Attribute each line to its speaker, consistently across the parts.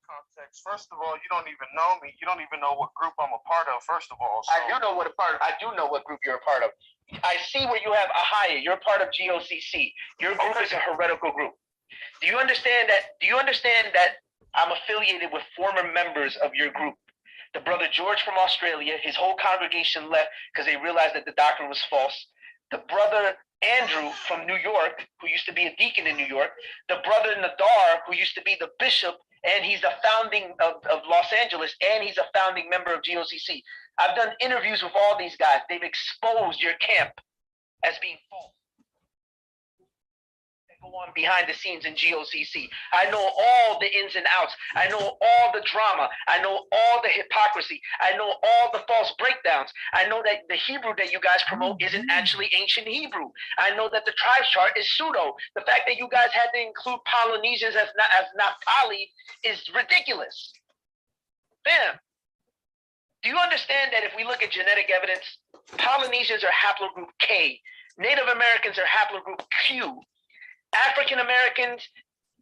Speaker 1: context. First of all, you don't even know me. You don't even know what group I'm a part of. First of all,
Speaker 2: I do know what group you're a part of. I see where you have Ahaya. You're part of GOCC. Your group is a heretical group. Do you understand that I'm affiliated with former members of your group? The brother George from Australia, his whole congregation left because they realized that the doctrine was false. The brother Andrew from New York, who used to be a deacon in New York. The brother Nadar, who used to be the bishop, and he's a founding of Los Angeles, and he's a founding member of GOCC. I've done interviews with all these guys. They've exposed your camp as being false. Go on behind the scenes in GOCC. I know all the ins and outs. I know all the drama. I know all the hypocrisy. I know all the false breakdowns. I know that the Hebrew that you guys promote isn't actually ancient Hebrew. I know that the tribe chart is pseudo. The fact that you guys had to include Polynesians as not Poly is ridiculous. Bam. Do you understand that if we look at genetic evidence, Polynesians are haplogroup K, Native Americans are haplogroup Q, African Americans,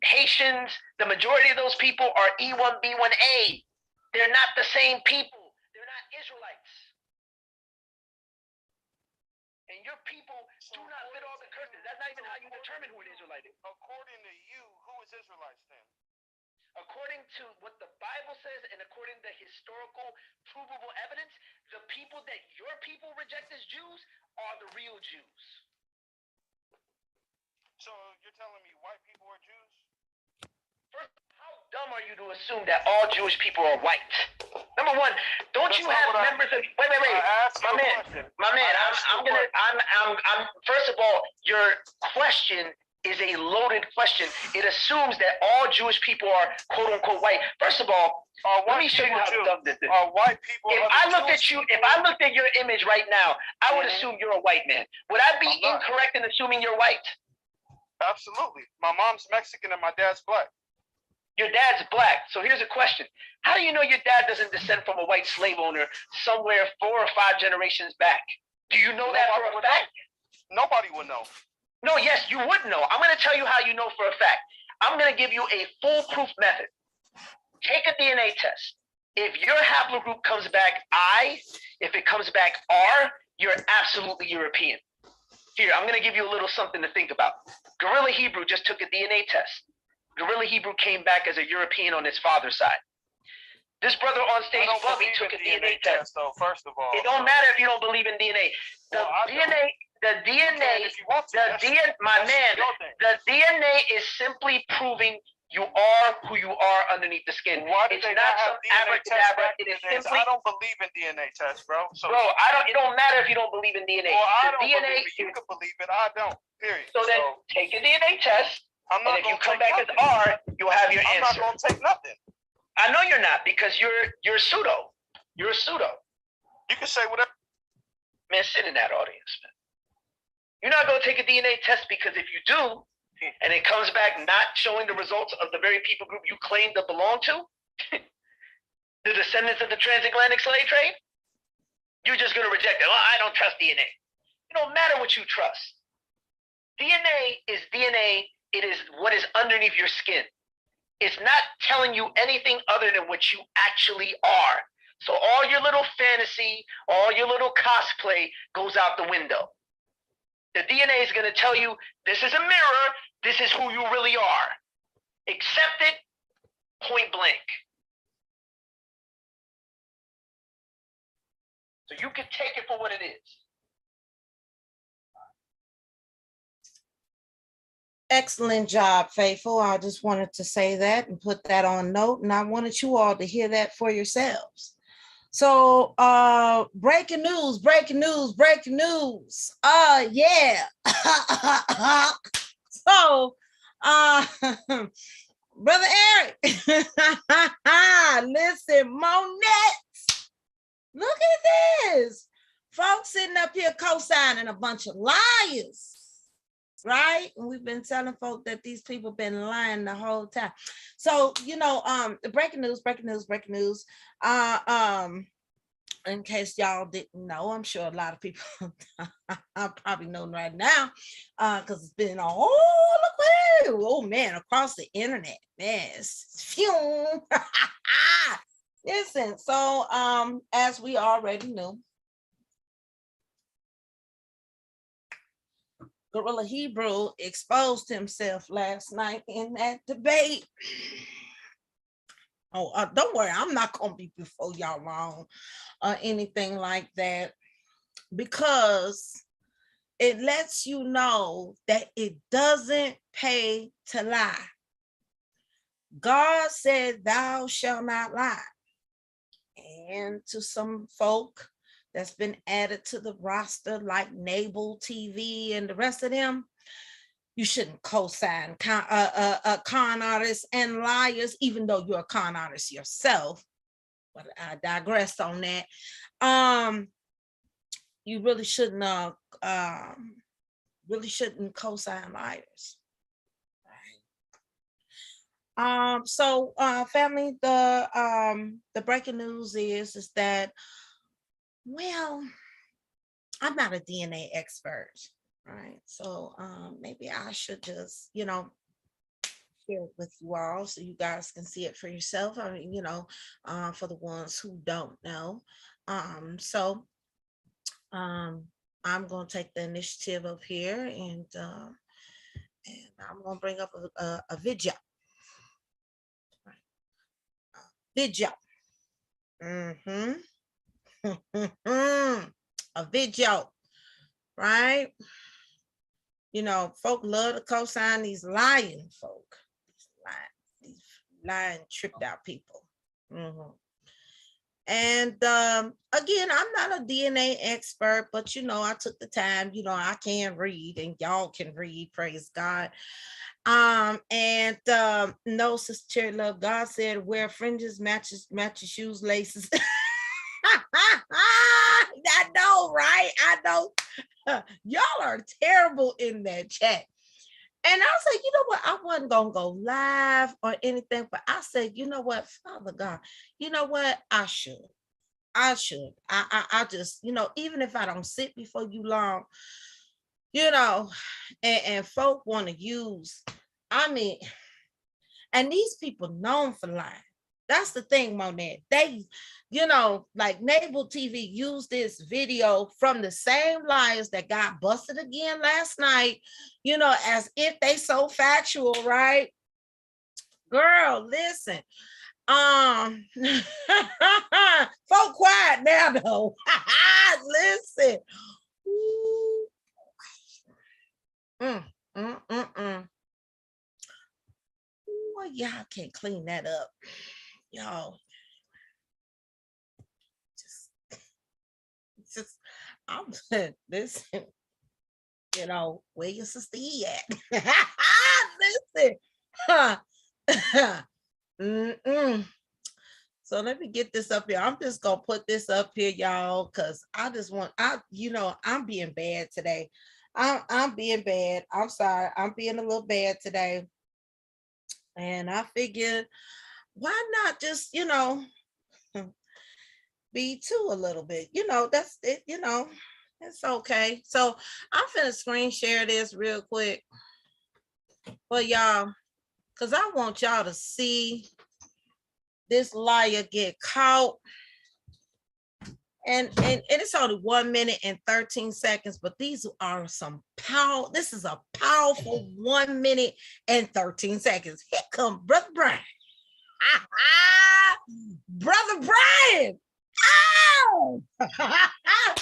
Speaker 2: Haitians, the majority of those people are E1B1A. They're not the same people. They're not Israelites. And your people do not fit all the curtains. That's not even how you determine who an Israelite is.
Speaker 1: According to you, who is Israelites then?
Speaker 2: According to what the Bible says and according to historical provable evidence, the people that your people reject as Jews are the real Jews.
Speaker 1: So you're telling me white people are Jews?
Speaker 2: First, how dumb are you to assume that all Jewish people are white? Number one, don't you have members of? Wait. My man. First of all, your question is a loaded question. It assumes that all Jewish people are quote unquote white. First of all, let me show you how dumb this is.
Speaker 1: Are white people?
Speaker 2: If I looked at your image right now, I would assume you're a white man. Would I be incorrect in assuming you're white?
Speaker 1: Absolutely. My mom's Mexican and my dad's black.
Speaker 2: Your dad's black. So here's a question. How do you know your dad doesn't descend from a white slave owner somewhere 4 or 5 generations back? Do you know that for a fact?
Speaker 1: Nobody would know.
Speaker 2: No, yes, you would know. I'm going to tell you how you know for a fact. I'm going to give you a foolproof method. Take a DNA test. If your haplogroup comes back I, if it comes back R, you're absolutely European. Here, I'm going to give you a little something to think about. Gorilla Hebrew just took a DNA test. Gorilla Hebrew came back as a European on his father's side. This brother on stage, Bubby, took a DNA test.
Speaker 1: Though, first of all,
Speaker 2: it don't matter if you don't believe in DNA. The DNA is simply proving you are who you are underneath the skin.
Speaker 1: Why did they not have DNA tests back in the days? I don't believe in DNA tests, bro. So,
Speaker 2: bro, it don't matter if you don't believe in DNA.
Speaker 1: Well, I don't believe it. You can believe it. I don't. Period.
Speaker 2: So then take a DNA test.
Speaker 1: I'm not
Speaker 2: and if you come
Speaker 1: take
Speaker 2: back
Speaker 1: nothing.
Speaker 2: as R, you'll have your
Speaker 1: I'm
Speaker 2: answer.
Speaker 1: not gonna take nothing.
Speaker 2: I know you're not, because you're pseudo. You're a pseudo.
Speaker 1: You can say whatever.
Speaker 2: Man, sit in that audience, man. You're not gonna take a DNA test, because if you do, and it comes back not showing the results of the very people group you claim to belong to, the descendants of the transatlantic slave trade, you're just gonna reject it. Well, I don't trust DNA. It don't matter what you trust. DNA is DNA. It is what is underneath your skin. It's not telling you anything other than what you actually are. So all your little fantasy, all your little cosplay goes out the window. The DNA is going to tell you, this is a mirror, this is who you really are. Accept it, point blank. So you can take it for what it is.
Speaker 3: Excellent job, Faithful. I just wanted to say that and put that on note, and I wanted you all to hear that for yourselves. So breaking news. Yeah. So Brother Eric, listen, Monette, look at this. Folks sitting up here co-signing a bunch of liars. Right? And we've been telling folk that these people been lying the whole time. So, breaking news. In case y'all didn't know, I'm sure a lot of people I probably know right now, because it's been all oh man, across the internet, man. Phew. Listen, so as we already knew, Gorilla Hebrew exposed himself last night in that debate. Oh, don't worry, I'm not gonna be before y'all long or anything like that, because it lets you know that it doesn't pay to lie. God said, "Thou shalt not lie." And to some folk that's been added to the roster, like Nable TV and the rest of them, you shouldn't co-sign con artists and liars, even though you're a con artist yourself. But I digress on that. You really shouldn't co-sign liars. So family, the breaking news is that, well, I'm not a DNA expert, right? So maybe I should just, share it with you all so you guys can see it for yourself. I mean, for the ones who don't know. So I'm gonna take the initiative up here, and I'm gonna bring up a video. Video. A video, right? Folk love to co-sign these lying folk, these lying, tripped out people. And again, I'm not a DNA expert, but I took the time. I can read, and y'all can read. Praise God. And no, Sister Cherry Love, God said wear fringes, matches shoes, laces. I know, right? I know. Y'all are terrible in that chat. And I was like, you know what? I wasn't going to go live or anything, but I said, you know what, Father God, you know what? I should. I just, even if I don't sit before you long, and folk want to use, and these people known for lying. That's the thing, Monet. They, like Nable TV used this video from the same liars that got busted again last night, as if they so factual, right? Girl, listen. Folk quiet now, though. Listen. Well, y'all can't clean that up. Y'all just I'm listen, where your sister at? Listen. So let me get this up here. I'm just gonna put this up here, y'all, because I'm being bad today. I'm being bad. I'm sorry. I'm being a little bad today. And I figured, why not just, be too a little bit, that's it, it's okay. So I'm finna screen share this real quick for y'all, because I want y'all to see this liar get caught. And it's only 1 minute and 13 seconds, but these are this is a powerful 1 minute and 13 seconds. Here come Brother Brian. Brother Brian. Oh! Oh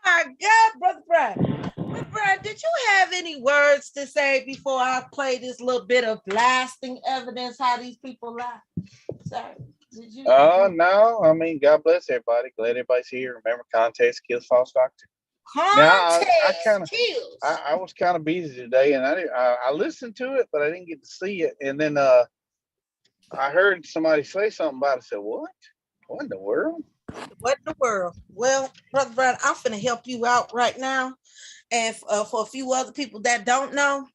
Speaker 3: my God, Brother Brian. Brother Brian, did you have any words to say before I play this little bit of lasting evidence how these people lie? Sorry. Did you?
Speaker 4: No. I mean, God bless everybody. Glad everybody's here. Remember, context kills false doctrine. I was kind of busy today, and I listened to it, but I didn't get to see it. And then I heard somebody say something about it. I said, "What? What in the world?
Speaker 3: What in the world?" Well, Brother Brian, I'm finna help you out right now, and for a few other people that don't know.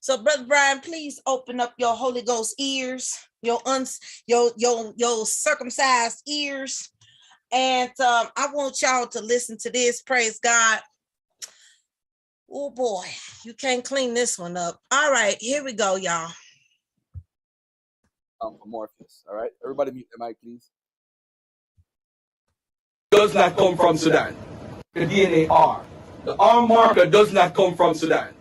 Speaker 3: So, Brother Brian, please open up your Holy Ghost ears, your circumcised ears, and I want y'all to listen to this. Praise God. Oh boy, you can't clean this one up. All right, here we go, y'all.
Speaker 5: For Morpheus. All right, everybody mute the mic, please.
Speaker 6: Does not come from Sudan. The DNA R. The R marker does not come from Sudan.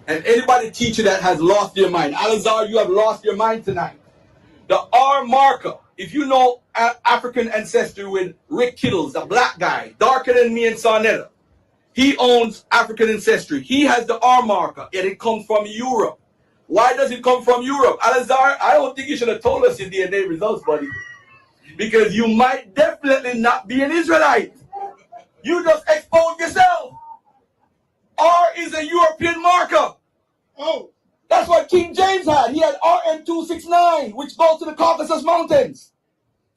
Speaker 6: And anybody teacher that has lost their mind, Alazar, you have lost your mind tonight. The R marker, if you know African ancestry with Rick Kittles, the black guy, darker than me and Sarnetta, he owns African ancestry. He has the R marker, and it comes from Europe. Why does it come from Europe? Alazar, I don't think you should have told us your DNA results, buddy. Because you might definitely not be an Israelite. You just exposed yourself. R is a European marker. Oh, that's what King James had. He had RM269, which goes to the Caucasus Mountains.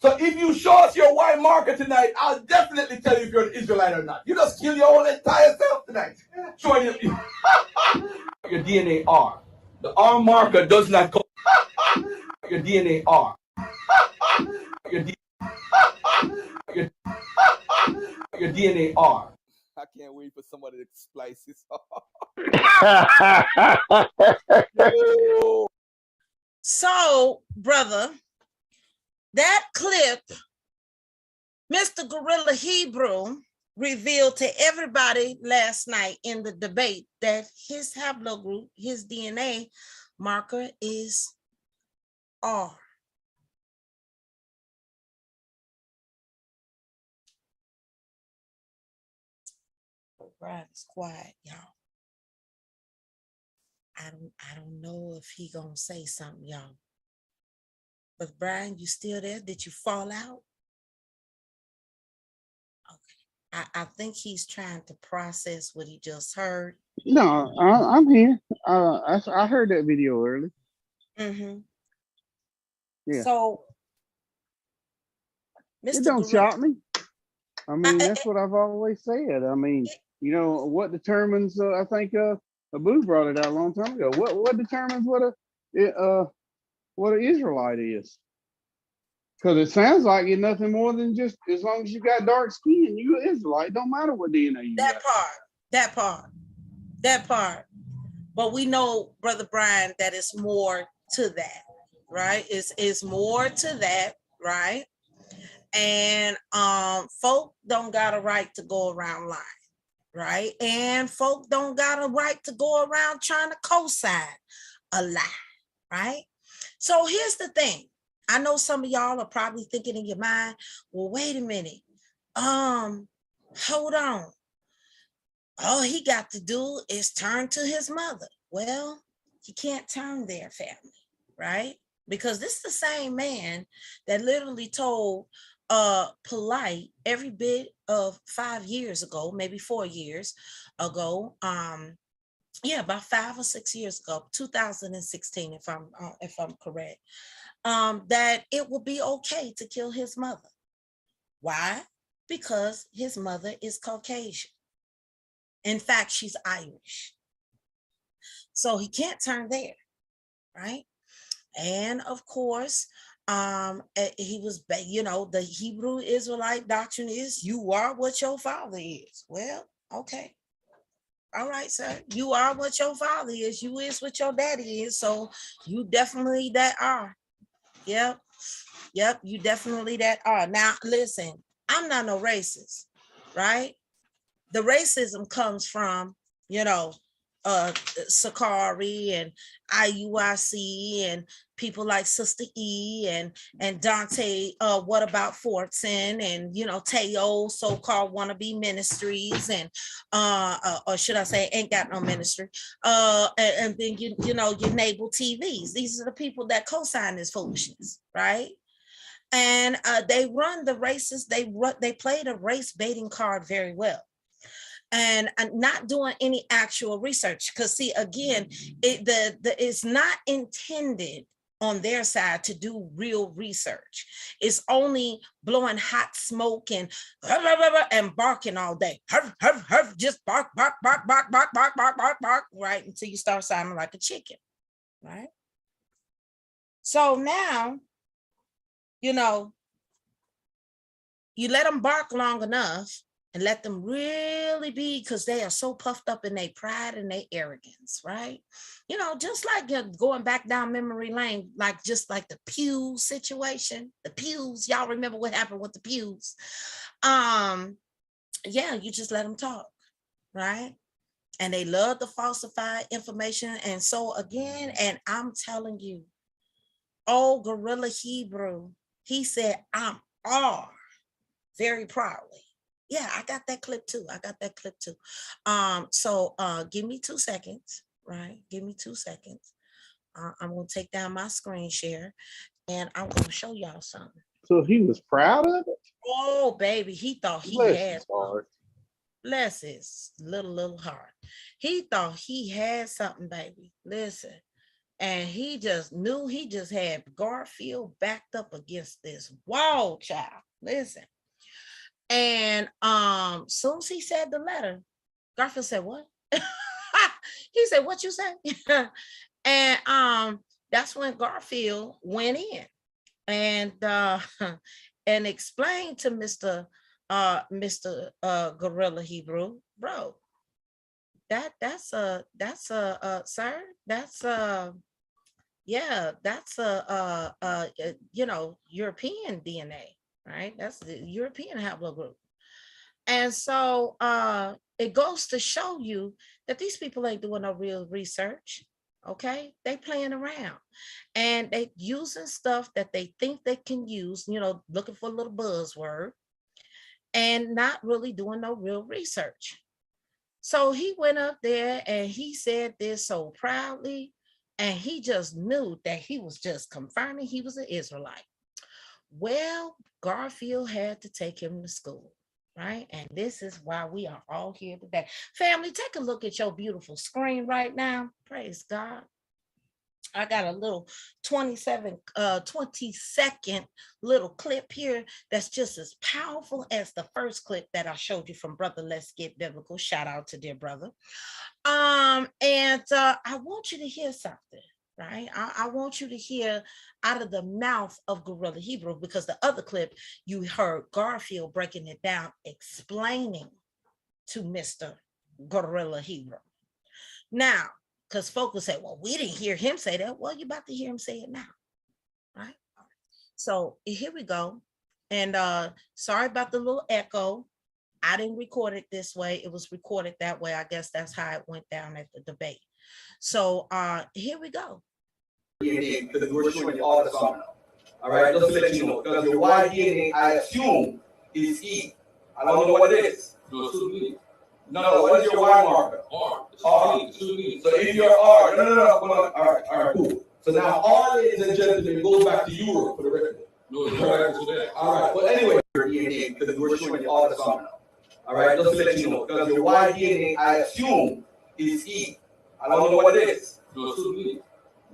Speaker 6: So if you show us your Y marker tonight, I'll definitely tell you if you're an Israelite or not. You just kill your whole entire self tonight. Showing you your DNA R. The R marker does not come. Your DNA R. Your DNA R.
Speaker 5: I can't wait for somebody to splice this off.
Speaker 3: So, brother, that clip, Mr. Gorilla Hebrew revealed to everybody last night in the debate that his haplogroup, his DNA marker is R. Brian is quiet, y'all. I don't know if he gonna say something, y'all. But Brian, you still there? Did you fall out? Okay. I think he's trying to process what he just heard.
Speaker 4: No, I'm here. I heard that video early.
Speaker 3: Mm-hmm.
Speaker 4: Yeah.
Speaker 3: So, Mr.
Speaker 4: It don't
Speaker 3: Gorilla,
Speaker 4: shock me. I mean, that's what I've always said. I mean, you know, what determines? I think Abu brought it out a long time ago. What determines what an Israelite is? Because it sounds like you're nothing more than just as long as you got dark skin, you're an Israelite. Don't matter what DNA you got.
Speaker 3: That part. But we know, Brother Brian, that it's more to that, right? It's more to that, right? And folk don't got a right to go around lying, right? And folk don't got a right to go around trying to co-sign a lie, right? So here's the thing. I know some of y'all are probably thinking in your mind, well, wait a minute. Hold on. All he got to do is turn to his mother. Well, he can't turn there, family, right? Because this is the same man that literally told Polite every bit of 5 years ago, maybe 4 years ago, about 5 or 6 years ago, 2016, if I'm correct, that it will be okay to kill his mother. Why? Because his mother is Caucasian. In fact, she's Irish. So he can't turn there, right? And of course, he was, the Hebrew Israelite doctrine is you are what your father is. Well, okay. All right, sir. You are what your father is. You is what your daddy is. So you definitely that are. Yep, you definitely that are. Now, listen, I'm not no racist, right? The racism comes from, Sakari and IUIC and people like Sister E and Dante, what about Fortson and, Teo, so-called wannabe ministries and, or should I say ain't got no ministry, and then, your Nable TVs. These are the people that co-sign this foolishness, right? And they run the races, they play the race baiting card very well. And not doing any actual research. Because see, again, it's not intended on their side to do real research. It's only blowing hot smoke and barking all day. Just bark, right? Until you start sounding like a chicken, right? So now, you let them bark long enough, and let them really be, because they are so puffed up in their pride and their arrogance, right? You know, just like going back down memory lane, like just like the pew situation, the pews, y'all remember what happened with the pews? Yeah, you just let them talk, right? And they love to falsify information. And so again, and I'm telling you, oh, Gorilla Hebrew, he said, I'm R, very proudly. Yeah, I got that clip too. So give me 2 seconds, right? Give me 2 seconds. I'm gonna take down my screen share and I'm gonna show y'all something.
Speaker 4: So he was proud of it?
Speaker 3: Oh, baby, he thought he
Speaker 4: Bless
Speaker 3: had
Speaker 4: his heart.
Speaker 3: Bless his little heart. He thought he had something, baby. Listen. And he just knew he just had Garfield backed up against this wall, child. Listen. And soon as he said the letter, Garfield said, what? He said, what you say? And that's when Garfield went in and and explained to Mr. Gorilla Hebrew, bro, that's sir, that's yeah, that's you know, European DNA, right? That's the European haplogroup. And so it goes to show you that these people ain't doing no real research. Okay, they playing around and they using stuff that they think they can use, you know, looking for a little buzzword and not really doing no real research. So he went up there and he said this so proudly, and he just knew that he was just confirming he was an Israelite. Well, Garfield had to take him to school, right? And this is why we are all here today. Family, take a look at your beautiful screen right now. Praise God. I got a little 20 second little clip here that's just as powerful as the first clip that I showed you from Brother Let's Get Biblical. Shout out to dear brother. I want you to hear something, right? I want you to hear out of the mouth of Gorilla Hebrew, because the other clip you heard Garfield breaking it down, explaining to Mr. Gorilla Hebrew. Now, because folks will say, well, we didn't hear him say that. Well, you're about to hear him say it now, right? So here we go. And sorry about the little echo. I didn't record it this way. It was recorded that way. I guess that's how it went down at the debate. So here we go.
Speaker 6: Because we're showing you all the summer. All right, just to let you know, because your Y DNA, I assume, is E. I don't know what it is.
Speaker 7: No, it's still B.
Speaker 6: No, what is your Y marker?
Speaker 7: R.
Speaker 6: R.
Speaker 7: It's still B.
Speaker 6: So if you're R, no. All right, cool. So now R, ladies and gentlemen, goes back to Europe for the record.
Speaker 7: No, it's right to that.
Speaker 6: All right, well, anyway, your DNA, because we're showing you all the summer. All right, just to let you know, because your Y DNA, I assume, is E. I don't know what it is.
Speaker 7: No, it's still B.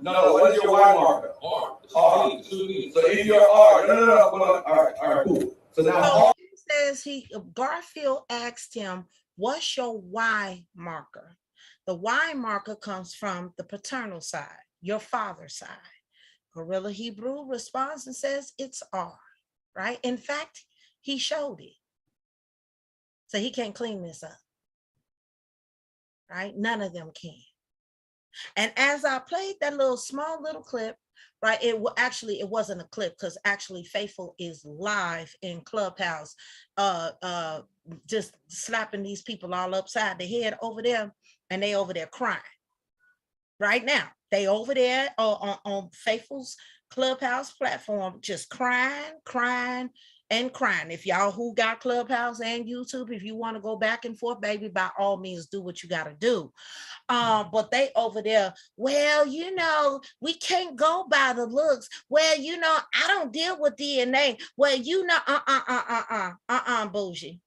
Speaker 6: No, what is your Y marker?
Speaker 7: R.
Speaker 6: R.
Speaker 7: It's still B.
Speaker 6: So if you're R, no. All right, cool. So now
Speaker 3: So he says Garfield asked him, what's your Y marker? The Y marker comes from the paternal side, your father's side. Gorilla Hebrew responds and says it's R, right? In fact, he showed it. So he can't clean this up, right? None of them can. And as I played that small little clip, right, it wasn't a clip, because actually Faithful is live in Clubhouse, just slapping these people all upside the head over there, and they over there crying right now. They over there on Faithful's Clubhouse platform, just crying. If y'all who got Clubhouse and YouTube, if you want to go back and forth, baby, by all means, do what you got to do. But they over there, well, you know, we can't go by the looks. Well, you know, I don't deal with DNA. Well, you know, bougie.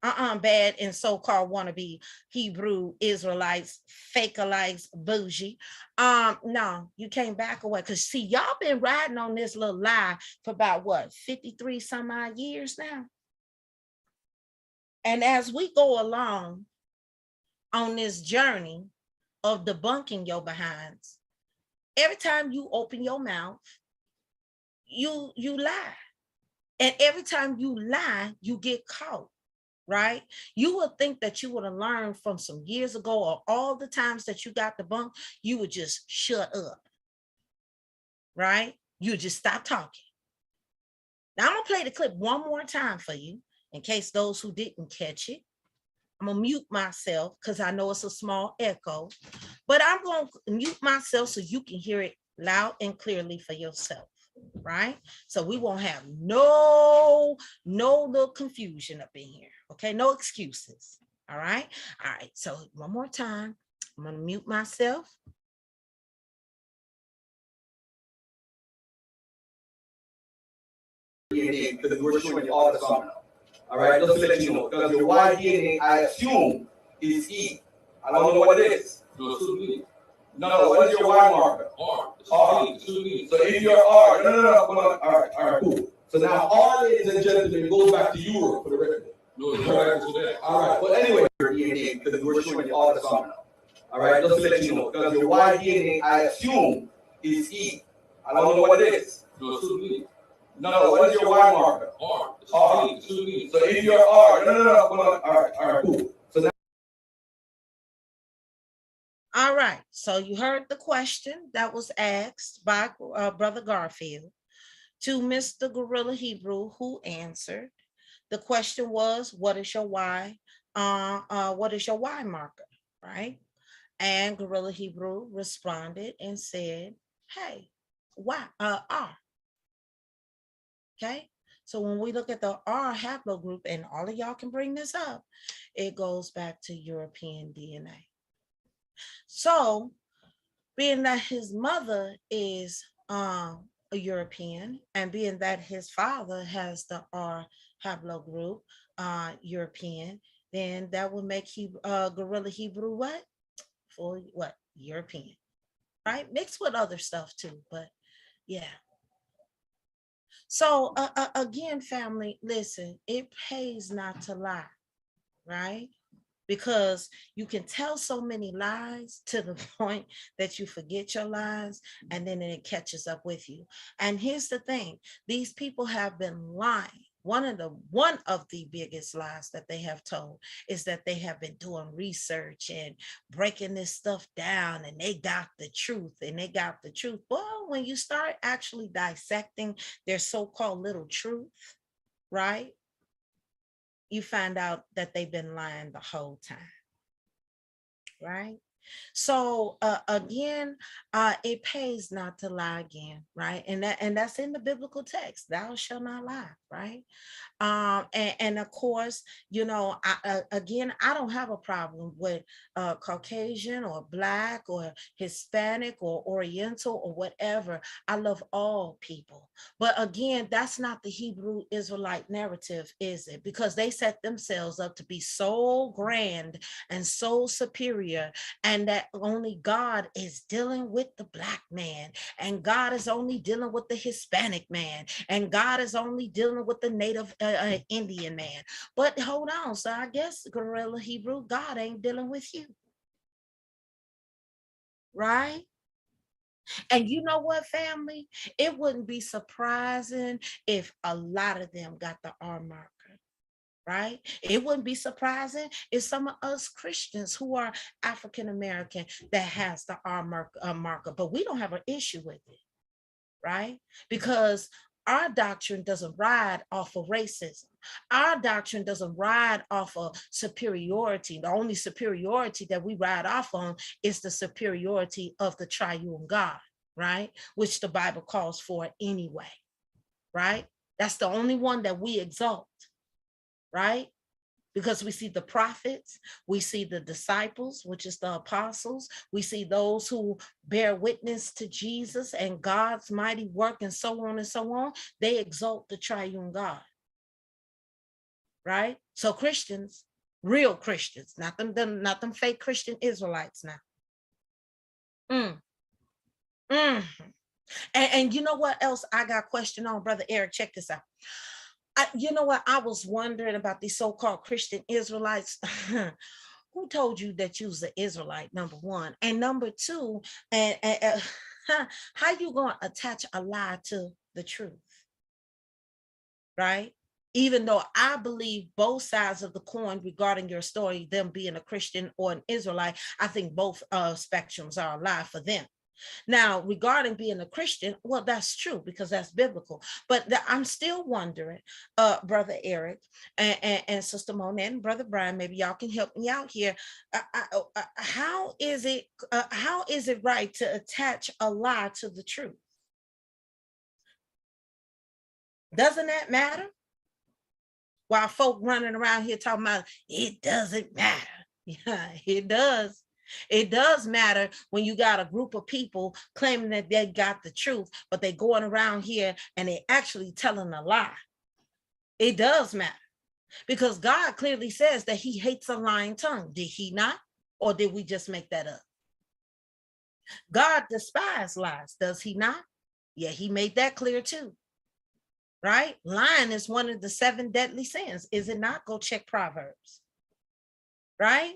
Speaker 3: Bad and so-called wannabe Hebrew Israelites, fake-alikes, bougie. No, you can't back away. Because see, y'all been riding on this little lie for about what, 53 some odd years now. And as we go along on this journey of debunking your behinds, every time you open your mouth, you lie. And every time you lie, you get caught. right? You would think that you would have learned from some years ago, or all the times that you got debunked, you would just shut up, right? You would just stop talking. Now I'm gonna play the clip one more time for you in case those who didn't catch it. I'm gonna mute myself because I know it's a small echo, but I'm gonna mute myself so you can hear it loud and clearly for yourself, right? So we won't have no little confusion up in here, okay? No excuses, all right? All right, so one more time, I'm gonna mute myself.
Speaker 6: DNA, because we're showing you all the song now. All right, just to let you know, because your Y DNA, I assume, is E. I don't know what it is.
Speaker 7: No, it's still B.
Speaker 6: No, what is your Y marker?
Speaker 7: R. It's
Speaker 6: R.
Speaker 7: B. It's still B.
Speaker 6: So if you're R, no, come on. All right, cool. So now R, ladies and gentlemen, goes back to Europe for the record.
Speaker 7: No, it's right to that.
Speaker 6: All right, but anyway, your DNA, because we're showing you all the song now. All right, just to let you know, because your Y DNA, I assume, is E. I don't know what it is.
Speaker 7: No, it's still B.
Speaker 6: No, what is your Y marker?
Speaker 7: R. It's
Speaker 6: R.
Speaker 7: B. It's still B.
Speaker 6: So if you're R, no, come on. All right, cool. So now.
Speaker 3: All right, so you heard the question that was asked by Brother Garfield to Mr. Gorilla Hebrew, who answered. The question was, what is your Y? What is your Y marker, right? And Gorilla Hebrew responded and said, hey, Y, R. Okay, so when we look at the R haplogroup, and all of y'all can bring this up, it goes back to European DNA. So being that his mother is a European, and being that his father has the R haplogroup, European, then that would make Gorilla Hebrew what? Fully what? European, right? Mixed with other stuff too, but yeah. So again, family, listen, it pays not to lie, right? Because you can tell so many lies to the point that you forget your lies, and then it catches up with you. And here's the thing, these people have been lying. One of the biggest lies that they have told is that they have been doing research and breaking this stuff down, and they got the truth, Well, when you start actually dissecting their so-called little truth, right, you find out that they've been lying the whole time, right? So again, it pays not to lie again, right? And that's in the biblical text, thou shalt not lie, right? And of course, you know, again, I don't have a problem with Caucasian or Black or Hispanic or Oriental or whatever. I love all people. But again, that's not the Hebrew Israelite narrative, is it? Because they set themselves up to be so grand and so superior, and that only God is dealing with the Black man, and God is only dealing with the Hispanic man, and God is only dealing with the Native Indian man. But hold on, so I guess Gorilla Hebrew, God ain't dealing with you, right? And you know what, family? It wouldn't be surprising if a lot of them got the R marker. Right? It wouldn't be surprising if some of us Christians who are African American that has the R marker, but we don't have an issue with it, right? Because our doctrine doesn't ride off of racism. Our doctrine doesn't ride off of superiority. The only superiority that we ride off on is the superiority of the triune God, right? Which the Bible calls for anyway, right? That's the only one that we exalt, right? Because we see the prophets, we see the disciples, which is the apostles, we see those who bear witness to Jesus and God's mighty work, and so on and so on. They exalt the triune God, right? So Christians, real Christians, not them fake Christian Israelites now. And you know what else I got a question on, Brother Eric? Check this out. You know what? I was wondering about these so-called Christian Israelites. Who told you that you was an Israelite, number one? And number two, and how you going to attach a lie to the truth? Right? even though I believe both sides of the coin regarding your story, them being a Christian or an Israelite, I think both spectrums are alive for them. Now, regarding being a Christian, well, that's true because that's biblical. But I'm still wondering, Brother Eric and Sister Monet and Brother Brian, maybe y'all can help me out here. How is it right to attach a lie to the truth? Doesn't that matter? While folk running around here talking about it doesn't matter. Yeah, it does. It does matter when you got a group of people claiming that they got the truth, but they going around here and they actually telling a lie. It does matter because God clearly says that he hates a lying tongue. Did he not? Or did we just make that up? God despises lies, does he not? Yeah, he made that clear too. Right? Lying is one of the 7 deadly sins, is it not? Go check Proverbs. Right?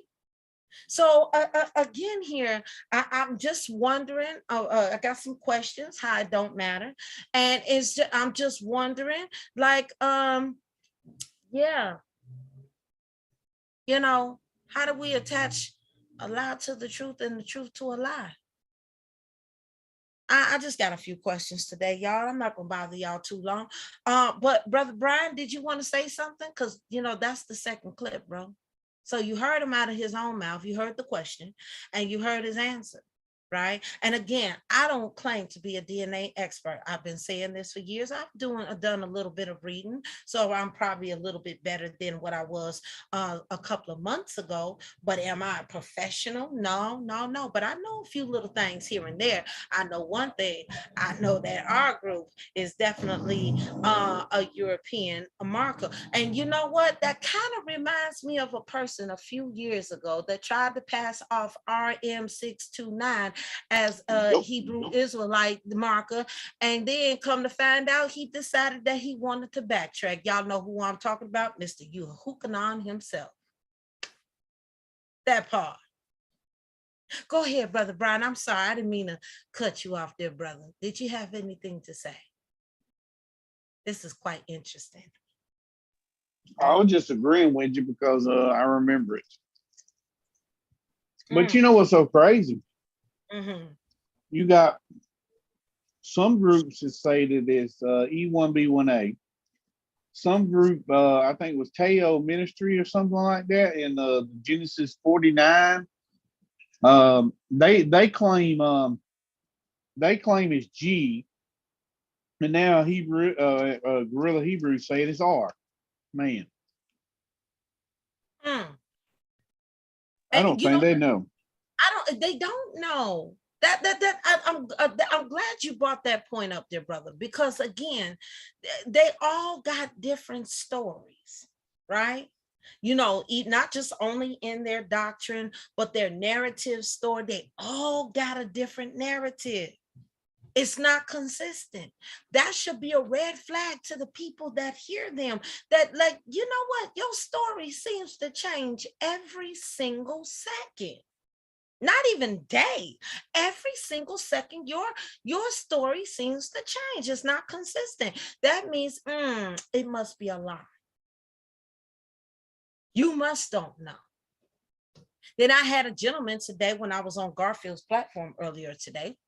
Speaker 3: So again here, I'm just wondering, I got some questions, how it don't matter. And I'm just wondering, like, yeah, you know, how do we attach a lie to the truth and the truth to a lie? I just got a few questions today, y'all. I'm not gonna bother y'all too long. But Brother Brian, did you want to say something? Because that's the second clip, bro. So you heard him out of his own mouth. You heard the question and you heard his answer. Right. And again, I don't claim to be a DNA expert. I've been saying this for years. I've done a little bit of reading. So I'm probably a little bit better than what I was a couple of months ago. But am I a professional? No. But I know a few little things here and there. I know one thing. I know that our group is definitely a European marker. And you know what? That kind of reminds me of a person a few years ago that tried to pass off RM629 as a Hebrew Israelite marker, and then come to find out he decided that he wanted to backtrack. Y'all know who I'm talking about? Mr. Yehukanan himself. That part. Go ahead, Brother Brian. I'm sorry, I didn't mean to cut you off there, brother. Did you have anything to say? This is quite interesting.
Speaker 4: I was just agreeing with you because I remember it. But you know what's so crazy?
Speaker 3: Mm-hmm.
Speaker 4: You got some groups that say that it's E1B1A. Some group, I think it was Teo Ministry or something like that, in Genesis 49. They claim it's G, and now Hebrew Guerrilla Hebrew say it's R. Man, I don't think they know.
Speaker 3: They don't know. I'm glad you brought that point up there, brother, because again, they all got different stories, right? Not just only in their doctrine, but their narrative story. They all got a different narrative. It's not consistent. That should be a red flag to the people that hear them, that like, you know what? Your story seems to change every single second. Not even day. Every single second, your story seems to change. It's not consistent. That means it must be a lie. You must don't know. Then I had a gentleman today when I was on Garfield's platform earlier today.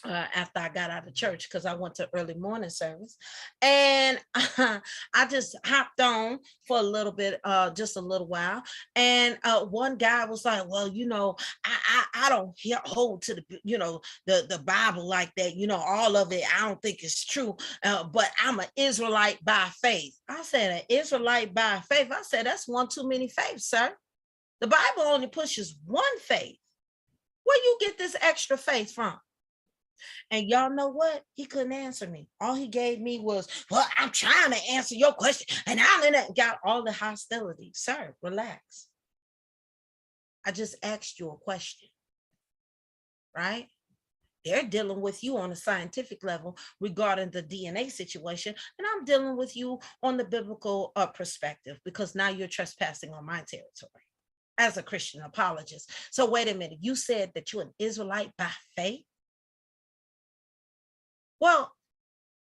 Speaker 3: After I got out of church, because I went to early morning service, and I just hopped on for a little bit, just a little while, and one guy was like, well, I don't hold to the Bible like that, all of it I don't think is true, but I'm an Israelite by faith. I said, an Israelite by faith? I said, that's one too many faiths, sir. The Bible only pushes one faith. Where you get this extra faith from? And y'all know what? He couldn't answer me. All he gave me was, well, I'm trying to answer your question. And I got all the hostility. Sir, relax. I just asked you a question, right? They're dealing with you on a scientific level regarding the DNA situation. And I'm dealing with you on the biblical perspective, because now you're trespassing on my territory as a Christian apologist. So wait a minute. You said that you're an Israelite by faith? Well,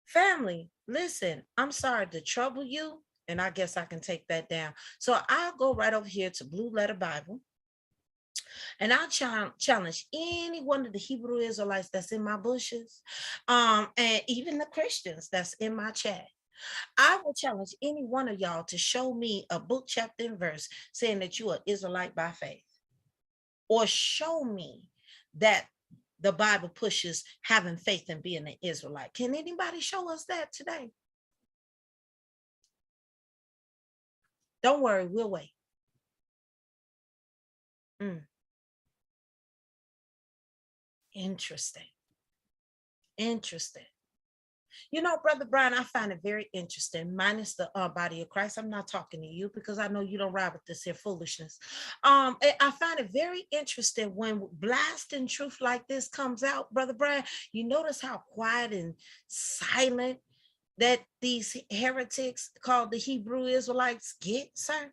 Speaker 3: family, listen, I'm sorry to trouble you, And I guess I can take that down. So I'll go right over here to Blue Letter Bible. And I'll challenge any one of the Hebrew Israelites that's in my bushes, and even the Christians that's in my chat. I will challenge any one of y'all to show me a book, chapter, and verse saying that you are Israelite by faith. Or show me that the Bible pushes having faith and being an Israelite. Can anybody show us that today? Don't worry, we'll wait. Interesting. Interesting. You know, Brother Brian, I find it very interesting, minus the body of Christ. I'm not talking to you because I know you don't ride with this here foolishness. I find it very interesting when blasting truth like this comes out, Brother Brian. You notice how quiet and silent that these heretics called the Hebrew Israelites get, sir?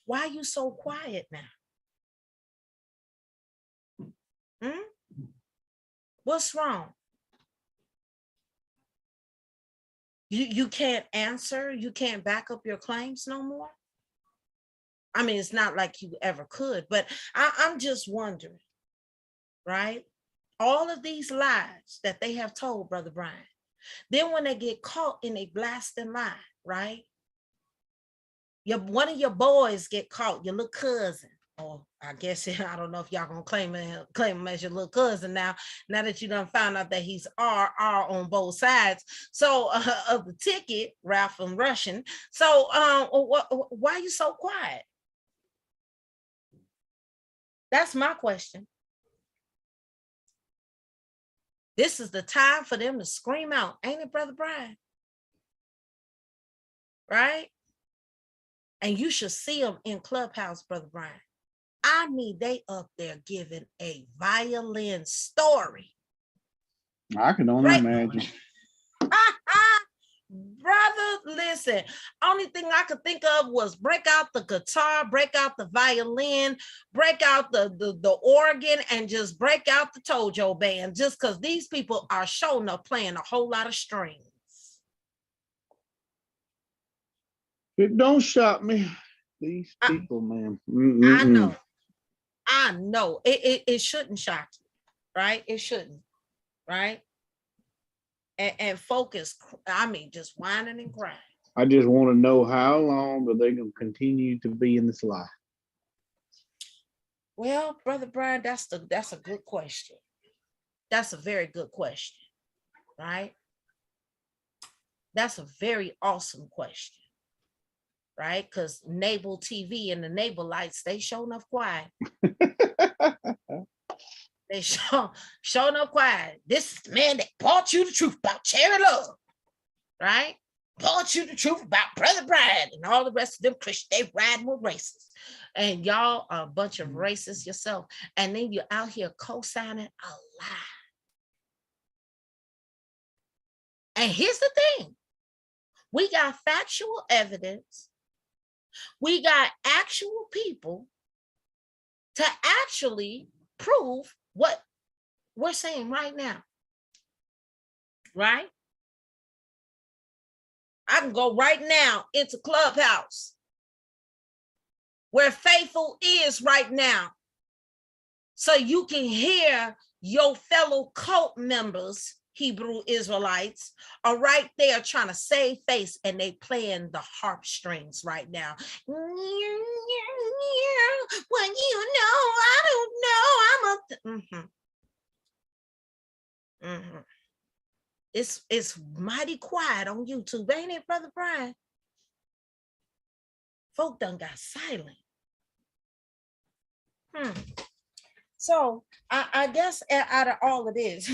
Speaker 3: Why are you so quiet now? What's wrong? You can't answer? You can't back up your claims no more? I mean, it's not like you ever could, but I'm just wondering, right? All of these lies that they have told, Brother Brian, then when they get caught in a blasting lie, right? One of your boys get caught, your little cousin, or I guess, I don't know if y'all gonna claim him as your little cousin now that you done found out that he's R on both sides. So of the ticket, Ralph and Russian. So why are you so quiet? That's my question. This is the time for them to scream out, ain't it, Brother Brian? Right? And you should see them in Clubhouse, Brother Brian. I mean, they up there giving a violin story.
Speaker 4: I can only imagine.
Speaker 3: Brother, listen, only thing I could think of was break out the guitar, break out the violin, break out the organ, and just break out the Tojo band, just because these people are showing up playing a whole lot of strings.
Speaker 4: It don't shock me. These people, man.
Speaker 3: I know. It shouldn't shock you, right? It shouldn't, right? And focus, I mean, just whining and crying.
Speaker 4: I just want to know how long are they going to continue to be in this lie?
Speaker 3: Well, Brother Brian, that's a good question. That's a very good question, right? That's a very awesome question, right? Because Nable TV and the Nableites, they show enough quiet. They show up quiet. This is the man that brought you the truth about cherry love, right? Brought you the truth about Brother Brian and all the rest of them Christians. They riding with racists. And y'all are a bunch of racists yourself. And then you're out here co-signing a lie. And here's the thing. We got factual evidence. We got actual people to actually prove what we're saying right now, right? I can go right now into Clubhouse where Faithful is right now, so you can hear your fellow cult members, Hebrew Israelites, are right there trying to save face, and they playing the harp strings right now. Well, you know, I don't know. It's mighty quiet on YouTube, ain't it, Brother Brian? Folk done got silent. So I guess out of all of this,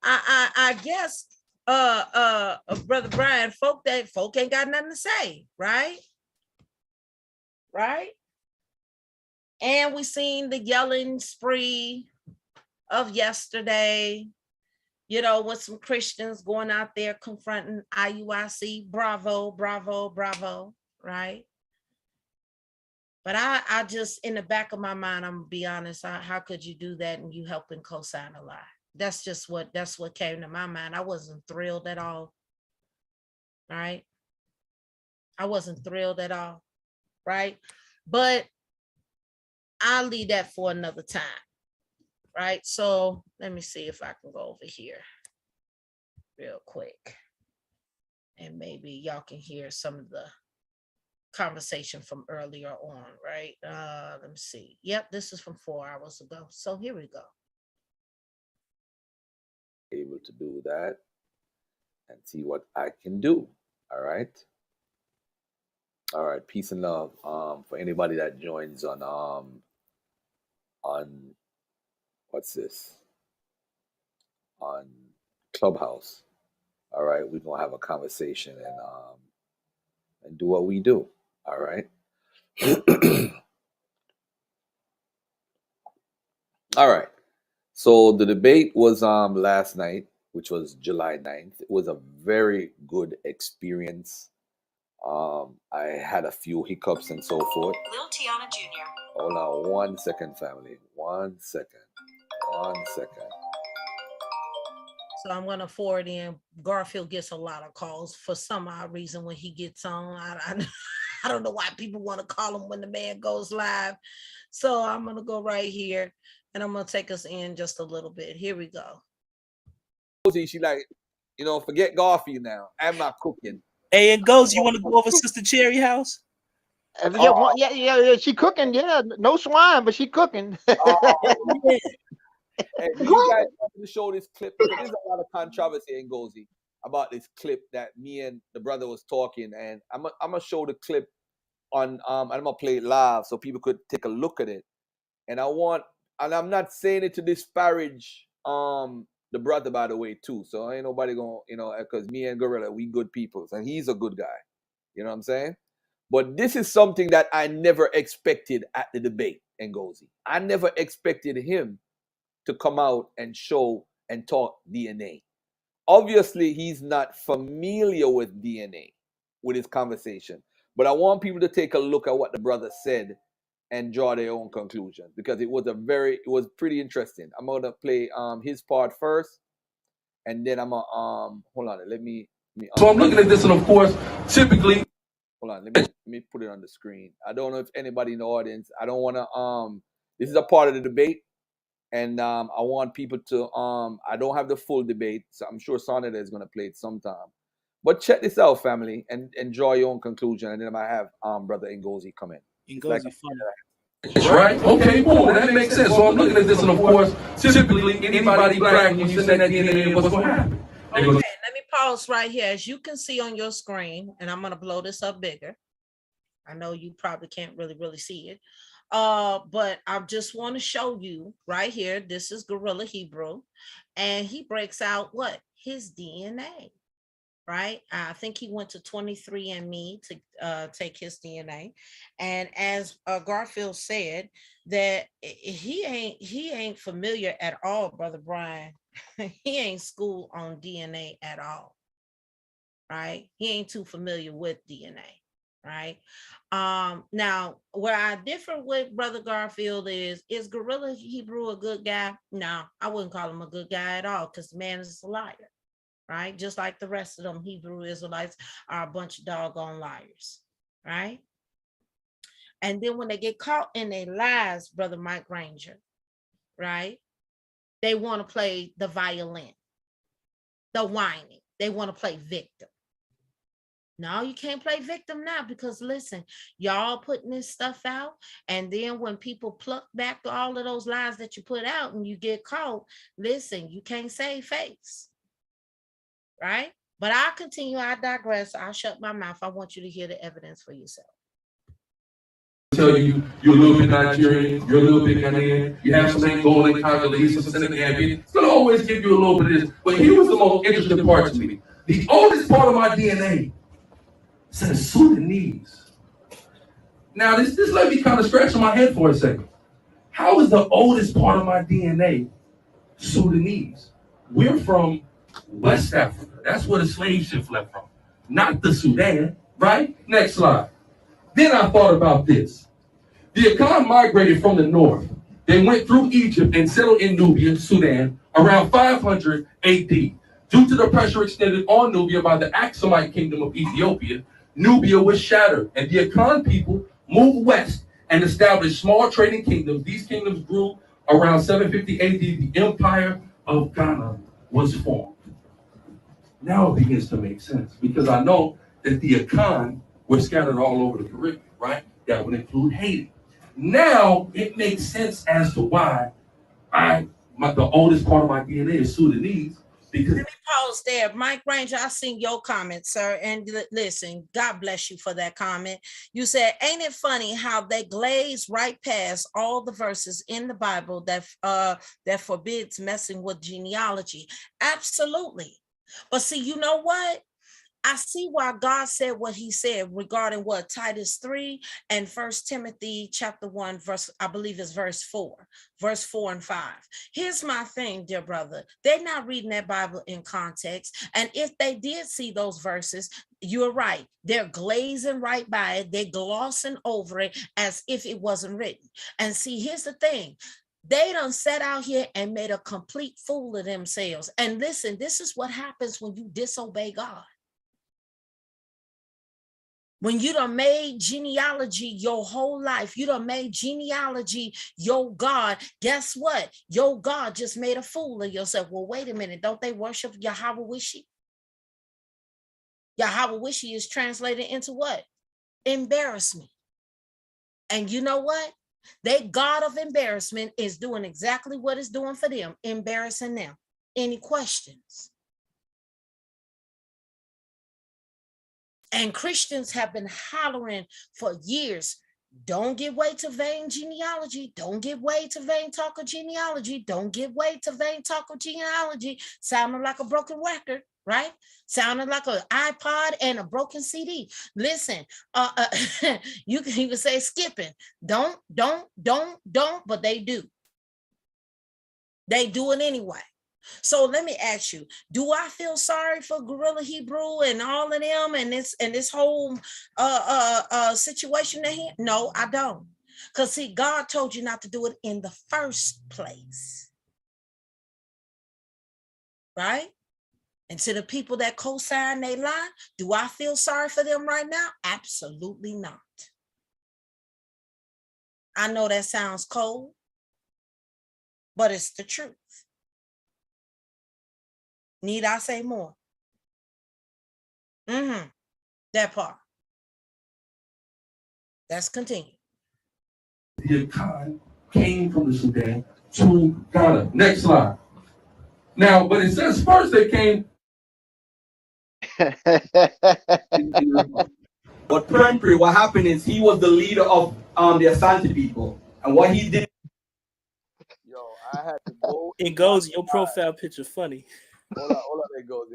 Speaker 3: I guess Brother Brian, folk ain't got nothing to say, right? Right? And we seen the yelling spree of yesterday, you know, with some Christians going out there confronting IUIC. Bravo, bravo, bravo, right? But I just, in the back of my mind, I'm gonna be honest, how could you do that and you helping co-sign a lie? That's what came to my mind. I wasn't thrilled at all. Right? I wasn't thrilled at all. Right? But I'll leave that for another time. Right? So let me see if I can go over here real quick. And maybe y'all can hear some of the conversation from earlier on, right? Let me see. Yep, this is from 4 hours ago. So here we go.
Speaker 5: Able to do that and see what I can do. All right. All right. Peace and love. For anybody that joins on what's this? On Clubhouse. All right, we're gonna have a conversation and do what we do. All right. All right. So the debate was last night, which was July 9th. It was a very good experience. I had a few hiccups and so forth.
Speaker 8: Lil Tiana Jr.
Speaker 5: Hold on 1 second, family. 1 second. 1 second.
Speaker 3: So I'm going to forward in. Garfield gets a lot of calls for some odd reason when he gets on. I don't know why people want to call him when the man goes live. So I'm going to go right here and I'm going to take us in just a little bit. Here we go.
Speaker 5: She like, forget Garfield now. I'm not cooking.
Speaker 9: Hey, and Goes, you want to go over Sister Cherry house?
Speaker 10: Yeah, she cooking. Yeah, no swine, but she cooking.
Speaker 5: Hey, do you guys want to show this clip? Because there's a lot of controversy in Gozi about this clip that me and the brother was talking, and I'm gonna show the clip on I'm gonna play it live so people could take a look at it. And I'm not saying it to disparage the brother, by the way, too. So ain't nobody gonna, because me and Gorilla, we good people, and he's a good guy. You know what I'm saying? But this is something that I never expected at the debate in Gozi. I never expected him to come out and show and talk DNA. Obviously, he's not familiar with DNA with his conversation, but I want people to take a look at what the brother said and draw their own conclusion, because it was pretty interesting. I'm gonna play his part first, and then I'm gonna hold on. Let me.
Speaker 6: So I'm looking at this, and of course, typically.
Speaker 5: Hold on. Let me put it on the screen. I don't know if anybody in the audience. I don't want to. This is a part of the debate. And I want people to, I don't have the full debate, so I'm sure Sonata is going to play it sometime. But check this out, family, and draw your own conclusion. And then I have Brother Ngozi come in.
Speaker 9: Ngozi funny.
Speaker 6: Right? Okay, cool. That makes sense. So I'm looking at this, and of course, typically, anybody black, when you send that DNA, what's going to happen?
Speaker 3: Okay, let me pause right here. As you can see on your screen, and I'm going to blow this up bigger. I know you probably can't really see it. But I just want to show you right here. This is Gorilla Hebrew, and he breaks out what? His DNA, right? I think he went to 23andMe to take his DNA. And as Garfield said, that he ain't familiar at all, Brother Brian. He ain't schooled on DNA at all, right? He ain't too familiar with DNA. Right. Now, where I differ with Brother Garfield is Gorilla Hebrew a good guy? No, I wouldn't call him a good guy at all, because the man is a liar, right? Just like the rest of them Hebrew Israelites are a bunch of doggone liars, right? And then when they get caught in their lies, Brother Mike Ranger, right? They want to play the violin, the whining. They want to play victim. No, you can't play victim now, because listen, y'all putting this stuff out, and then when people pluck back all of those lies that you put out and you get caught, listen, you can't save face, right? But I'll continue. I digress. I'll shut my mouth. I want you to hear the evidence for yourself.
Speaker 6: Tell you you're a little bit Nigerian, you're a little bit Ghanaian, you have some Angolan, Congolese, some Senegambian. It's gonna always give you a little bit of this. But here was the most interesting part to me. The oldest part of my DNA says Sudanese. Now this let me kind of scratch my head for a second. How is the oldest part of my DNA Sudanese? We're from West Africa. That's where the slave ship left from, not the Sudan, right? Next slide. Then I thought about this. The Akan migrated from the north. They went through Egypt and settled in Nubia, Sudan, around 500 AD. Due to the pressure extended on Nubia by the Aksumite kingdom of Ethiopia, Nubia was shattered, and the Akan people moved west and established small trading kingdoms. These kingdoms grew around 750 AD. The Empire of Ghana was formed. Now it begins to make sense because I know that the Akan were scattered all over the Caribbean, right? That would include Haiti. Now it makes sense as to why the oldest part of my DNA is Sudanese. Because
Speaker 3: let me pause there. Mike Ranger, I seen your comment, sir. And listen, God bless you for that comment. You said, ain't it funny how they glaze right past all the verses in the Bible that forbids messing with genealogy? Absolutely. But see, you know what? I see why God said what he said regarding what Titus 3 and 1 Timothy chapter 1, verse, I believe is verse 4 and 5. Here's my thing, dear brother. They're not reading that Bible in context. And if they did see those verses, you're right. They're glazing right by it. They're glossing over it as if it wasn't written. And see, here's the thing. They done sat out here and made a complete fool of themselves. And listen, this is what happens when you disobey God. When you done made genealogy your whole life, you done made genealogy your God, guess what? Your God just made a fool of yourself. Well, wait a minute. Don't they worship Yahweh Wishi? Yahweh Wishi is translated into what? Embarrassment. And you know what? They God of embarrassment is doing exactly what it's doing for them, embarrassing them. Any questions? And Christians have been hollering for years, don't give way to vain genealogy. Don't give way to vain talk of genealogy. Don't give way to vain talk of genealogy. Sounding like a broken record, right? Sounding like an iPod and a broken CD. Listen, you can even say skipping. Don't, but they do. They do it anyway. So let me ask you, do I feel sorry for Gorilla Hebrew and all of them and this whole situation that he? No, I don't. Because see, God told you not to do it in the first place. Right? And to the people that co-sign they lie, do I feel sorry for them right now? Absolutely not. I know that sounds cold, but it's the truth. Need I say more? That part. Let's continue.
Speaker 6: The Akan came from the Sudan to Ghana. Next slide. Now, but it says first they came. But Prempeh, what happened is he was the leader of the Asante people. And what he did.
Speaker 5: Yo, I had to go.
Speaker 9: It goes, your profile picture funny.
Speaker 5: Hold on, it goes.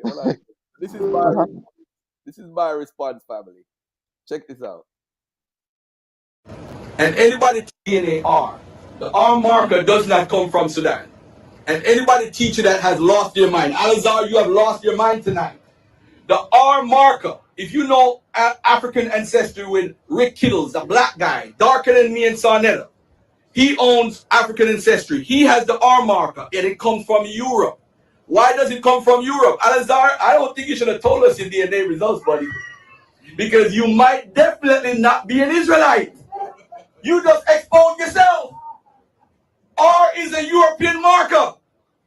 Speaker 5: This is my response, family. Check this out.
Speaker 6: And anybody DNA R, the R marker does not come from Sudan. And anybody teacher that has lost their mind, Alazar, you have lost your mind tonight. The R marker, if you know African ancestry with Rick Kittles, a black guy, darker than me and Sarnetta, he owns African ancestry. He has the R marker, and it comes from Europe. Why does it come from Europe? Alazar, I don't think you should have told us your DNA results, buddy. Because you might definitely not be an Israelite. You just exposed yourself. R is a European marker.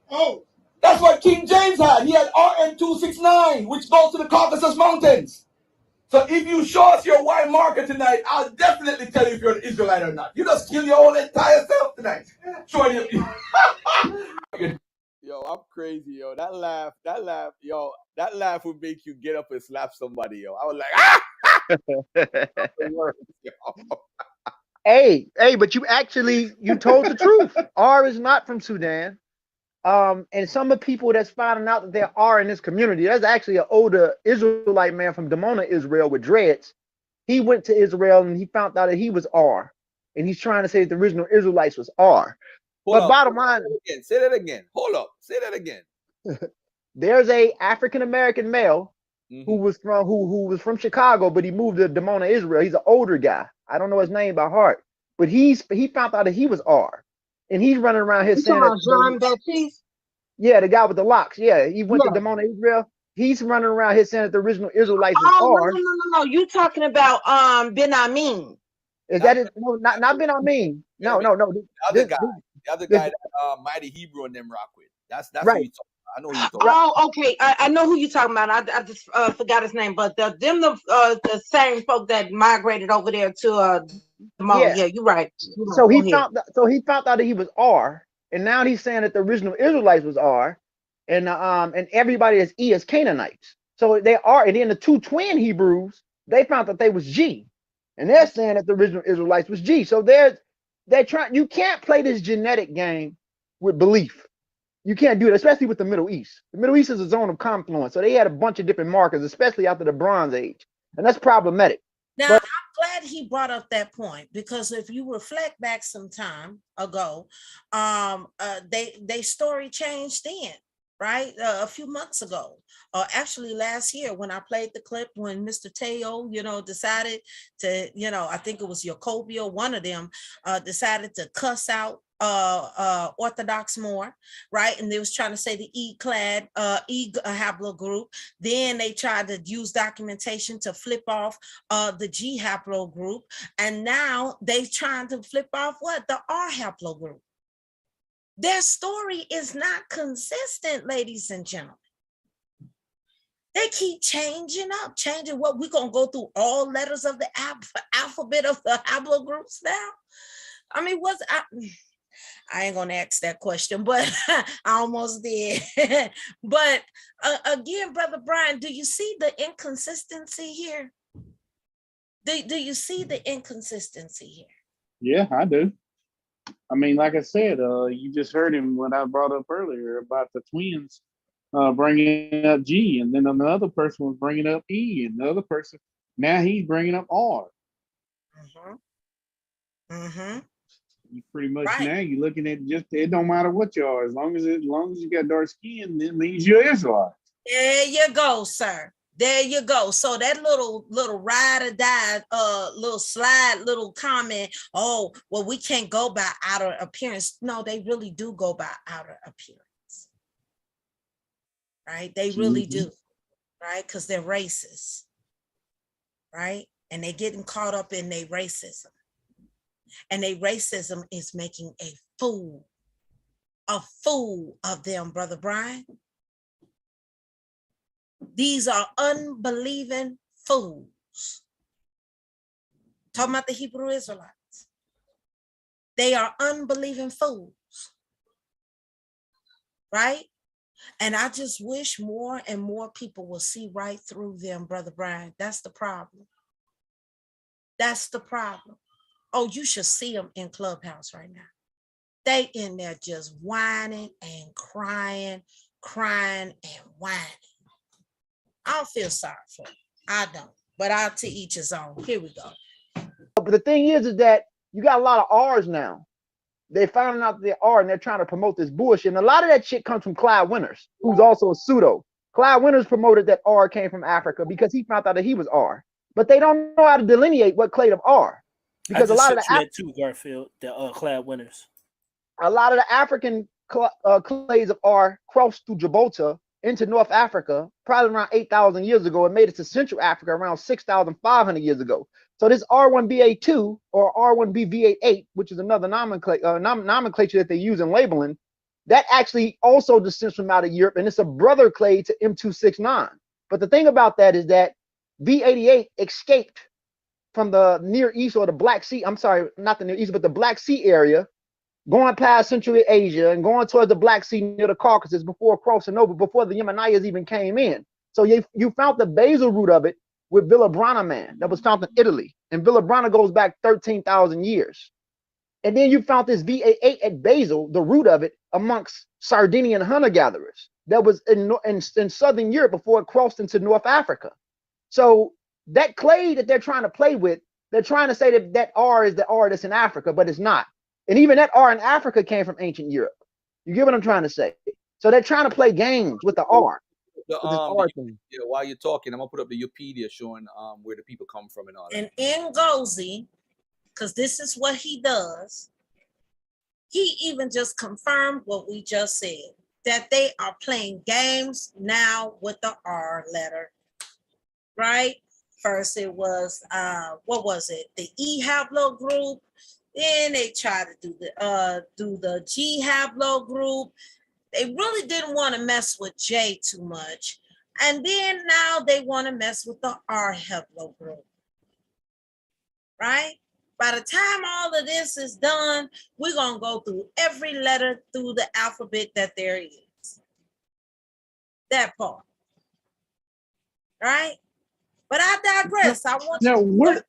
Speaker 6: Oh, that's what King James had. He had RN269, which goes to the Caucasus Mountains. So if you show us your Y marker tonight, I'll definitely tell you if you're an Israelite or not. You just kill your whole entire self tonight. Showing you.
Speaker 5: Yo, I'm crazy, yo. That laugh, yo, that laugh would make you get up and slap somebody, yo. I was like,
Speaker 10: Hey, but you told the truth. R is not from Sudan. And some of the people that's finding out that there are in this community, there's actually an older Israelite man from Dimona, Israel, with dreads. He went to Israel and he found out that he was R. And he's trying to say that the original Israelites was R. Bottom line,
Speaker 5: say that again. Hold up, say that again.
Speaker 10: There's a African American male who was from Chicago, but he moved to Dimona, Israel. He's an older guy. I don't know his name by heart. but he found out that he was R, and he's running around here
Speaker 3: You
Speaker 10: saying
Speaker 3: talking
Speaker 10: that
Speaker 3: about Jean Baptiste?
Speaker 10: yeah, the guy with the locks, yeah, he went
Speaker 3: Yeah.
Speaker 10: to Demona Israel. He's running around here saying that the original Israelites is
Speaker 3: Oh,
Speaker 10: R.
Speaker 3: no. You talking about Ben Amin.
Speaker 10: Is that it? No, not Ben Amin. No.
Speaker 5: The other
Speaker 10: This,
Speaker 5: guy, the other
Speaker 10: this,
Speaker 5: guy that Mighty Hebrew and them rock with. That's who
Speaker 10: right.
Speaker 5: you talking about. I know who you talking about.
Speaker 3: Oh, okay. I know who you talking about. I just forgot his name, but the same folk that migrated over there to Demona. Yeah, you're right.
Speaker 10: So he found out that he was R, and now he's saying that the original Israelites was R, and everybody that's E is Canaanites. So they are, and then the two twin Hebrews, they found that they was G, and they're saying that the original Israelites was G. So they're trying. You can't play this genetic game with belief. You can't do it, especially with the Middle East. The Middle East is a zone of confluence, so they had a bunch of different markers, especially after the Bronze Age, and that's problematic.
Speaker 3: Now, I'm glad he brought up that point, because if you reflect back some time ago, they story changed then, right? A few months ago, actually last year, when I played the clip when Mr. Teo, decided to, I think it was Jacoby or one of them, decided to cuss out Orthodox more, right? And they was trying to say the E-clad haplogroup. Then they tried to use documentation to flip off the G haplogroup, and now they trying to flip off what? The R haplogroup. Their story is not consistent, ladies and gentlemen. They keep changing what we're gonna go through all letters of the alphabet of the haplogroups now. I mean, I ain't gonna ask that question, but I almost did. But again, Brother Brian, do you see the inconsistency here? Do you see the inconsistency here?
Speaker 4: Yeah, I do. I mean, like I said, you just heard him when I brought up earlier about the twins bringing up G, and then another person was bringing up E, and the other person, now he's bringing up R. You pretty much
Speaker 3: Right.
Speaker 4: Now you're looking at just, it don't matter what you are, as long as you got dark skin, it means you're Israelite.
Speaker 3: There you go, sir. There you go. So that little ride or die, little slide, little comment, oh, well, we can't go by outer appearance. No, they really do go by outer appearance. Right? They really do. Right? Because they're racist. Right? And they're getting caught up in their racism. And their racism is making a fool of them, Brother Brian. These are unbelieving fools. Talking about the Hebrew Israelites. They are unbelieving fools. Right? And I just wish more and more people will see right through them, Brother Brian. That's the problem. That's the problem. Oh, you should see them in Clubhouse right now. They in there just whining and crying and whining. I don't feel sorry for them. I don't. But I'll to each his own. Here we go.
Speaker 10: But the thing is that you got a lot of R's now. They found out they are, and they're trying to promote this bullshit. And a lot of that shit comes from Clyde Winters, who's also a pseudo. Clyde Winters promoted that R came from Africa because he found out that he was R. But they don't know how to delineate what clade of R. Because
Speaker 9: I just sent you that too, Garfield, the Clyde Winters.
Speaker 10: A lot of the African clades of R crossed through Gibraltar into North Africa, probably around 8,000 years ago, and made it to Central Africa around 6,500 years ago. So this R1BA2 or R1BV88, which is another nomenclature that they use in labeling, that actually also descends from out of Europe, and it's a brother clade to M269. But the thing about that is that V88 escaped from the Near East or the Black Sea. I'm sorry, not the Near East, but the Black Sea area, going past Central Asia and going towards the Black Sea near the Caucasus before crossing over, before the Yemenis even came in. So you found the basal root of it with Villabrana man that was found in Italy. And Villabrana goes back 13,000 years. And then you found this VA8 at Basel, the root of it, amongst Sardinian hunter-gatherers that was in Southern Europe before it crossed into North Africa. So that clade that they're trying to play with, they're trying to say that that R is the R that's in Africa, but it's not. And even that R in Africa came from ancient Europe. You get what I'm trying to say? So they're trying to play games with the R.
Speaker 5: While you're talking, I'm gonna put up the Wikipedia showing where the people come from and all that.
Speaker 3: And Ngozi because this is what he does. He even just confirmed what we just said, that they are playing games now with the R letter, right? First it was, what was it? The E haplo group. Then they tried to do the G haplo group. They really didn't want to mess with J too much. And then now they want to mess with the R haplo group, right? By the time all of this is done, we're going to go through every letter through the alphabet that there is. That part. Right? But I digress. I want
Speaker 4: Now,
Speaker 3: you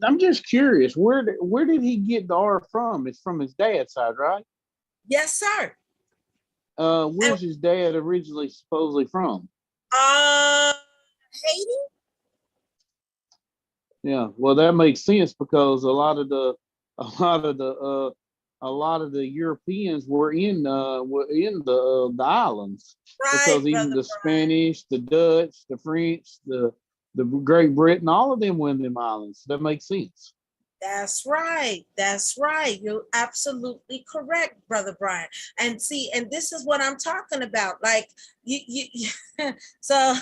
Speaker 4: I'm just curious, where did he get the R from? It's from his dad's side, right?
Speaker 3: Yes, sir.
Speaker 4: Where's his dad originally supposedly from?
Speaker 3: Haiti?
Speaker 4: Yeah, well, that makes sense because a lot of the Europeans were in the islands, because
Speaker 3: Right,
Speaker 4: even
Speaker 3: Brother
Speaker 4: the Spanish, the Dutch, the French, the Great Britain, all of them were in them islands. That makes sense.
Speaker 3: That's right. That's right. You're absolutely correct, Brother Brian. And see, and this is what I'm talking about. Like you so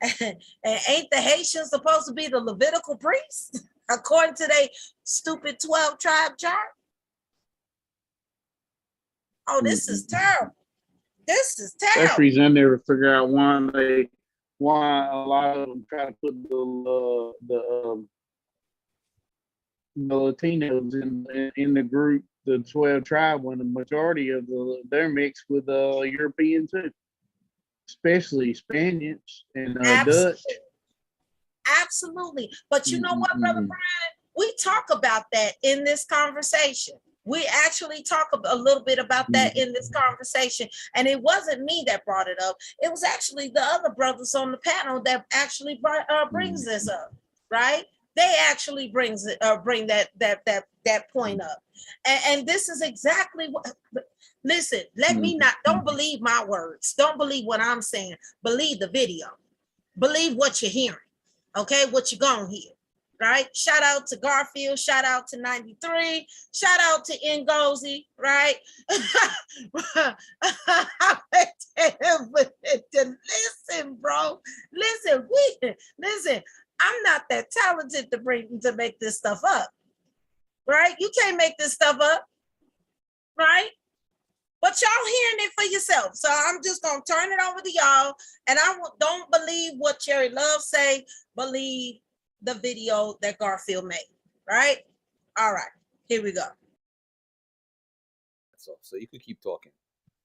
Speaker 3: ain't the Haitians supposed to be the Levitical priests according to their stupid 12 tribe chart? Oh, this is terrible. This is
Speaker 4: That's
Speaker 3: terrible.
Speaker 4: the reason I never figure out why a lot of them try to put the Latinos in the group, the 12 tribe, when the majority of they're mixed with European too, especially Spaniards and Dutch.
Speaker 3: Absolutely. But you know what, Brother Brian? We talk about that in this conversation. We actually talk a little bit about that in this conversation. And it wasn't me that brought it up. It was actually the other brothers on the panel that actually brings this up, right? They actually bring that point up. And this is exactly what, listen, don't believe my words. Don't believe what I'm saying. Believe the video. Believe what you're hearing. Okay, what you're gonna hear, right? Shout out to Garfield, shout out to 93, shout out to Ngozi, right? Listen, bro, listen, I'm not that talented to make this stuff up, right? You can't make this stuff up, right? But y'all hearing it for yourself. So I'm just going to turn it over to y'all. And don't believe what Cherry Love say. Believe the video that Garfield made. Right? All right. Here we go.
Speaker 5: So you could keep talking.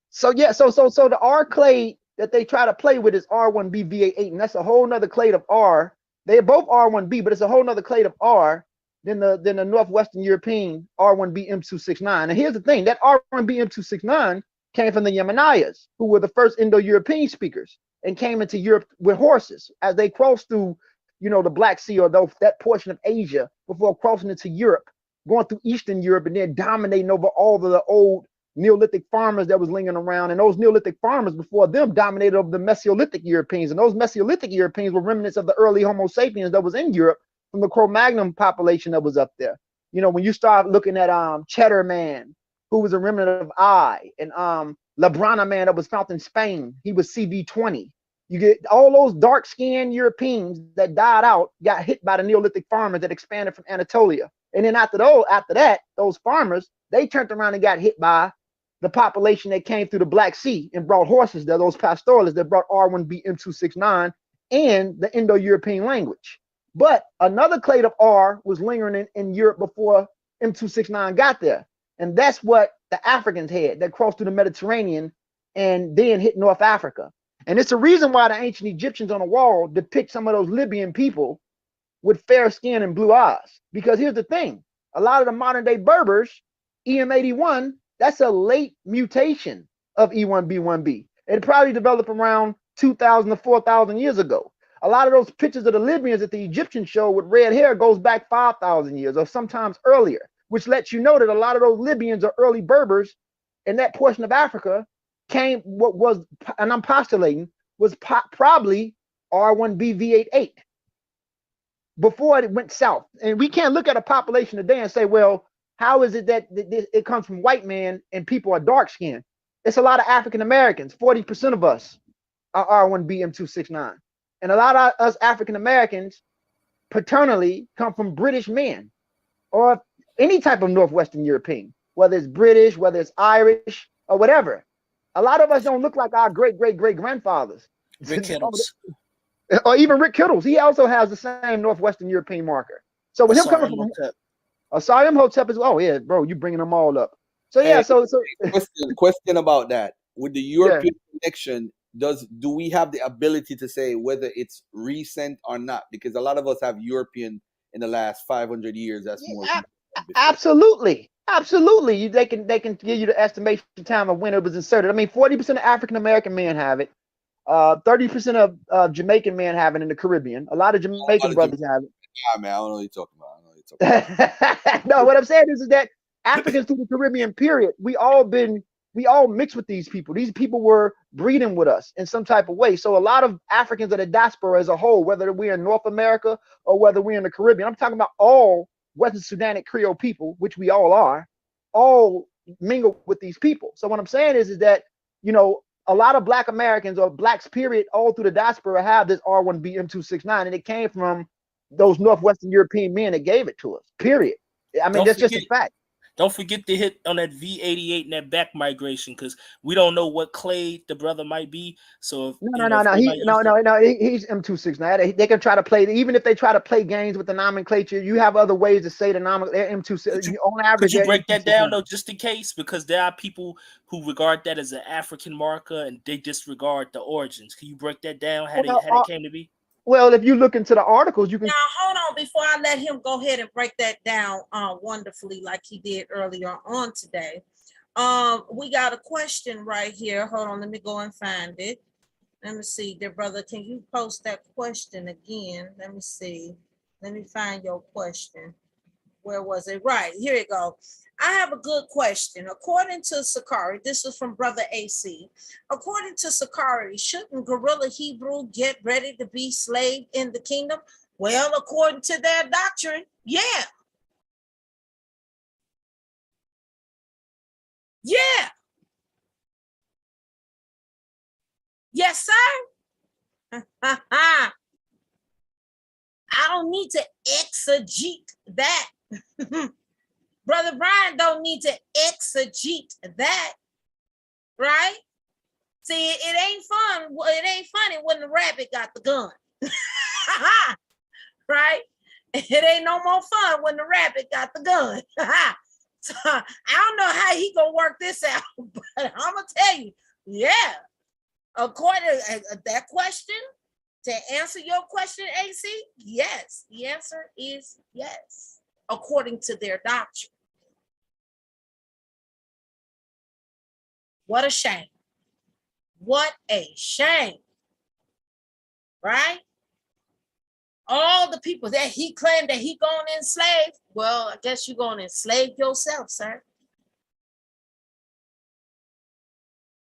Speaker 10: So yeah, so the R clade that they try to play with is R1B-V88, and that's a whole nother clade of R. They're both R1B, but it's a whole nother clade of R than the Northwestern European R1B M269. And here's the thing, that R1B M269 came from the Yemenayas, who were the first Indo-European speakers and came into Europe with horses as they crossed through, the Black Sea or that portion of Asia before crossing into Europe, going through Eastern Europe and then dominating over all the old Neolithic farmers that was lingering around. And those Neolithic farmers before them dominated over the Mesolithic Europeans. And those Mesolithic Europeans were remnants of the early Homo sapiens that was in Europe from the Cro-Magnon population that was up there. When you start looking at Cheddar Man, who was a remnant of I, and Labrana Man that was found in Spain, he was CV20. You get all those dark-skinned Europeans that died out, got hit by the Neolithic farmers that expanded from Anatolia. And then after that, those farmers, they turned around and got hit by the population that came through the Black Sea and brought horses there, those pastoralists that brought R1B M269 and the Indo-European language. But another clade of R was lingering in Europe before M269 got there. And that's what the Africans had that crossed through the Mediterranean and then hit North Africa. And it's the reason why the ancient Egyptians on the wall depict some of those Libyan people with fair skin and blue eyes. Because here's the thing, a lot of the modern day Berbers, EM81, that's a late mutation of E1B1B. It probably developed around 2,000 to 4,000 years ago. A lot of those pictures of the Libyans that the Egyptians show with red hair goes back 5,000 years or sometimes earlier, which lets you know that a lot of those Libyans are early Berbers in that portion of Africa came, and I'm postulating, was probably R1B-V88. before it went south. And we can't look at a population today and say, well, how is it that it comes from white men and people are dark skinned? It's a lot of African Americans. 40% of us are R1B M269. And a lot of us African Americans paternally come from British men or any type of Northwestern European, whether it's British, whether it's Irish or whatever. A lot of us don't look like our great grandfathers.
Speaker 9: Rick Kittles.
Speaker 10: Or even Rick Kittles. He also has the same Northwestern European marker. So with him coming from Asari Imhotep as well. Oh yeah, bro, you bringing them all up. So yeah, so
Speaker 5: question about that. With the European connection, do we have the ability to say whether it's recent or not? Because a lot of us have European in the last 500 years. That's more.
Speaker 10: Absolutely. They can give you the estimation time of when it was inserted. I mean, 40% of African American men have it. 30% of Jamaican men have it in the Caribbean. A lot of Jamaican brothers have it.
Speaker 5: Nah, man, I don't know what you're talking about.
Speaker 10: No, what I'm saying is that Africans through the Caribbean period, we all mixed with these people. These people were breeding with us in some type of way. So a lot of Africans of the diaspora as a whole, whether we're in North America or whether we're in the Caribbean, I'm talking about all Western Sudanic Creole people, which we all are, all mingle with these people. So what I'm saying is that, you know, a lot of Black Americans or Blacks period all through the diaspora have this R1B M269, and it came from those Northwestern European men that gave it to us, period. I mean, that's just a fact.
Speaker 9: Don't forget to hit on that V88 and that back migration, because we don't know what clade the brother might be. So
Speaker 10: he's M269. They can try to play, even if they try to play games with the nomenclature. You have other ways to say the nomenclature. They're M269. On average,
Speaker 9: could you break that down though, just in case, because there are people who regard that as an African marker and they disregard the origins. Can you break that down? How it came to be?
Speaker 10: Well, if you look into the articles, you can.
Speaker 3: Now, hold on before I let him go ahead and break that down wonderfully like he did earlier on today. We got a question right here. Hold on, let me go and find it. Let me see, dear brother, can you post that question again? Let me see. Let me find your question. Where was it? Right, here you go. I have a good question. According to Sakari, this is from Brother AC. According to Sakari, shouldn't Gorilla Hebrew get ready to be slave in the kingdom? Well, according to their doctrine, yeah. Yeah. Yes, sir. I don't need to exegete that. Brother Brian don't need to exegete that, right? See, it ain't fun. It ain't funny when the rabbit got the gun, right? It ain't no more fun when the rabbit got the gun. So I don't know how he gonna work this out, but I'm gonna tell you, yeah. According to that question, to answer your question, AC, yes. The answer is yes, according to their doctrine. What a shame. What a shame. Right? All the people that he claimed that he gonna enslave, well, I guess you're gonna enslave yourself, sir.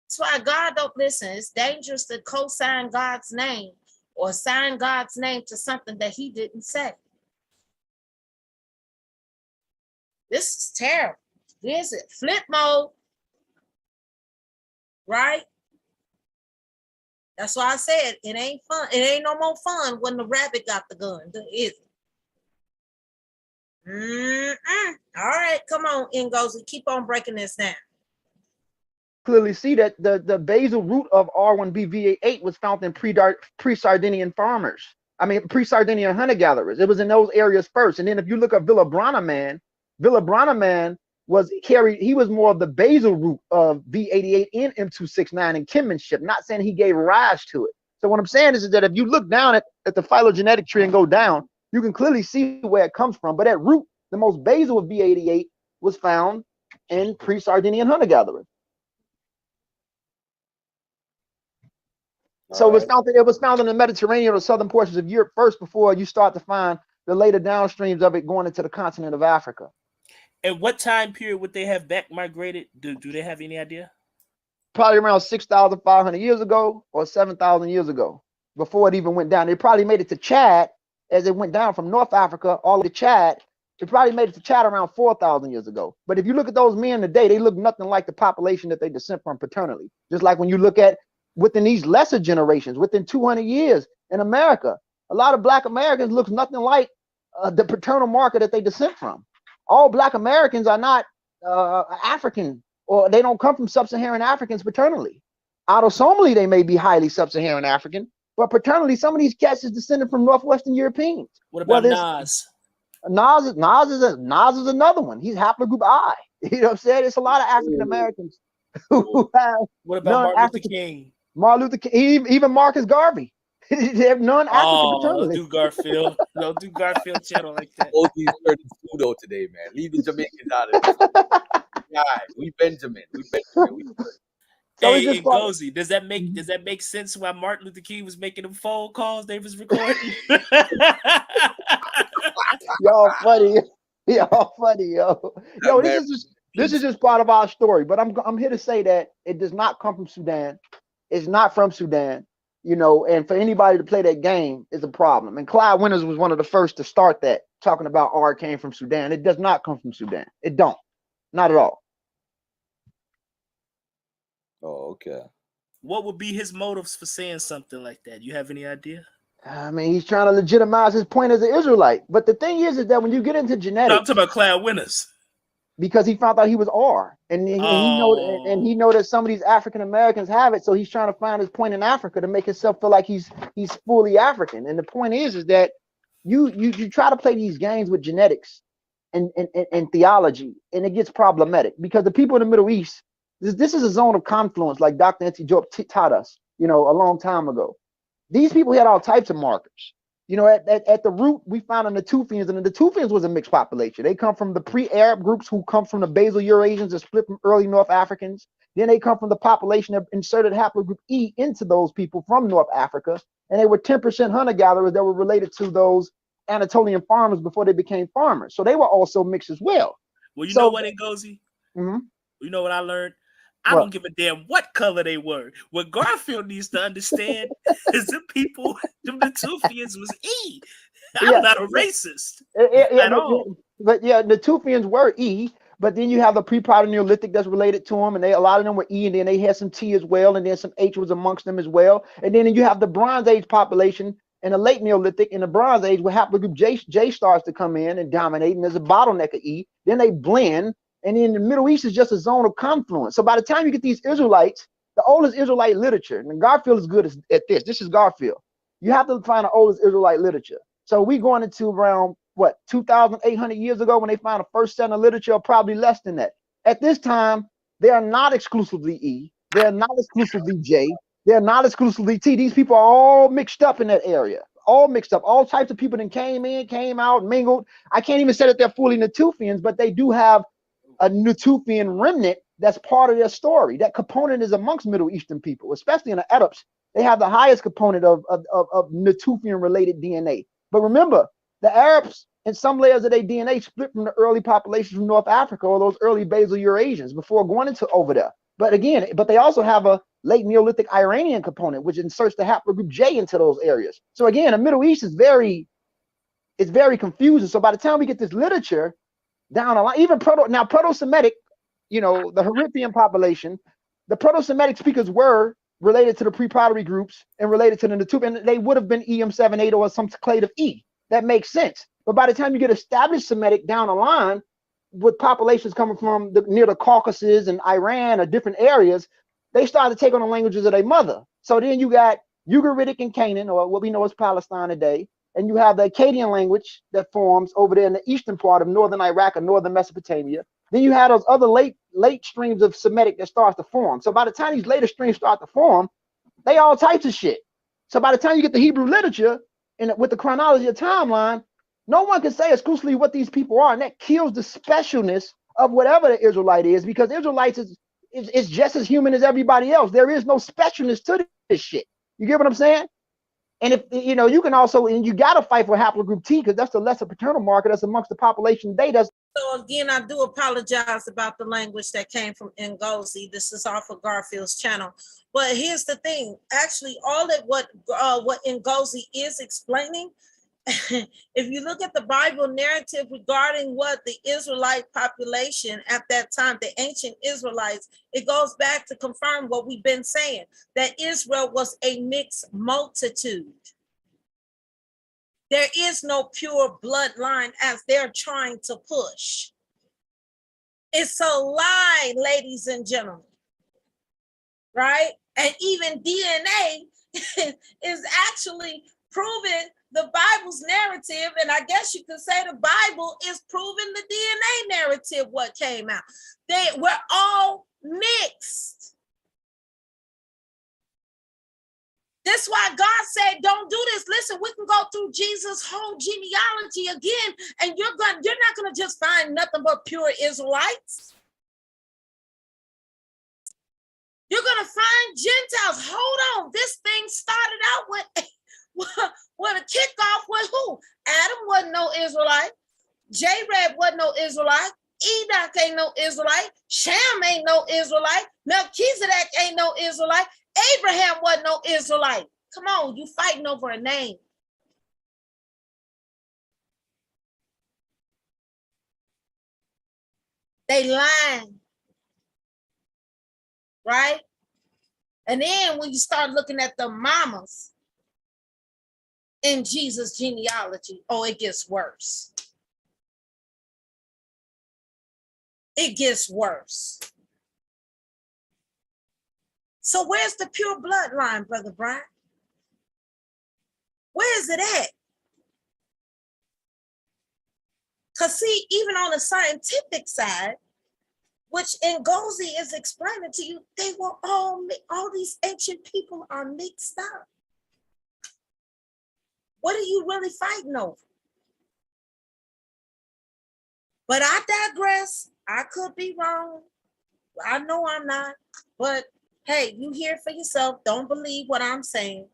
Speaker 3: That's why God don't listen. It's dangerous to co-sign God's name or sign God's name to something that he didn't say. This is terrible. This is flip mode. Right? That's why I said it ain't fun. It ain't no more fun when the rabbit got the gun, is it? All right, come on, Ngozi. Keep on breaking this down.
Speaker 10: Clearly see that the basal root of R1B-VA8 was found in pre-Sardinian farmers. I mean, pre-Sardinian hunter-gatherers. It was in those areas first. And then if you look at Villabrana man was carried, he was more of the basal root of V88 and M269 in kinship, not saying he gave rise to it. So what I'm saying is that if you look down at the phylogenetic tree and go down, you can clearly see where it comes from. But at root, the most basal of V88 was found in pre-Sardinian hunter-gatherers. So it was found in the Mediterranean or southern portions of Europe first before you start to find the later downstreams of it going into the continent of Africa.
Speaker 9: At what time period would they have back migrated? Do they have any idea?
Speaker 10: Probably around 6,500 years ago or 7,000 years ago, before it even went down. They probably made it to Chad as it went down from North Africa all to Chad. It probably made it to Chad around 4,000 years ago. But if you look at those men today, they look nothing like the population that they descend from paternally. Just like when you look at within these lesser generations, within 200 years in America, a lot of Black Americans look nothing like the paternal marker that they descend from. All Black Americans are not African, or they don't come from sub-Saharan Africans paternally. Autosomally, they may be highly sub-Saharan African, but paternally, some of these cats is descended from Northwestern Europeans.
Speaker 9: What about Nas?
Speaker 10: Nas is another one. He's haplogroup I. You know what I'm saying? It's a lot of African Americans who have.
Speaker 9: What about Martin Luther King?
Speaker 10: Martin Luther King, even Marcus Garvey. They have non-African paternally.
Speaker 9: Don't do Garfield. Don't do Garfield channel like that.
Speaker 5: OG's turning pseudo today, man. Leave the Jamaicans out of this. Yeah, we Benjamin.
Speaker 10: So
Speaker 9: hey, Ngozi, does that make sense why Martin Luther King was making them phone calls they was recording?
Speaker 10: Y'all funny. Y'all funny, yo. Yo, this is just part of our story. But I'm here to say that it does not come from Sudan. It's not from Sudan. You know, and for anybody to play that game is a problem. And Clyde Winters was one of the first to start that, talking about R came from Sudan. It does not come from Sudan. It don't. Not at all.
Speaker 5: Oh, okay.
Speaker 9: What would be his motives for saying something like that? You have any idea?
Speaker 10: I mean, he's trying to legitimize his point as an Israelite. But the thing is that when you get into genetics,
Speaker 9: no, I'm talking about Clyde Winters,
Speaker 10: because he found out he was R, and he know that some of these African Americans have it, so he's trying to find his point in Africa to make himself feel like he's fully African. And the point is that you try to play these games with genetics and theology, and it gets problematic because the people in the Middle East. This is a zone of confluence, like Dr. Nancy Job taught us, you know, a long time ago. These people had all types of markers. You know, at the root, we found the Natufians, and the Natufians was a mixed population. They come from the pre-Arab groups who come from the basal Eurasians that split from early North Africans. Then they come from the population that inserted haplogroup E into those people from North Africa. And they were 10% hunter-gatherers that were related to those Anatolian farmers before they became farmers. So they were also mixed as well.
Speaker 9: Well, you know what, Ngozi?
Speaker 10: Mm-hmm.
Speaker 9: You know what I learned? I don't give a damn what color they were. What Garfield needs to understand is the people, the Natufians was E. I'm not a racist at all.
Speaker 10: But yeah, the Natufians were E, but then you have the pre-Proto Neolithic that's related to them, and a lot of them were E, and then they had some T as well, and then some H was amongst them as well. And then you have the Bronze Age population and the late Neolithic and the Bronze Age, where haplogroup J starts to come in and dominate, and there's a bottleneck of E. Then they blend. And in the Middle East is just a zone of confluence. So by the time you get these Israelites, the oldest Israelite literature, and Garfield is good at this. This is Garfield. You have to find the oldest Israelite literature. So we going into around, 2,800 years ago when they found the first set of literature, or probably less than that. At this time, they are not exclusively E. They're not exclusively J. They're not exclusively T. These people are all mixed up in that area. All mixed up. All types of people that came in, came out, mingled. I can't even say that they're fully Natufians, but they do have a Natufian remnant that's part of their story. That component is amongst Middle Eastern people, especially in the Arabs. They have the highest component of Natufian related DNA. But remember, the Arabs and some layers of their DNA split from the early populations from North Africa or those early basal Eurasians before going into over there. But they also have a late Neolithic Iranian component, which inserts the haplogroup J into those areas. So again, the Middle East is very confusing. So by the time we get this literature down a line, even Proto-Semitic, you know, the Harithian population, the Proto-Semitic speakers were related to the pre-pottery groups and related to the Natufian, and they would have been EM78 or some clade of E. That makes sense. But by the time you get established Semitic down the line, with populations coming from near the Caucasus and Iran or different areas, they started to take on the languages of their mother. So then you got Ugaritic and Canaan, or what we know as Palestine today, and you have the Akkadian language that forms over there in the eastern part of northern Iraq or northern Mesopotamia. Then you have those other late streams of Semitic that starts to form. So by the time these later streams start to form, they all types of shit. So by the time you get the Hebrew literature and with the chronology of timeline, no one can say exclusively what these people are, and that kills the specialness of whatever the Israelite is, because Israelites is just as human as everybody else. There is no specialness to this shit. You get what I'm saying? And if you know, you can also, and you got to fight for haplogroup T, because that's the lesser paternal marker that's amongst the population data.
Speaker 3: So again, I do apologize about the language that came from Ngozi. This is off of Garfield's channel. But here's the thing: actually, all that what Ngozi is explaining if you look at the Bible narrative regarding what the Israelite population at that time, the ancient Israelites, it goes back to confirm what we've been saying, that Israel was a mixed multitude. There is no pure bloodline as they're trying to push. It's a lie, ladies and gentlemen, right? And even DNA is actually proving the Bible's narrative, and I guess you could say the Bible is proving the DNA narrative, what came out. We're all mixed. That's why God said, don't do this. Listen, we can go through Jesus' whole genealogy again, and you're not gonna just find nothing but pure Israelites. You're gonna find Gentiles. Hold on, this thing started out with a kickoff with who? Adam wasn't no Israelite. J-Red wasn't no Israelite. Enoch ain't no Israelite. Shem ain't no Israelite. Melchizedek ain't no Israelite. Abraham wasn't no Israelite. Come on, you fighting over a name. They lying. Right? And then when you start looking at the mamas in Jesus' genealogy, oh, it gets worse. It gets worse. So where's the pure bloodline, Brother Brian? Where is it at? Because see, even on the scientific side, which Ngozi is explaining to you, they were all these ancient people are mixed up. What are you really fighting over? But I digress. I could be wrong. I know I'm not. But hey, you hear it for yourself. Don't believe what I'm saying.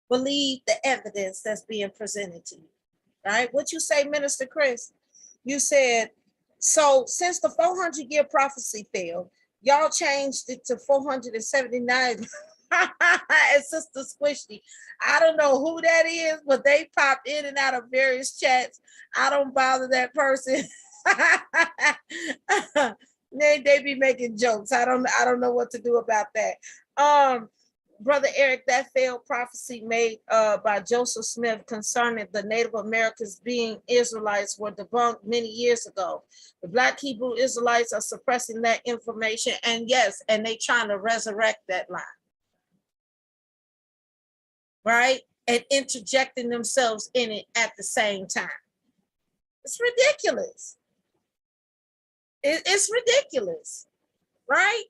Speaker 3: Believe the evidence that's being presented to you. Right? What you say, Minister Chris? You said, so since the 400-year prophecy failed, y'all changed it to 479. And Sister Squishy, I don't know who that is, but they pop in and out of various chats. I don't bother that person. They be making jokes. I don't know what to do about that. Brother Eric, that failed prophecy made by Joseph Smith concerning the Native Americans being Israelites were debunked many years ago. The Black Hebrew Israelites are suppressing that information, and yes, and they trying to resurrect that lie. Right? And interjecting themselves in it at the same time. It's ridiculous. It's ridiculous, right?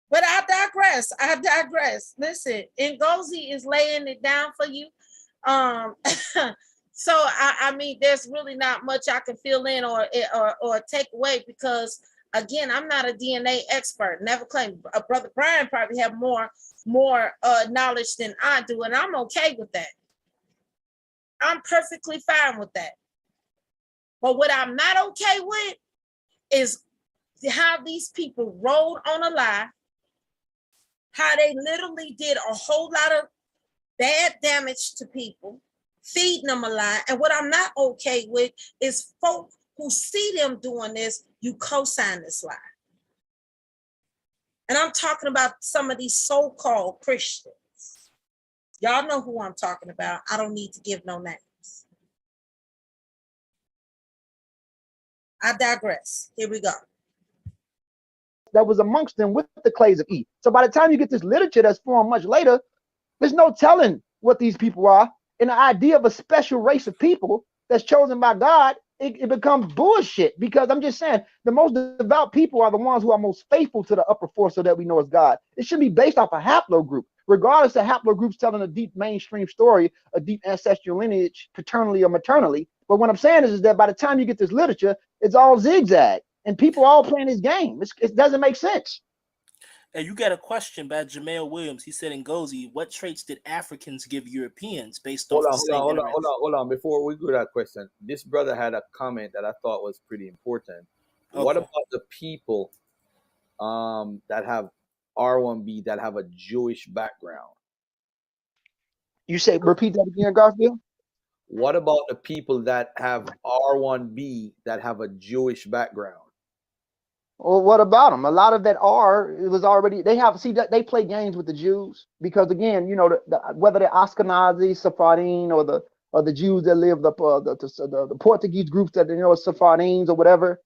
Speaker 3: But I digress. Listen, Ngozi is laying it down for you. So I mean, there's really not much I can fill in or take away because again, I'm not a DNA expert. Never claimed. Brother Brian probably have more knowledge than I do, and I'm okay with that. I'm perfectly fine with that. But what I'm not okay with is how these people rolled on a lie, how they literally did a whole lot of bad damage to people, feeding them a lie. And what I'm not okay with is folk who see them doing this, you co-sign this lie. And I'm talking about some of these so-called Christians. Y'all know who I'm talking about. I don't need to give no names. I digress. Here we go.
Speaker 10: That was amongst them with the clays of Eve. So by the time you get this literature that's formed much later, there's no telling what these people are. And the idea of a special race of people that's chosen by God, it becomes bullshit. Because I'm just saying, the most devout people are the ones who are most faithful to the upper force so that we know as God. It should be based off a haplogroup, regardless of haplogroups telling a deep mainstream story, a deep ancestral lineage, paternally or maternally. But what I'm saying is that by the time you get this literature, it's all zigzag. And people all playing this game. It doesn't make sense.
Speaker 9: And you got a question by Jamel Williams. He said, Ngozi, what traits did Africans give Europeans based off
Speaker 5: Hold on. Before we go to that question, this brother had a comment that I thought was pretty important. Okay. What about the people that have R1B that have a Jewish background?
Speaker 10: You say repeat that again, Garfield?
Speaker 5: What about the people that have R1B that have a Jewish background?
Speaker 10: Well, what about them? A lot of that it was already, they play games with the Jews because, again, you know, whether they're Ashkenazi, Sephardim, or the Jews that live the Portuguese groups that, you know, Sephardims or whatever,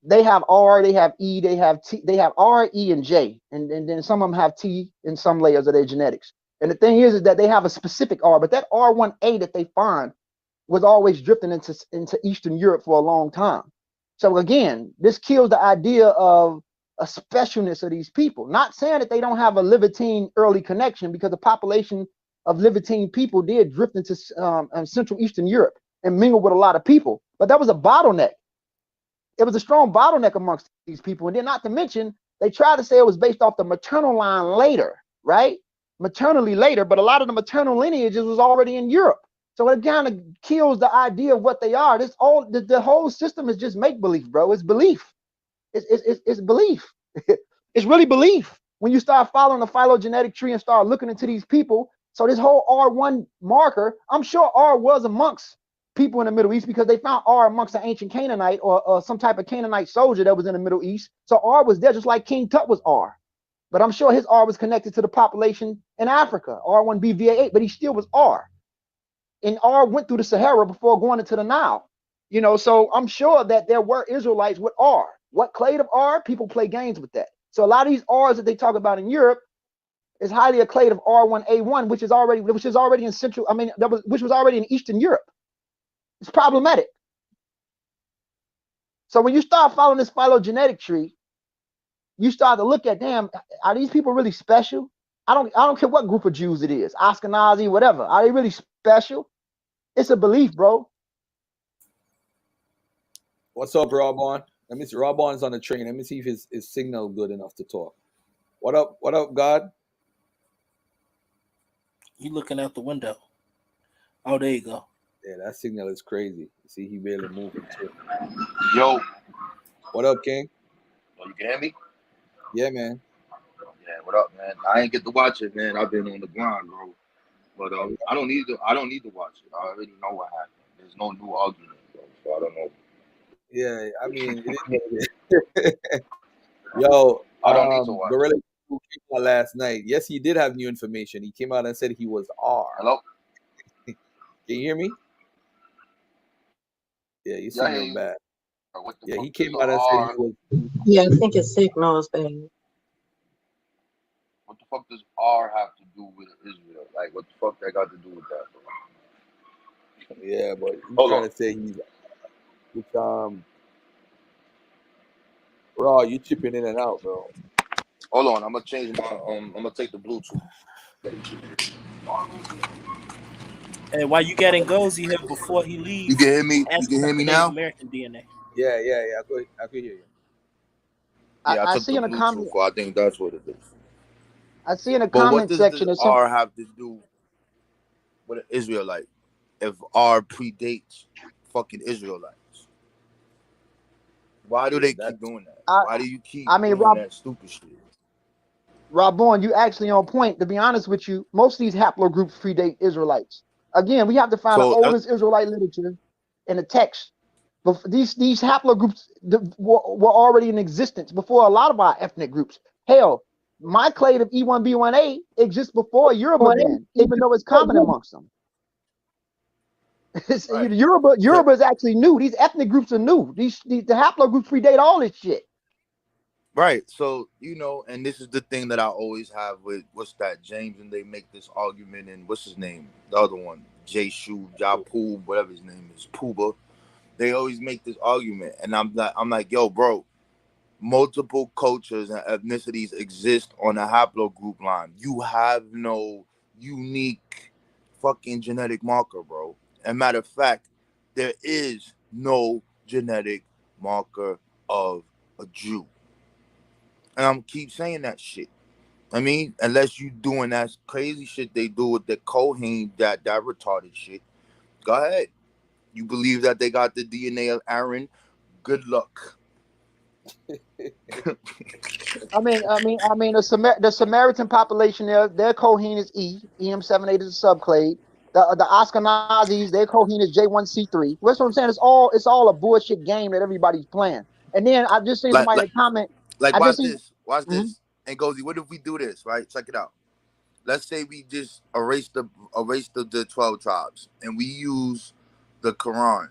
Speaker 10: they have R, they have E, they have T, they have R, E, and J, and then some of them have T in some layers of their genetics. And the thing is that they have a specific R, but that R1A that they find was always drifting into Eastern Europe for a long time. So again, this kills the idea of a specialness of these people. Not saying that they don't have a Levantine early connection, because the population of Levantine people did drift into Central Eastern Europe and mingle with a lot of people. But that was a bottleneck. It was a strong bottleneck amongst these people. And then, not to mention, they tried to say it was based off the maternal line later, right? Maternally later, but a lot of the maternal lineages was already in Europe. So it kind of kills the idea of what they are. The whole system is just make believe, bro. It's belief. It's belief. It's really belief. When you start following the phylogenetic tree and start looking into these people, so this whole R1 marker, I'm sure R was amongst people in the Middle East, because they found R amongst an ancient Canaanite or some type of Canaanite soldier that was in the Middle East. So R was there, just like King Tut was R. But I'm sure his R was connected to the population in Africa, R1BVA8, but he still was R. And R went through the Sahara before going into the Nile. You know, so I'm sure that there were Israelites with R. What clade of R? People play games with that. So a lot of these R's that they talk about in Europe is highly a clade of R1A1, which is already in Central, which was already in Eastern Europe. It's problematic. So when you start following this phylogenetic tree, you start to look at, damn, are these people really special? I don't care what group of Jews it is, Ashkenazi, whatever. Are they really special? It's a belief, bro.
Speaker 5: What's up, Robon? Let me see. Robon's on the train. Let me see if his signal good enough to talk. What up? What up, God?
Speaker 9: You looking out the window. Oh, there you go.
Speaker 5: Yeah, that signal is crazy. See, he barely moving too.
Speaker 8: Yo.
Speaker 5: What up, King?
Speaker 8: Oh, you can hear me?
Speaker 5: Yeah, man.
Speaker 8: Yeah, what up, man? I ain't get to watch it, man. I've been on the grind, bro. But I don't need to watch it. I already know what happened. There's no new argument, bro. So I don't know.
Speaker 5: Yeah, I mean, it is what it is. Yo,
Speaker 8: I don't need to watch
Speaker 5: Gorilla came out last night. Yes, he did have new information. He came out and said he was R.
Speaker 8: Hello?
Speaker 5: Can you hear me? Yeah, you signal bad. Yeah, he came out and said he was.
Speaker 11: Yeah, I think his signal is bad.
Speaker 8: What the fuck does R have to do with Israel? Like, what the fuck that got to do with that?
Speaker 5: Yeah, but he's trying to say he's Raw, you chipping in and out, bro.
Speaker 8: Hold on, I'm gonna change my I'm gonna take the Bluetooth.
Speaker 9: Hey, while you getting goes here before he leaves,
Speaker 8: you can hear me? You can hear me now?
Speaker 9: American DNA.
Speaker 5: Yeah. I could hear you.
Speaker 8: Yeah, I took the Bluetooth. I think that's what it is.
Speaker 10: I see in the comment section.
Speaker 8: What does R have to do with an Israelite? If R predates fucking Israelites, why do they keep doing that? Why do you keep doing that stupid shit?
Speaker 10: Robon, you actually on point. To be honest with you, most of these haplogroups predate Israelites. Again, we have to find the oldest Israelite literature in the text. But these haplogroups were already in existence before a lot of our ethnic groups. Hell, my clade of E1B1A exists before Yoruba then, even though it's common amongst them. Right. Yoruba is actually new. These ethnic groups are new. The haplogroups predate all this shit.
Speaker 8: Right. So, you know, and this is the thing that I always have with James, and they make this argument, and what's his name? The other one, Jeshu, Japu, whatever his name is, Puba. They always make this argument, and I'm like, yo, bro, multiple cultures and ethnicities exist on a haplogroup line. You have no unique fucking genetic marker, bro. And matter of fact, there is no genetic marker of a Jew. And I'm keep saying that shit. I mean, unless you doing that crazy shit they do with the Kohen, that retarded shit. Go ahead. You believe that they got the DNA of Aaron? Good luck.
Speaker 10: The Samaritan population their cohene is E. EM78 is a subclade. The Ashkenazis, their cohene is J1C3. That's what I'm saying. It's all a bullshit game that everybody's playing. And then I just seen
Speaker 8: Like
Speaker 10: somebody
Speaker 8: like
Speaker 10: in the comment.
Speaker 8: like
Speaker 10: I just
Speaker 8: watch
Speaker 10: seen.
Speaker 8: this. Watch
Speaker 10: Mhm.
Speaker 8: this. And Gozy, what if we do this, right? Check it out. Let's say we just erase the 12 tribes and we use the Quran.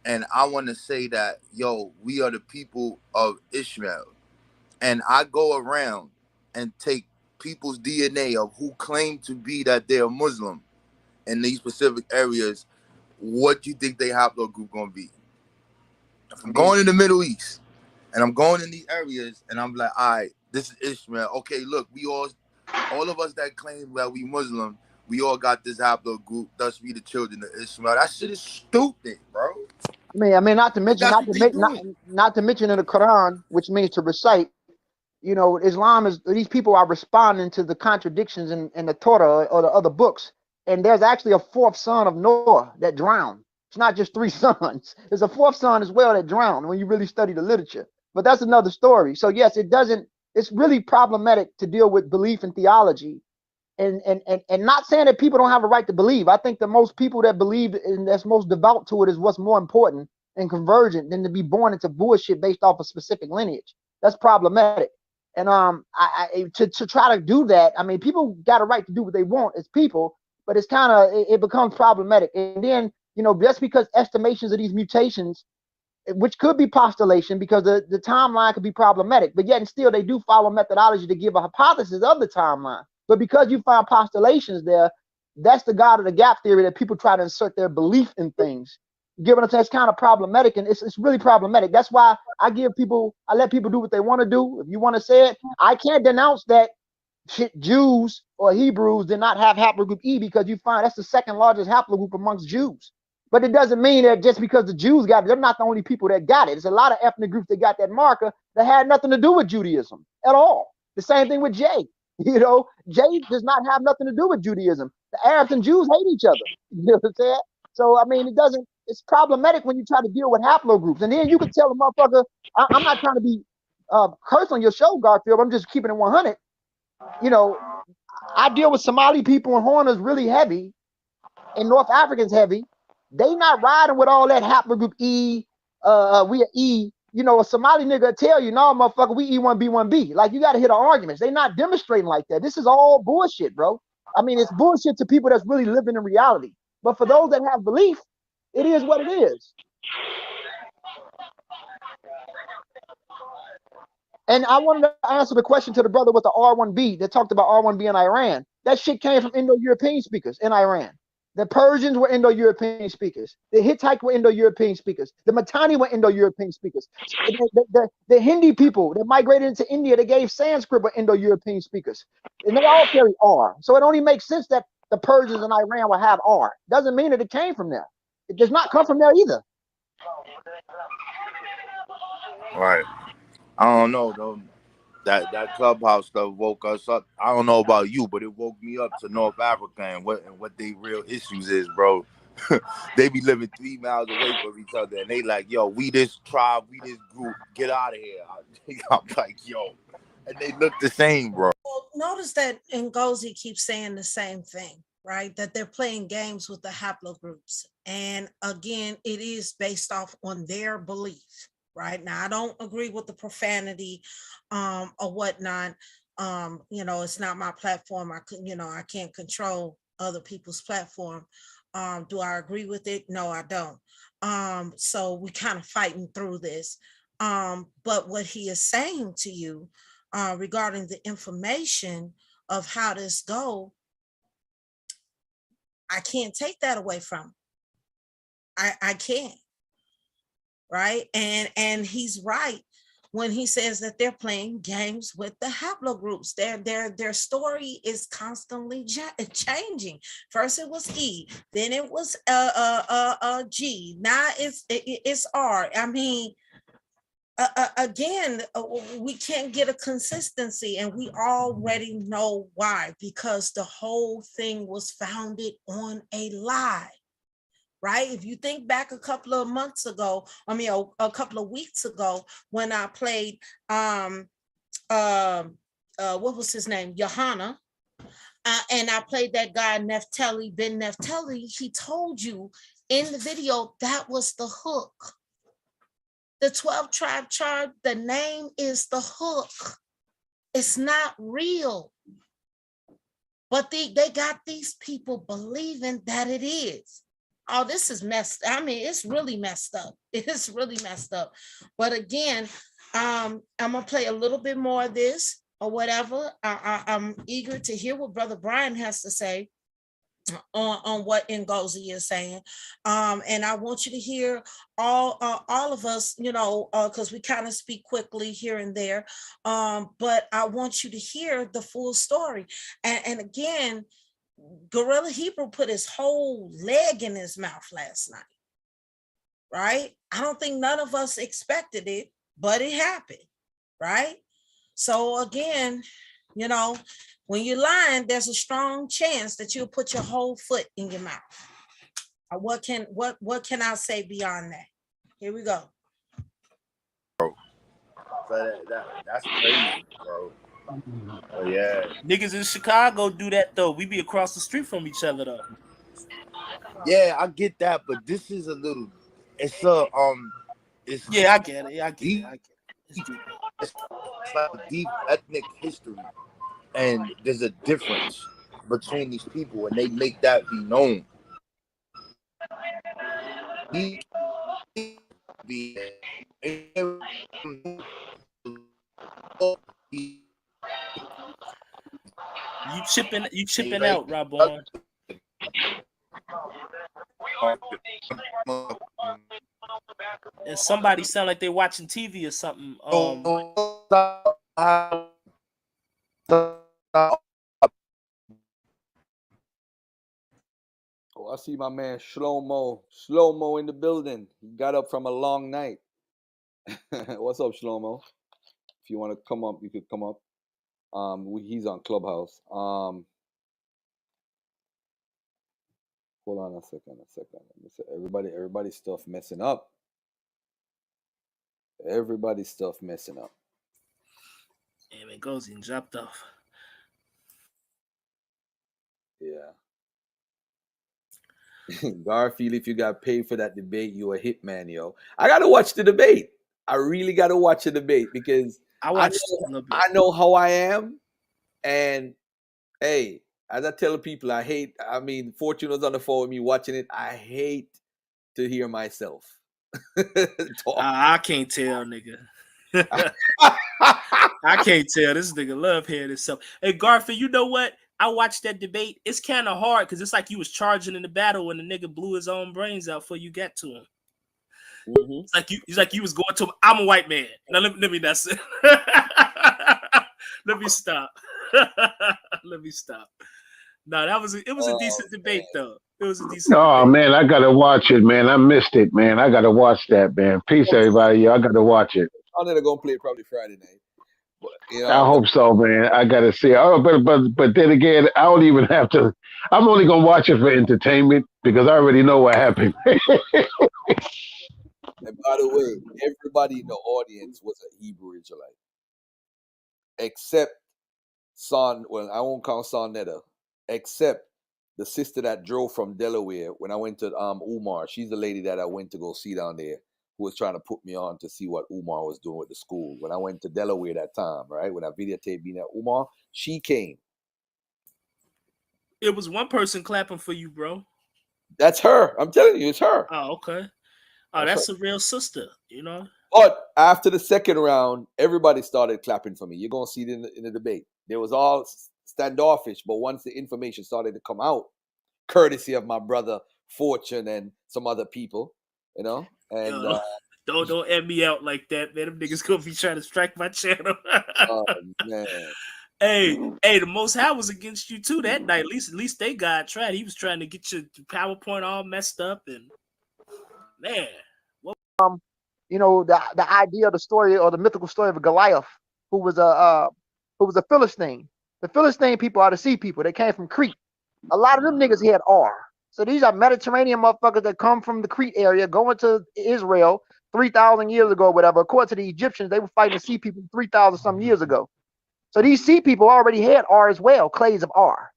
Speaker 8: And I want to say that, yo, we are the people of Ishmael. And I go around and take people's DNA of who claim to be that they're Muslim in these specific areas. What do you think they haplogroup gonna be? If I'm going in the Middle East and I'm going in these areas and I'm like, all right, this is Ishmael. Okay, look, we all of us that claim that we Muslim, we all got this haplogroup. Thus, we the children of Ishmael. That shit is stupid, bro.
Speaker 10: Not to mention,
Speaker 8: That's what they doing.
Speaker 10: not to mention in the Quran, which means to recite. Islam is, these people are responding to the contradictions in the Torah or the other books. And there's actually a fourth son of Noah that drowned. It's not just three sons. There's a fourth son as well that drowned when you really study the literature. But that's another story. So yes, it's really problematic to deal with belief in theology. And not saying that people don't have a right to believe. I think the most people that believe and that's most devout to it is what's more important and convergent than to be born into bullshit based off a specific lineage. That's problematic. And to try to do that, I mean, people got a right to do what they want as people, but it's kind of it becomes problematic. And then just because estimations of these mutations, which could be postulation, because the timeline could be problematic, but yet and still they do follow methodology to give a hypothesis of the timeline. But because you find postulations there, that's the God of the gap theory that people try to insert their belief in things. Given us, that's kind of problematic, and it's really problematic. That's why I let people do what they want to do. If you want to say it, I can't denounce that Jews or Hebrews did not have haplogroup E, because you find that's the second largest haplogroup amongst Jews. But it doesn't mean that just because the Jews got it, they're not the only people that got it. There's a lot of ethnic groups that got that marker that had nothing to do with Judaism at all. The same thing with J. J does not have nothing to do with Judaism. The Arabs and Jews hate each other. You know what I'm saying? So, I mean, it's problematic when you try to deal with haplogroups. And then you can tell a motherfucker, I'm not trying to be curse on your show, Garfield. I'm just keeping it 100. I deal with Somali people and Horners really heavy, and North Africans heavy. They not riding with all that haplogroup E. We are E. A Somali nigga tell you, no, motherfucker, we E1B1B. Like, you got to hit the arguments. They not demonstrating like that. This is all bullshit, bro. I mean, it's bullshit to people that's really living in reality. But for those that have belief, it is what it is. And I wanted to answer the question to the brother with the R1B that talked about R1B in Iran. That shit came from Indo-European speakers in Iran. The Persians were Indo-European speakers. The Hittites were Indo-European speakers. The Mitanni were Indo-European speakers. The Hindi people that migrated into India, they gave Sanskrit, were Indo-European speakers. And they all carry R. So it only makes sense that the Persians in Iran will have R. Doesn't mean that it came from there. It does not come from there either.
Speaker 8: Right. I don't know though. That clubhouse stuff woke us up. I don't know about you, but it woke me up to North Africa and what they real issues is, bro. They be living 3 miles away from each other, and they like, yo, we this tribe, we this group, get out of here. I'm like, yo, and they look the same, bro.
Speaker 3: Well, notice that Ngozi keeps saying the same thing, right? That they're playing games with the haplogroups, and again, it is based off on their belief. Right now, I don't agree with the profanity or whatnot. It's not my platform. I can't control other people's platform. Do I agree with it? No, I don't. So we kind of fighting through this. But what he is saying to you regarding the information of how this go, I can't take that away from him. I can't. Right. And he's right when he says that they're playing games with the haplogroups. Their story is constantly changing. First it was E, then it was G, now it's R. I mean, again, we can't get a consistency, and we already know why, because the whole thing was founded on a lie. Right? If you think back a couple of months ago, a couple of weeks ago, when I played what was his name? Johanna. And I played that guy Neftali, Ben Neftali. He told you in the video that was the hook. The 12 tribe chart, the name is the hook. It's not real. But they got these people believing that it is. Oh, this is messed. I mean, it's really messed up. It's really messed up. But again, I'm gonna play a little bit more of this or whatever. I'm eager to hear what Brother Brian has to say on what Ngozi is saying, and I want you to hear all of us, you know, because we kind of speak quickly here and there, but I want you to hear the full story. And again, Gorilla Hebrew put his whole leg in his mouth last night, right? I don't think none of us expected it, but it happened, right? So again, you know, when you're lying, there's a strong chance that you'll put your whole foot in your mouth. What can I say beyond that? Here we go.
Speaker 8: That's crazy, bro. Oh, yeah.
Speaker 9: Niggas in Chicago do that though. We be across the street from each other though.
Speaker 8: Yeah, I get that, but this is a little. It's
Speaker 9: yeah, I get it. I get
Speaker 8: deep,
Speaker 9: it. I get it. It's deep.
Speaker 8: It's like a deep ethnic history, and there's a difference between these people, and they make that be known. He be
Speaker 9: You chipping out, Rabon. And somebody sound like they watching TV or something.
Speaker 5: Oh, I see my man Shlomo in the building. He got up from a long night. What's up, Shlomo? If you want to come up, you could come up. He's on Clubhouse. Hold on a second. Everybody's stuff messing up. Everybody's stuff messing up.
Speaker 9: Damn, it goes and dropped off.
Speaker 5: Yeah. Garfield, if you got paid for that debate, you a hitman, yo. I gotta watch the debate. I really gotta watch the debate because I know how I am. And hey, as I tell people, Fortune was on the phone with me watching it. I hate to hear myself talk.
Speaker 9: I can't tell, nigga. I can't tell. This nigga love hearing himself. Hey, Garfield, you know what? I watched that debate. It's kind of hard because it's like you was charging in the battle when the nigga blew his own brains out before you got to him.
Speaker 5: Mm-hmm.
Speaker 9: It's like you was going to him. I'm a white man. Now let me that's it. Let me stop. Let me stop. No, it was a decent debate though. It was a decent debate.
Speaker 12: Man, I gotta watch it, man. I missed it, man. I gotta watch that, man. Peace, everybody. Yo, I gotta watch it.
Speaker 5: I'm gonna go play it probably Friday night. But,
Speaker 12: I hope so, man. I gotta see it. Oh, but then again, I don't even have to. I'm only gonna watch it for entertainment because I already know what happened.
Speaker 5: And by the way, everybody in the audience was a Hebrew Israelite, except I won't count Sonetta, except the sister that drove from Delaware when I went to Umar. She's the lady that I went to go see down there, who was trying to put me on to see what Umar was doing with the school. When I went to Delaware that time, right? When I videotaped being at Umar, she came.
Speaker 9: It was one person clapping for you, bro.
Speaker 5: That's her. I'm telling you, it's her.
Speaker 9: Oh, okay. Oh, that's a real sister, you know?
Speaker 5: But after the second round, everybody started clapping for me. You're going to see it in the debate. There was all standoffish, but once the information started to come out, courtesy of my brother Fortune and some other people, you know? And
Speaker 9: don't add me out like that, man. Them niggas gonna be trying to strike my channel.
Speaker 5: Oh man.
Speaker 9: Hey, the Most High was against you too that night. At least they got tried. He was trying to get your PowerPoint all messed up, and man,
Speaker 10: you know, the idea of the story or the mythical story of Goliath, who was a Philistine. The Philistine people are the sea people. They came from Crete. A lot of them niggas had R. So these are Mediterranean motherfuckers that come from the Crete area, going to Israel 3,000 years ago, whatever. According to the Egyptians, they were fighting the sea people 3,000 some years ago. So these sea people already had R as well, clays of R.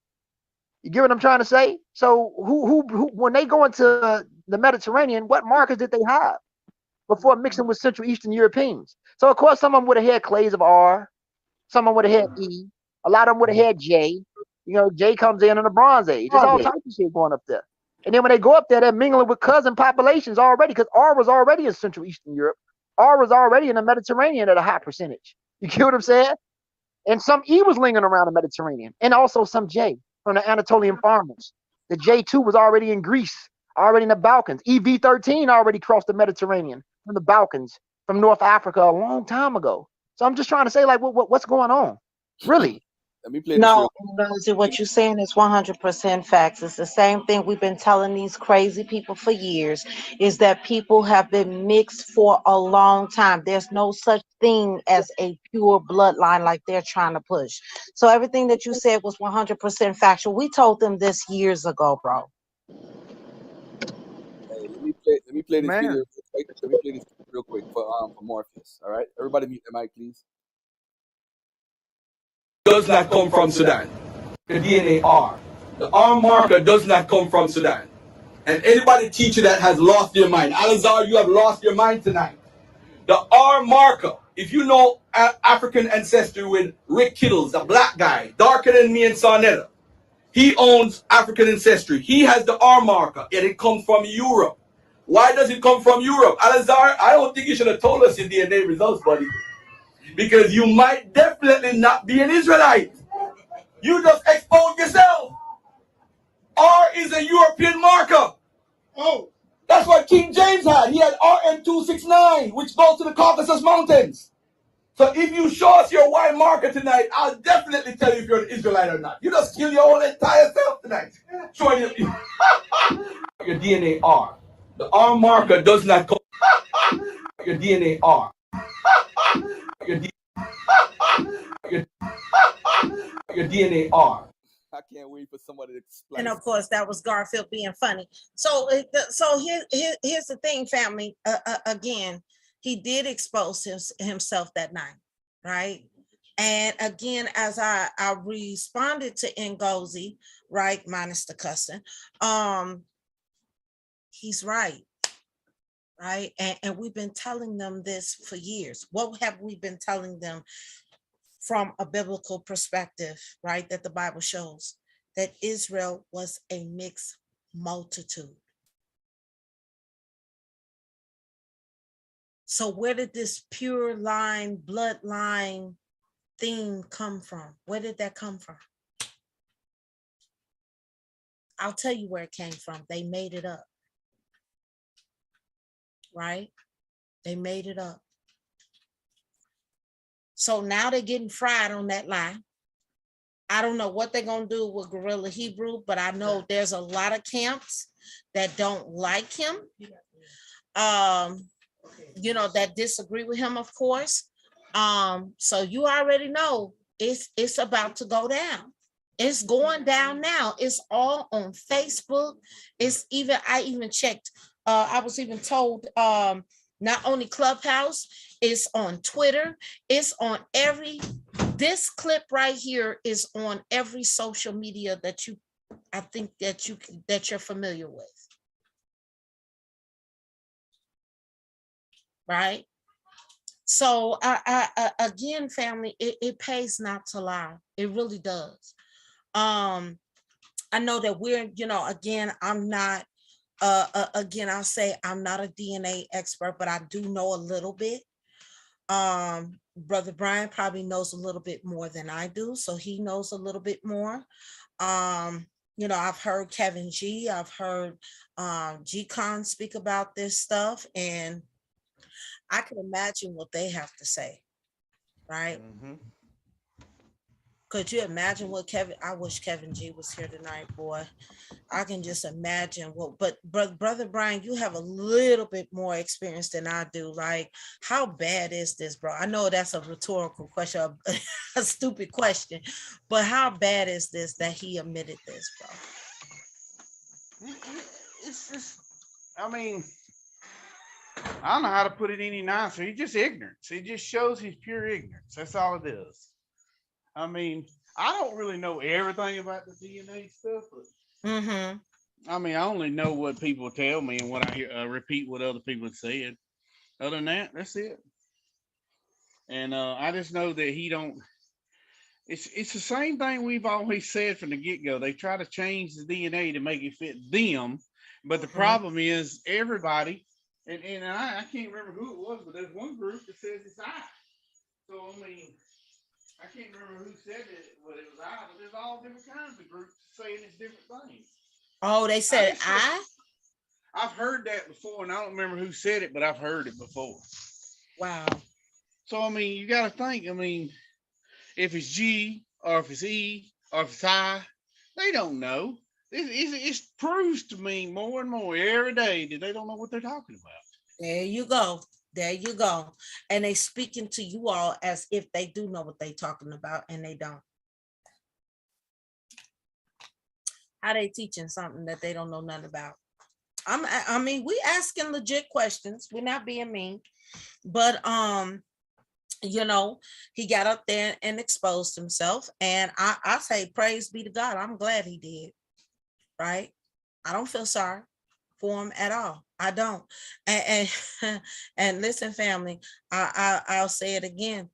Speaker 10: You get what I'm trying to say? So who when they go into the Mediterranean, what markers did they have before mixing with Central Eastern Europeans? So of course some of them would have had clays of R, some of them would have had E, a lot of them would have had J. You know, J comes in the Bronze Age. There's all types of shit going up there. And then when they go up there, they're mingling with cousin populations already, because R was already in Central Eastern Europe. R was already in the Mediterranean at a high percentage. You get what I'm saying? And some E was lingering around the Mediterranean, and also some J from the Anatolian farmers. The J2 was already in Greece, already in the Balkans. EV13 already crossed the Mediterranean from the Balkans, from North Africa a long time ago. So I'm just trying to say, like, what's going on? Really?
Speaker 5: Let me play this
Speaker 11: No,
Speaker 5: real
Speaker 11: Rosie, what you're saying is 100% facts. It's the same thing we've been telling these crazy people for years, is that people have been mixed for a long time. There's no such thing as a pure bloodline like they're trying to push. So everything that you said was 100% factual. We told them this years ago, bro.
Speaker 5: Hey, let me play this video real quick. Let me play this real quick for Morpheus. All right, everybody mute the mic, please.
Speaker 6: Does not come from Sudan. The DNA R. The R marker does not come from Sudan. And anybody teacher that has lost their mind, Alizar, you have lost your mind tonight. The R marker, if you know African ancestry with Rick Kittles, a black guy, darker than me and Sarnetta, he owns African ancestry. He has the R marker, and it comes from Europe. Why does it come from Europe? Alizar, I don't think you should have told us your DNA results, buddy. Because you might definitely not be an Israelite. You just exposed yourself. R is a European marker. Oh, that's what King James had. He had RM269, which goes to the Caucasus Mountains. So if you show us your Y marker tonight, I'll definitely tell you if you're an Israelite or not. You just kill your whole entire self tonight. Showing you your DNA R. The R marker does not come. Your DNA R. Your DNA R.
Speaker 5: I can't wait for somebody to explain.
Speaker 3: And of course, that was Garfield being funny. So here's the thing, family. Again, he did expose himself that night, right? And again, as I responded to Ngozi, right, minus the cussing, he's right. Right. And we've been telling them this for years. What have we been telling them from a biblical perspective, right? That the Bible shows that Israel was a mixed multitude. So where did this pure line, bloodline theme come from? Where did that come from? I'll tell you where it came from. They made it up. Right? They made it up. So now they're getting fried on that lie. I don't know what they're going to do with Guerrilla Hebrew, but I know there's a lot of camps that don't like him. You know, that disagree with him, of course. So you already know it's about to go down. It's going down now. It's all on Facebook. It's even, I even checked, I was even told, not only Clubhouse, it's on Twitter, it's on this clip right here is on every social media that I think that you're familiar with. Right? So again, family, it pays not to lie. It really does. I know that we're, you know, again, I'm not, again, I'll say I'm not a DNA expert, but I do know a little bit. Brother Brian probably knows a little bit more than I do, so he knows a little bit more. You know, I've heard Kevin G, I've heard G-Con speak about this stuff, and I can imagine what they have to say, right? Mm-hmm. Could you imagine what I wish Kevin G was here tonight, boy. I can just imagine but Brother Brian, you have a little bit more experience than I do. Like, how bad is this, bro? I know that's a rhetorical question, a stupid question, but how bad is this that he admitted this, bro?
Speaker 4: It's just, I mean, I don't know how to put it any nicer. He's just ignorance. It just shows his pure ignorance. That's all it is. I mean, I don't really know everything about the DNA stuff, but I mean, I only know what people tell me and what I hear, repeat what other people said. Other than that, that's it. And I just know that he don't. It's the same thing we've always said from the get go. They try to change the DNA to make it fit them, but the problem is everybody. And I can't remember who it was, but there's one group that says it's I. So I mean, I can't remember who said it, but it was I. But there's all different kinds of groups saying it's different things.
Speaker 3: Oh, they said I.
Speaker 4: I've heard that before, and I don't remember who said it, but I've heard it before.
Speaker 3: Wow.
Speaker 4: So I mean, you got to think. I mean, if it's G or if it's E or if it's I, they don't know. It proves to me more and more every day that they don't know what they're talking about.
Speaker 3: There you go. There you go. And they speaking to you all as if they do know what they talking about, and they don't. How they teaching something that they don't know nothing about? I mean, we asking legit questions. We're not being mean, but you know, he got up there and exposed himself, and I say praise be to God. I'm glad he did. Right? I don't feel sorry for him at all. I don't. And and listen, family, I'll say it again.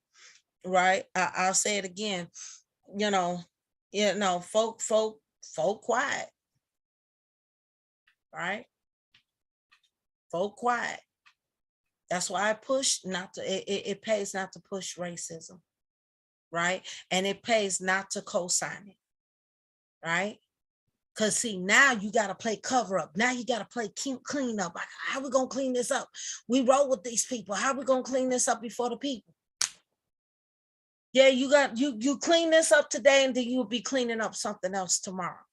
Speaker 3: Right? I'll say it again. You know, folk quiet. Right? Folk quiet. That's why I push not to, it pays not to push racism, right? And it pays not to co-sign it, right? Because see, now you got to play cover up. Now you got to play clean up. Like, how we going to clean this up? We roll with these people. How we going to clean this up before the people? Yeah, you clean this up today, and then you'll be cleaning up something else tomorrow.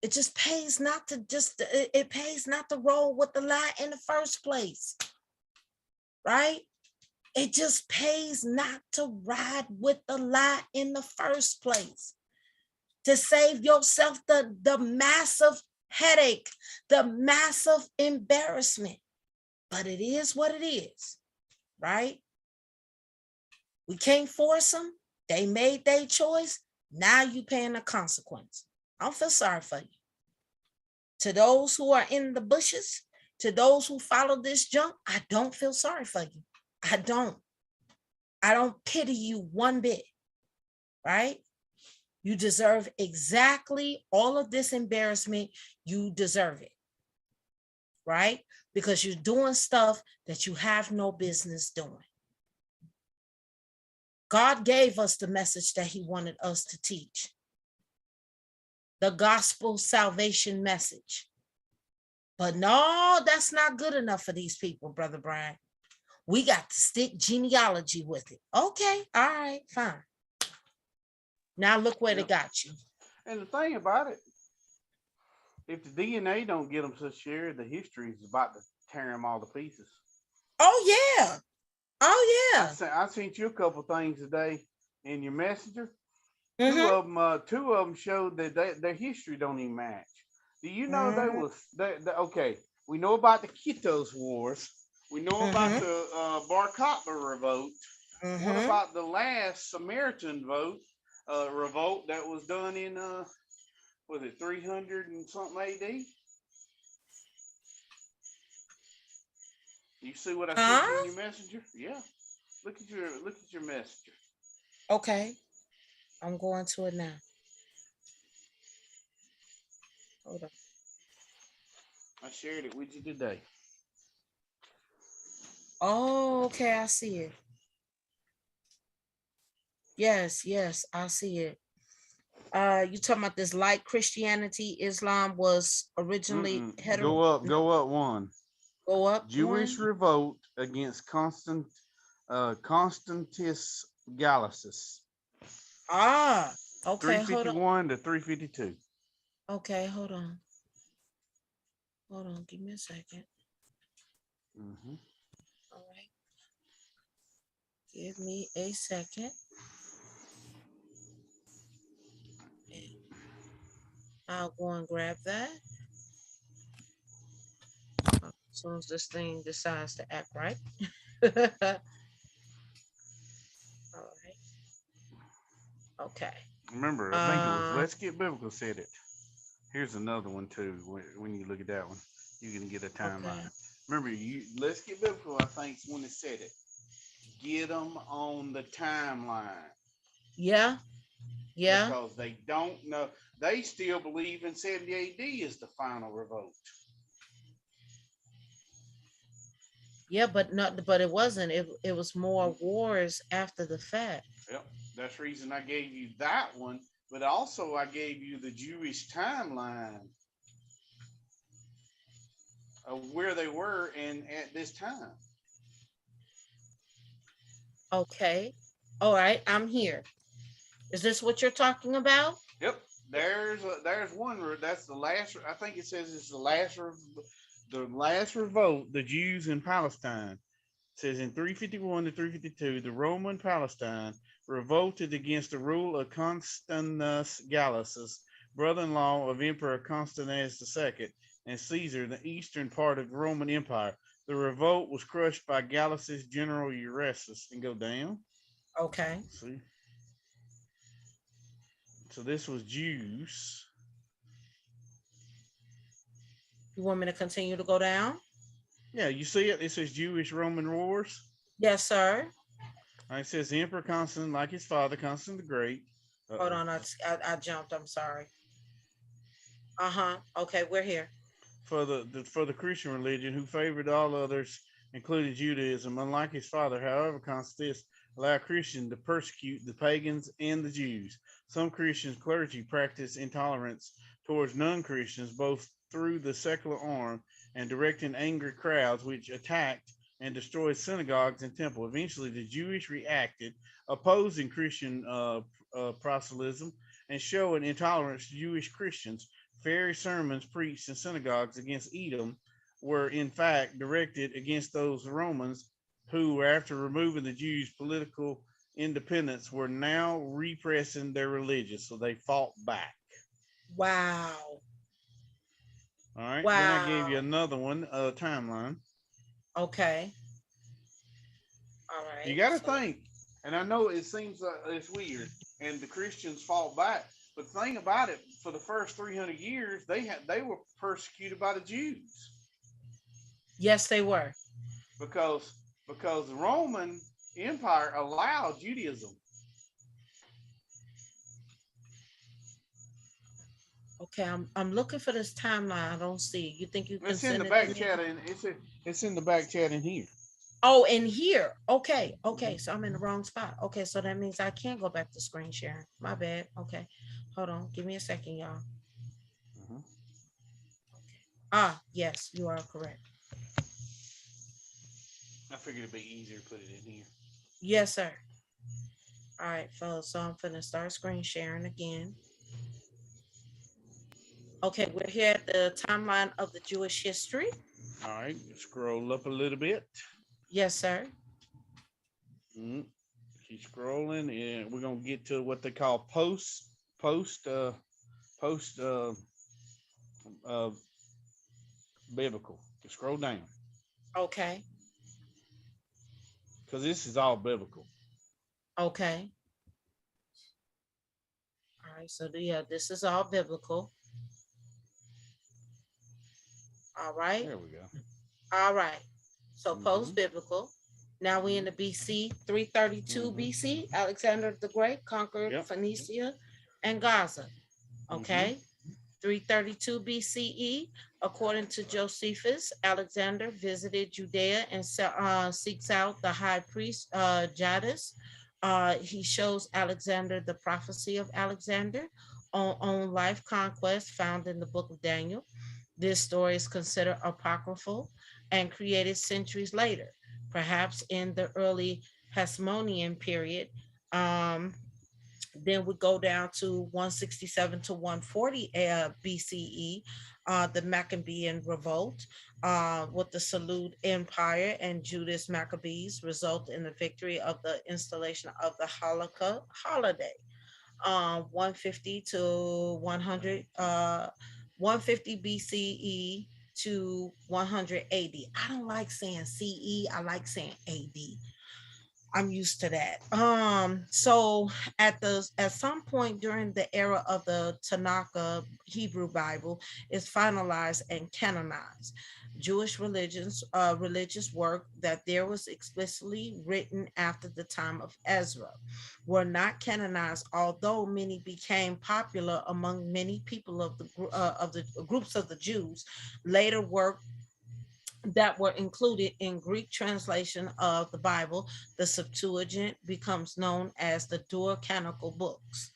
Speaker 3: It just pays not to it pays not to roll with the lie in the first place. Right? It just pays not to ride with the lie in the first place. To save yourself the massive headache, the massive embarrassment. But it is what it is, right? We can't force them. They made their choice. Now you paying the consequence. I don't feel sorry for you. To those who are in the bushes, to those who follow this junk, I don't feel sorry for you. I don't pity you one bit, right? You deserve exactly all of this embarrassment. You deserve it, right? Because you're doing stuff that you have no business doing. God gave us the message that he wanted us to teach. The gospel salvation message. But no, that's not good enough for these people, Brother Brian. We got to stick genealogy with it. Okay, all right, fine. Now look where they got you.
Speaker 4: And the thing about it, if the DNA don't get them such share, the history is about to tear them all to pieces.
Speaker 3: Oh yeah, oh yeah.
Speaker 4: I sent you a couple things today in your messenger. Two of them showed that their history don't even match. Do you know okay? We know about the Kitos Wars. We know about the Bar Kokhba revolt. What about the last Samaritan revolt that was done in was it 300 and something AD? You see what I sent you in your messenger? Yeah. Look at your messenger.
Speaker 3: Okay. I'm going to it now. Hold on.
Speaker 4: I shared it with you today.
Speaker 3: Oh, okay, I see it. Yes, I see it. You talking about this light Christianity? Islam was originally hetero.
Speaker 4: Go up one.
Speaker 3: Go up.
Speaker 4: Jewish
Speaker 3: one.
Speaker 4: revolt against Constantius Gallus.
Speaker 3: Ah, okay.
Speaker 4: 351 to 352.
Speaker 3: Okay, hold on. Hold on, give me a second. All right. Give me a second. I'll go and grab that. As soon as this thing decides to act right. All right. Okay.
Speaker 4: Remember, I think it was Let's Get Biblical said it. Here's another one too. When you look at that one, you can get a timeline.
Speaker 3: Okay.
Speaker 4: Remember, Let's Get Biblical. I think is when it said it. Get them on the timeline.
Speaker 3: Yeah. Yeah.
Speaker 4: Because they don't know. They still believe in 70 AD is the final revolt.
Speaker 3: Yeah, but not. But it wasn't. It was more wars after the fact.
Speaker 4: Yep. That's the reason I gave you that one. But also I gave you the Jewish timeline of where they were and at this time.
Speaker 3: Okay. All right. I'm here. Is this what you're talking about?
Speaker 4: Yep. There's one. That's the last. I think it says it's the last revolt. The Jews in Palestine. It says in 351 to 352, the Roman Palestine revolted against the rule of Constantinus Gallus, brother-in-law of Emperor Constantine II and Caesar, the eastern part of the Roman Empire. The revolt was crushed by Gallus's general Eurytus. And go down.
Speaker 3: Okay.
Speaker 4: See. So this was Jews.
Speaker 3: You want me to continue to go down?
Speaker 4: Yeah, you see it? It says Jewish Roman wars.
Speaker 3: Yes, sir.
Speaker 4: It says the Emperor Constantine, like his father, Constantine the Great.
Speaker 3: Hold on, I jumped. I'm sorry. Okay, we're here.
Speaker 4: For the Christian religion, who favored all others, including Judaism, unlike his father, however, Constantine allowed Christians to persecute the pagans and the Jews. Some Christian clergy practiced intolerance towards non-Christians, both through the secular arm and directing angry crowds, which attacked and destroyed synagogues and temples. Eventually, the Jewish reacted, opposing Christian proselytism and showing intolerance to Jewish Christians. Fiery sermons preached in synagogues against Edom were in fact directed against those Romans who, after removing the Jews' political independence, were now repressing their religion. So they fought back.
Speaker 3: Wow.
Speaker 4: All right.
Speaker 3: Wow.
Speaker 4: Then I gave you another one, timeline.
Speaker 3: Okay. All right.
Speaker 4: You got to think, and I know it seems like it's weird, and the Christians fought back. But the thing about it, for the first 300 years, they were persecuted by the Jews.
Speaker 3: Yes, they were.
Speaker 4: Because the Roman Empire allowed Judaism.
Speaker 3: Okay, I'm looking for this timeline. I don't see. You think you can
Speaker 4: It's in
Speaker 3: send
Speaker 4: the
Speaker 3: it
Speaker 4: back
Speaker 3: to me?
Speaker 4: chat, and it's in the back chat in here.
Speaker 3: Oh, in here. Okay. So I'm in the wrong spot. Okay, so that means I can't go back to screen sharing. My bad. Okay, hold on. Give me a second, y'all. Yes, you are correct.
Speaker 4: I figured it'd be easier to put it in here.
Speaker 3: Yes, sir. All right, fellas. So I'm finna start screen sharing again. Okay, we're here at the timeline of the Jewish history.
Speaker 4: All right, scroll up a little bit.
Speaker 3: Yes, sir.
Speaker 4: Keep scrolling, and we're gonna get to what they call post biblical. Scroll down.
Speaker 3: Okay.
Speaker 4: Because this is all biblical.
Speaker 3: Okay. All right, so yeah, this is all biblical. All right.
Speaker 4: There we go.
Speaker 3: All right. So post-biblical. Now we in the BC, 332 BC. Alexander the Great conquered Phoenicia and Gaza. Okay. 332 BCE, according to Josephus, Alexander visited Judea and seeks out the high priest Jadis. He shows Alexander the prophecy of Alexander on life conquest found in the book of Daniel. This story is considered apocryphal and created centuries later, perhaps in the early Hasmonean period. Then we go down to 167 to 140 BCE, the Maccabean revolt with the Seleucid Empire and Judas Maccabees result in the victory of the installation of the Hanukkah holiday. 150 to 100, 150 BCE to 100 AD. I don't like saying CE, I like saying AD. I'm used to that. So at some point during the era of the Tanakh Hebrew Bible is finalized and canonized. Jewish religious work that there was explicitly written after the time of Ezra were not canonized, although many became popular among many people of the groups of the Jews. Later work that were included in Greek translation of the Bible, the Septuagint, becomes known as the Dual Canonical books.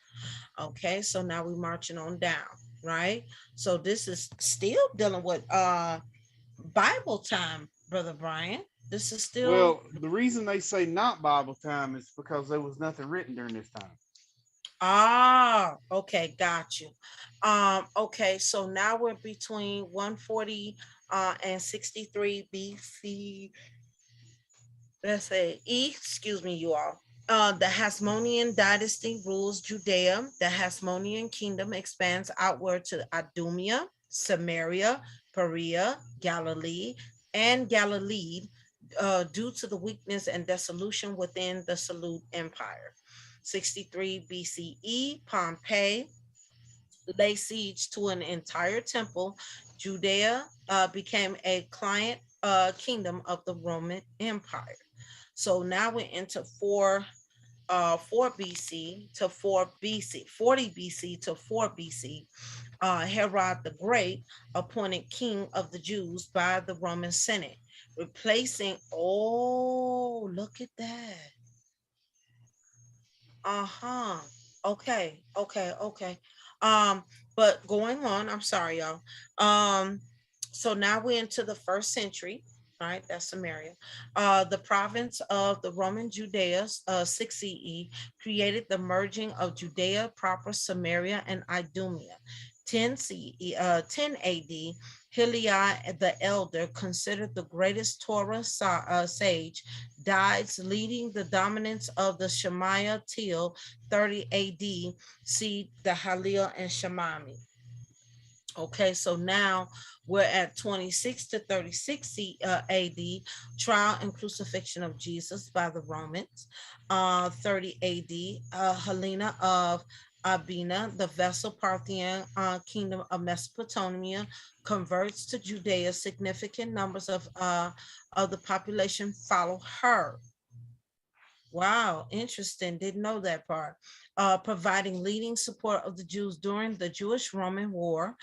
Speaker 3: Okay, so now we're marching on down, right? So this is still dealing with Bible time, Brother Brian. This is still
Speaker 4: Well, the reason they say not Bible time is because there was nothing written during this time.
Speaker 3: Okay, got you. Okay, so now we're between 140 and 63 BC. Let's say excuse me, you all. The Hasmonean dynasty rules Judea. The Hasmonean kingdom expands outward to Idumea, Samaria, Perea, Galilee, and Galilee due to the weakness and dissolution within the Seleucid Empire. 63 BCE, Pompey lay siege to an entire temple. Judea became a client kingdom of the Roman Empire. So now we're into 4 BC to 4 BC, 40 BC to 4 BC. Herod the Great appointed king of the Jews by the Roman Senate, replacing, oh, look at that. Okay. But going on, I'm sorry, y'all. So now we're into the 1st century, right? That's Samaria. The province of the Roman Judea, 6 CE, created the merging of Judea proper, Samaria, and Idumea. 10 AD, Hillel the Elder, considered the greatest Torah sage, dies, leading the dominance of the Shemaiah till 30 AD. See the Hillel and Shemami. Okay, so now we're at 26 to 36 AD, trial and crucifixion of Jesus by the Romans. 30 AD, Helena of Abina, the vessel Parthian kingdom of Mesopotamia, converts to Judea. Significant numbers of the population follow her. Wow, interesting. Didn't know that part. Providing leading support of the Jews during the Jewish-Roman War.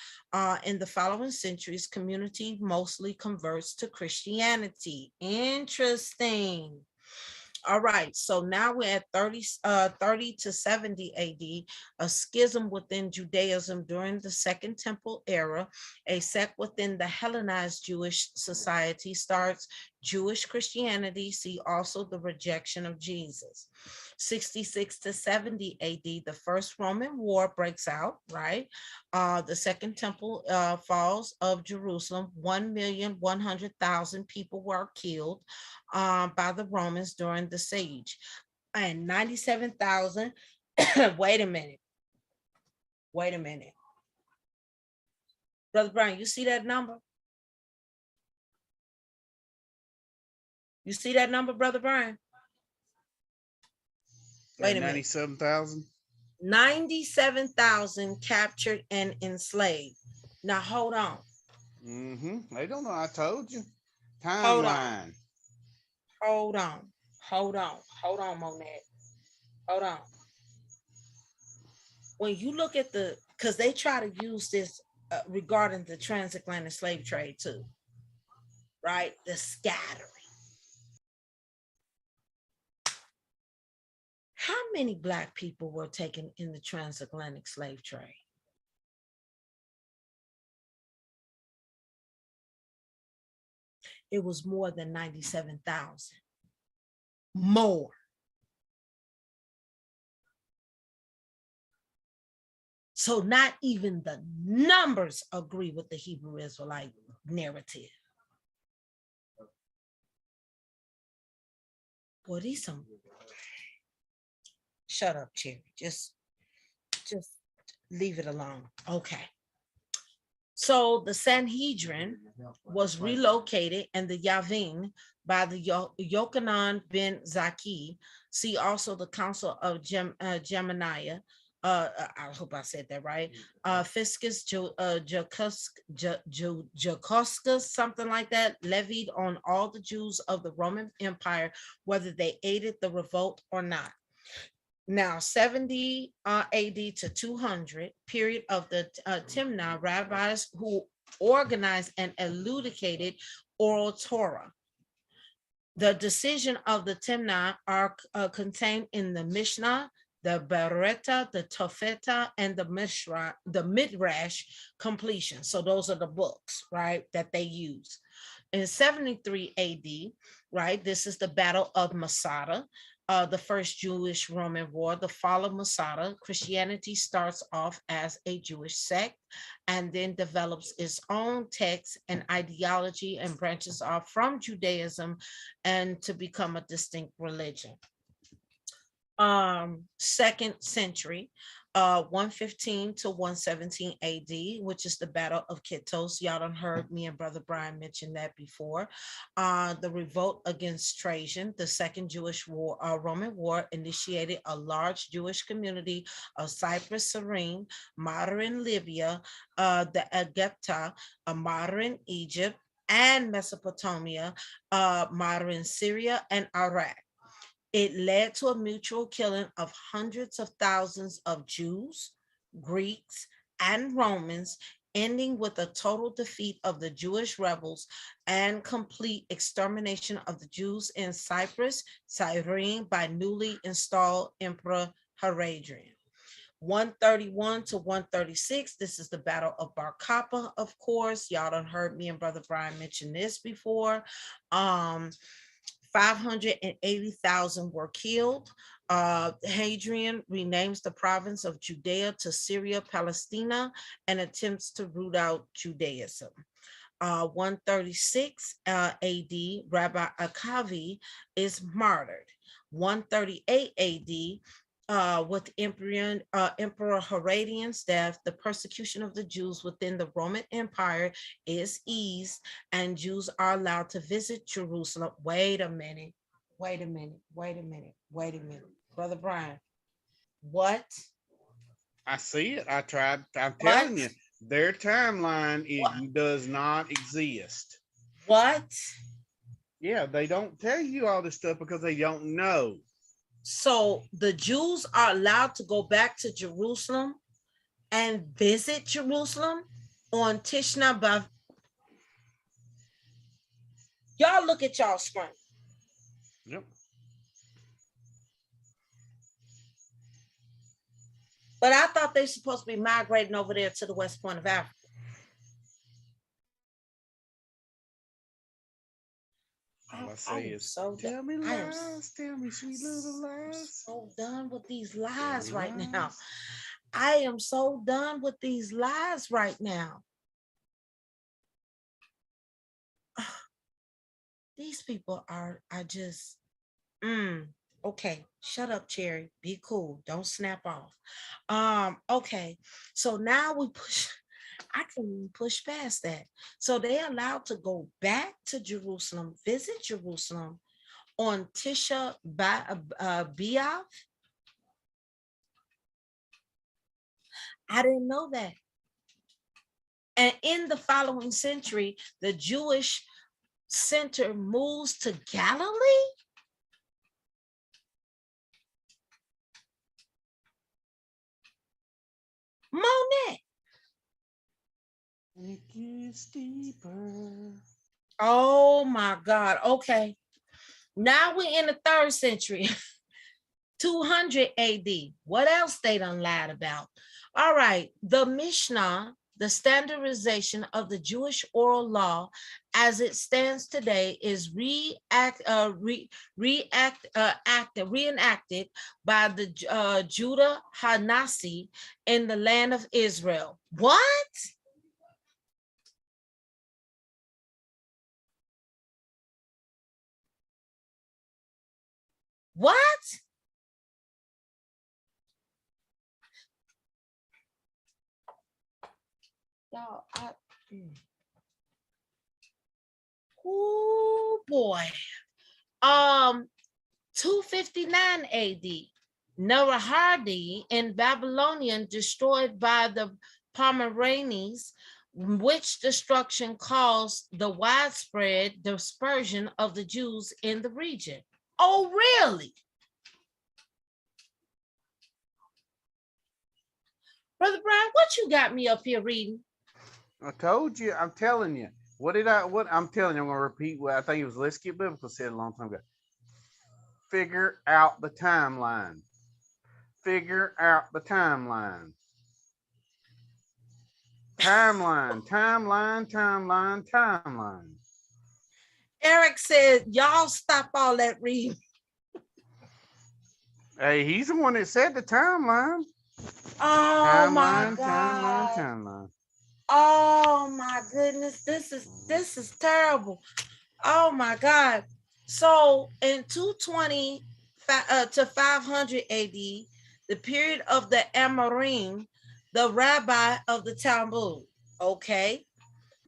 Speaker 3: In the following centuries, community mostly converts to Christianity. Interesting. All right, so now we're at 30 to 70 AD, a schism within Judaism during the Second Temple era. A sect within the Hellenized Jewish society starts Jewish Christianity. See also the rejection of Jesus. 66 to 70 AD, the First Roman War breaks out, right? The Second Temple falls of Jerusalem. 1,100,000 people were killed by the Romans during the siege. And 97,000, wait a minute. Brother Brian, you see that number? You see that number, Brother Brian? Wait a minute.
Speaker 4: 97,000?
Speaker 3: 97,000 captured and enslaved. Now, hold on.
Speaker 4: They don't know. I told you.
Speaker 3: Hold on.
Speaker 4: Timeline.
Speaker 3: Hold on, Monet. Hold on. When you look at because they try to use this regarding the transatlantic slave trade too, right? The scattering. How many Black people were taken in the transatlantic slave trade? It was more than 97,000. More. So not even the numbers agree with the Hebrew Israelite narrative. Boy, these some. Shut up, Cherry. Just leave it alone. Okay. So the Sanhedrin was relocated and the Yavin, by the Yochanan ben Zaki. See also the Council of Gemini. I hope I said that right. Fiscus Jacoscus, something like that, levied on all the Jews of the Roman Empire, whether they aided the revolt or not. Now, 70 AD to 200, period of the Timnah, rabbis who organized and elucidated oral Torah. The decision of the Timnah are contained in the Mishnah, the Beretta, the Tofeta, and the Midrash completion. So those are the books, right, that they use. In 73 AD, right, this is the Battle of Masada, the first Jewish-Roman war. The fall of Masada, Christianity starts off as a Jewish sect and then develops its own text and ideology and branches off from Judaism and to become a distinct religion. Second century, 115 to 117 AD, which is the Battle of Kittos. Y'all done heard me and Brother Brian mention that before. The revolt against Trajan, the second Jewish war, Roman war, initiated a large Jewish community of Cyprus, Cyrene, modern Libya, the Egypta, modern Egypt, and Mesopotamia, modern Syria, and Iraq. It led to a mutual killing of hundreds of thousands of Jews, Greeks, and Romans, ending with a total defeat of the Jewish rebels and complete extermination of the Jews in Cyprus, Cyrene, by newly installed Emperor Hadrian. 131 to 136, this is the Battle of Bar Kappa, of course. Y'all done heard me and Brother Brian mention this before. 580,000 were killed. Hadrian renames the province of Judea to Syria, Palestina, and attempts to root out Judaism. 136 AD, Rabbi Akavi is martyred. 138 AD, with Emperor Hadrian's death, the persecution of the Jews within the Roman Empire is eased, and Jews are allowed to visit Jerusalem. Wait a minute. Brother Brian, what?
Speaker 4: I see it. I'm telling you, their timeline does not exist.
Speaker 3: What?
Speaker 4: Yeah, they don't tell you all this stuff because they don't know.
Speaker 3: So the Jews are allowed to go back to Jerusalem and visit Jerusalem on Tishna B'Av. Y'all look at y'all screen.
Speaker 4: Yep.
Speaker 3: But I thought they're supposed to be migrating over there to the West Point of Africa.
Speaker 4: All I say is, tell me lies, tell me sweet little lies.
Speaker 3: So done with these lies right now. I am so done with these lies right now. These people are just, okay, shut up, Cherry. Be cool. Don't snap off. Okay, so now we push. I can push past that. So they're allowed to go back to Jerusalem, visit Jerusalem on Tisha B'Av. I didn't know that. And in the following century, the Jewish center moves to Galilee. Monet.
Speaker 4: It gets deeper.
Speaker 3: Oh my God. Okay. Now we're in the 3rd century, 200 AD. What else they done lied about? All right. The Mishnah, the standardization of the Jewish oral law as it stands today, is reenacted by the Judah Hanasi in the land of Israel. What? What? Y'all, oh boy. 259 AD, Nerahadi in Babylonian destroyed by the Pomeranians, which destruction caused the widespread dispersion of the Jews in the region. Oh, really? Brother Brian, what you got me up here reading?
Speaker 4: I told you, I'm telling you. What I'm telling you, I'm gonna repeat what I think it was Let's Get Biblical said a long time ago. Figure out the timeline. Figure out the timeline. Timeline.
Speaker 3: Eric said, y'all stop all that reading.
Speaker 4: Hey, he's the one that said the timeline.
Speaker 3: Oh my God.
Speaker 4: Timeline.
Speaker 3: Oh my goodness, this is terrible. Oh my God. So in 220 to 500 AD, the period of the Amorim, the rabbi of the Talmud, okay?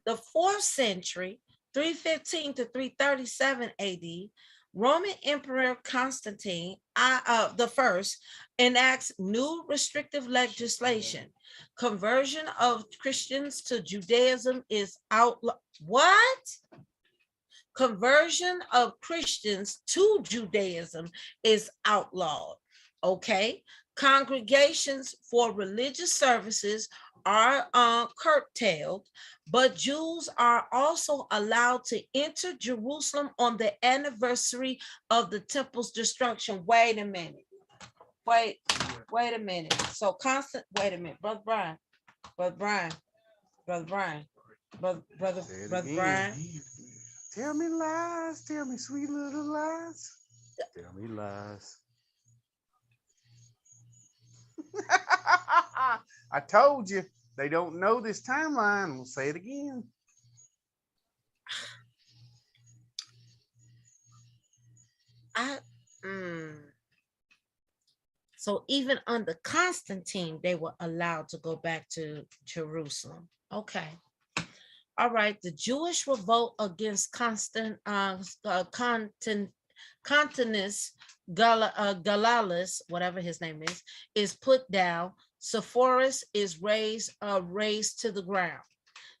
Speaker 3: The 4th century, 315 to 337 AD, Roman Emperor Constantine the First enacts new restrictive legislation. Conversion of Christians to Judaism is outlawed. What? Conversion of Christians to Judaism is outlawed. Okay. Congregations for religious services are curtailed, but Jews are also allowed to enter Jerusalem on the anniversary of the temple's destruction. Wait a minute. Wait a minute. So wait a minute, Brother Brian.
Speaker 4: Tell me lies, tell me sweet little lies. Tell me lies. I told you they don't know this timeline. We'll say it again.
Speaker 3: So even under Constantine, they were allowed to go back to Jerusalem. Okay. All right. The Jewish revolt against Constantinus Galalis, whatever his name is put down. Sepphoris is razed to the ground.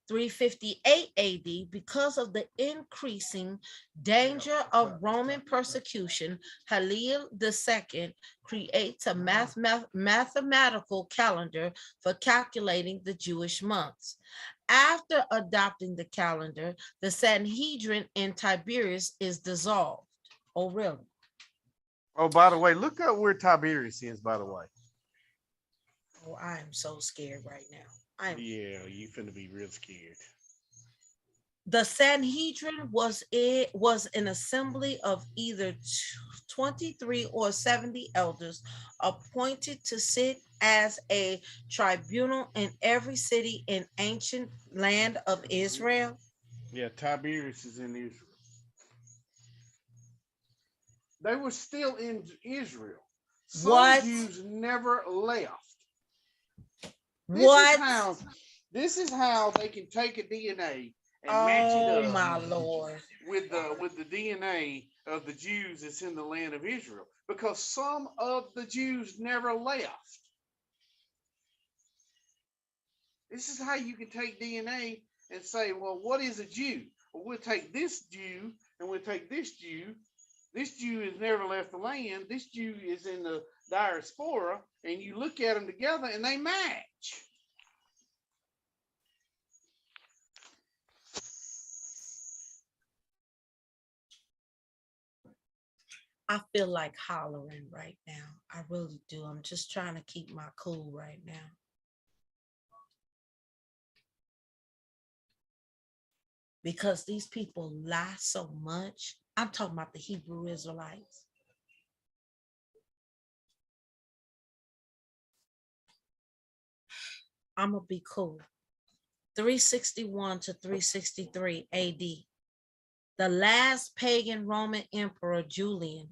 Speaker 3: 358 AD, because of the increasing danger of Roman persecution, Halil II creates a mathematical calendar for calculating the Jewish months. After adopting the calendar, the Sanhedrin in Tiberias is dissolved. Oh, really?
Speaker 4: Oh, by the way, look up where Tiberias is, by the way.
Speaker 3: Oh, I am so scared right now.
Speaker 4: Yeah, you finna be real scared.
Speaker 3: The Sanhedrin was an assembly of either 23 or 70 elders appointed to sit as a tribunal in every city in ancient land of Israel.
Speaker 4: Yeah, Tiberias is in Israel. They were still in Israel. Some Jews never left. This is how they can take a DNA and match it up.
Speaker 3: My Lord.
Speaker 4: With the DNA of the Jews that's in the land of Israel, because some of the Jews never left. This is how you can take DNA and say, well, what is a Jew? Well, we'll take this Jew and we'll take this Jew. This Jew has never left the land. This Jew is in the diaspora, and you look at them together and they match.
Speaker 3: I feel like hollering right now. I really do. I'm just trying to keep my cool right now. Because these people lie so much. I'm talking about the Hebrew Israelites. I'm going to be cool. 361 to 363 AD. The last pagan Roman emperor, Julian,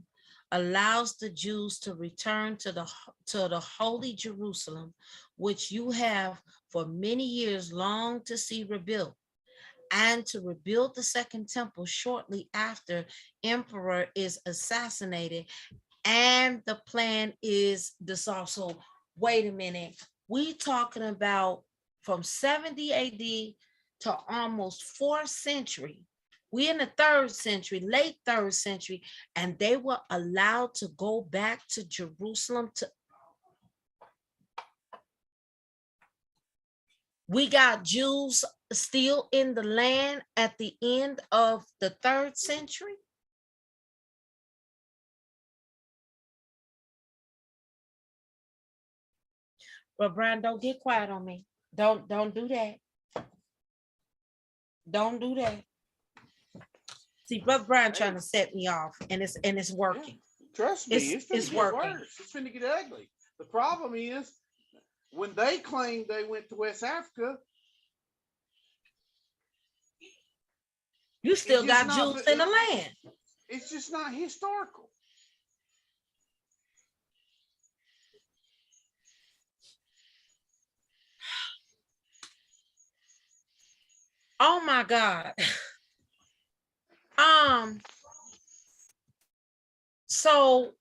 Speaker 3: allows the Jews to return to the holy Jerusalem, which you have for many years longed to see rebuilt. and to rebuild the second temple shortly after emperor is assassinated, and the plan is dissolved. So wait a minute, we talking about from 70 AD to almost 4th century. We in the 3rd century, late 3rd century, and they were allowed to go back to Jerusalem. We got Jews still in the land at the end of the 3rd century. Well, Brian, don't get quiet on me. Don't do that. Don't do that. See, Brother Brian trying to set me off, and it's working.
Speaker 4: Yeah. Trust me, it's finna get
Speaker 3: working.
Speaker 4: worse. It's finna get ugly. The problem is when they claimed they went to West Africa,
Speaker 3: you still got Jews in the land.
Speaker 4: It's just not historical.
Speaker 3: Oh my God. So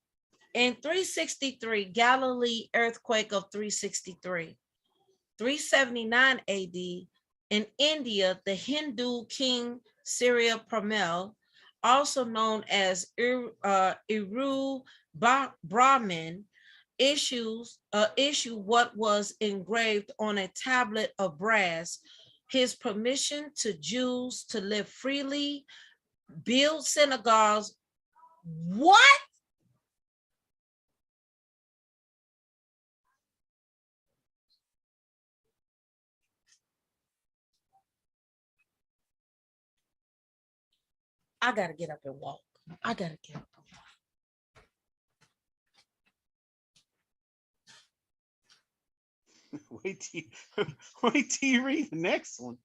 Speaker 3: in 363, Galilee earthquake of 363, 379 AD, in India, the Hindu king Surya Pramel, also known as Iru Brahmin, issue what was engraved on a tablet of brass, his permission to Jews to live freely, build synagogues. What? I gotta get up and walk. I gotta get up and
Speaker 4: walk. Wait till you read the next one.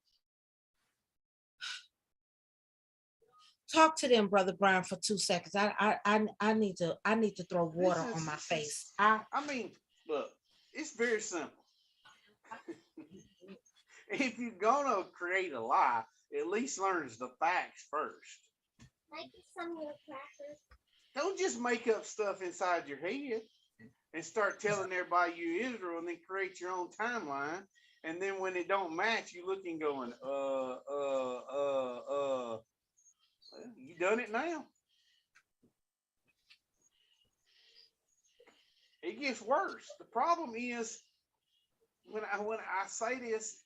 Speaker 3: Talk to them, Brother Brian, for 2 seconds. I need to throw water on my face.
Speaker 4: I mean, look, it's very simple. If you're gonna create a lie, at least learn the facts first. Some of your crackers. Don't just make up stuff inside your head and start telling everybody you're Israel and then create your own timeline. And then when it don't match, you looking going, you done it now. It gets worse. The problem is when I say this,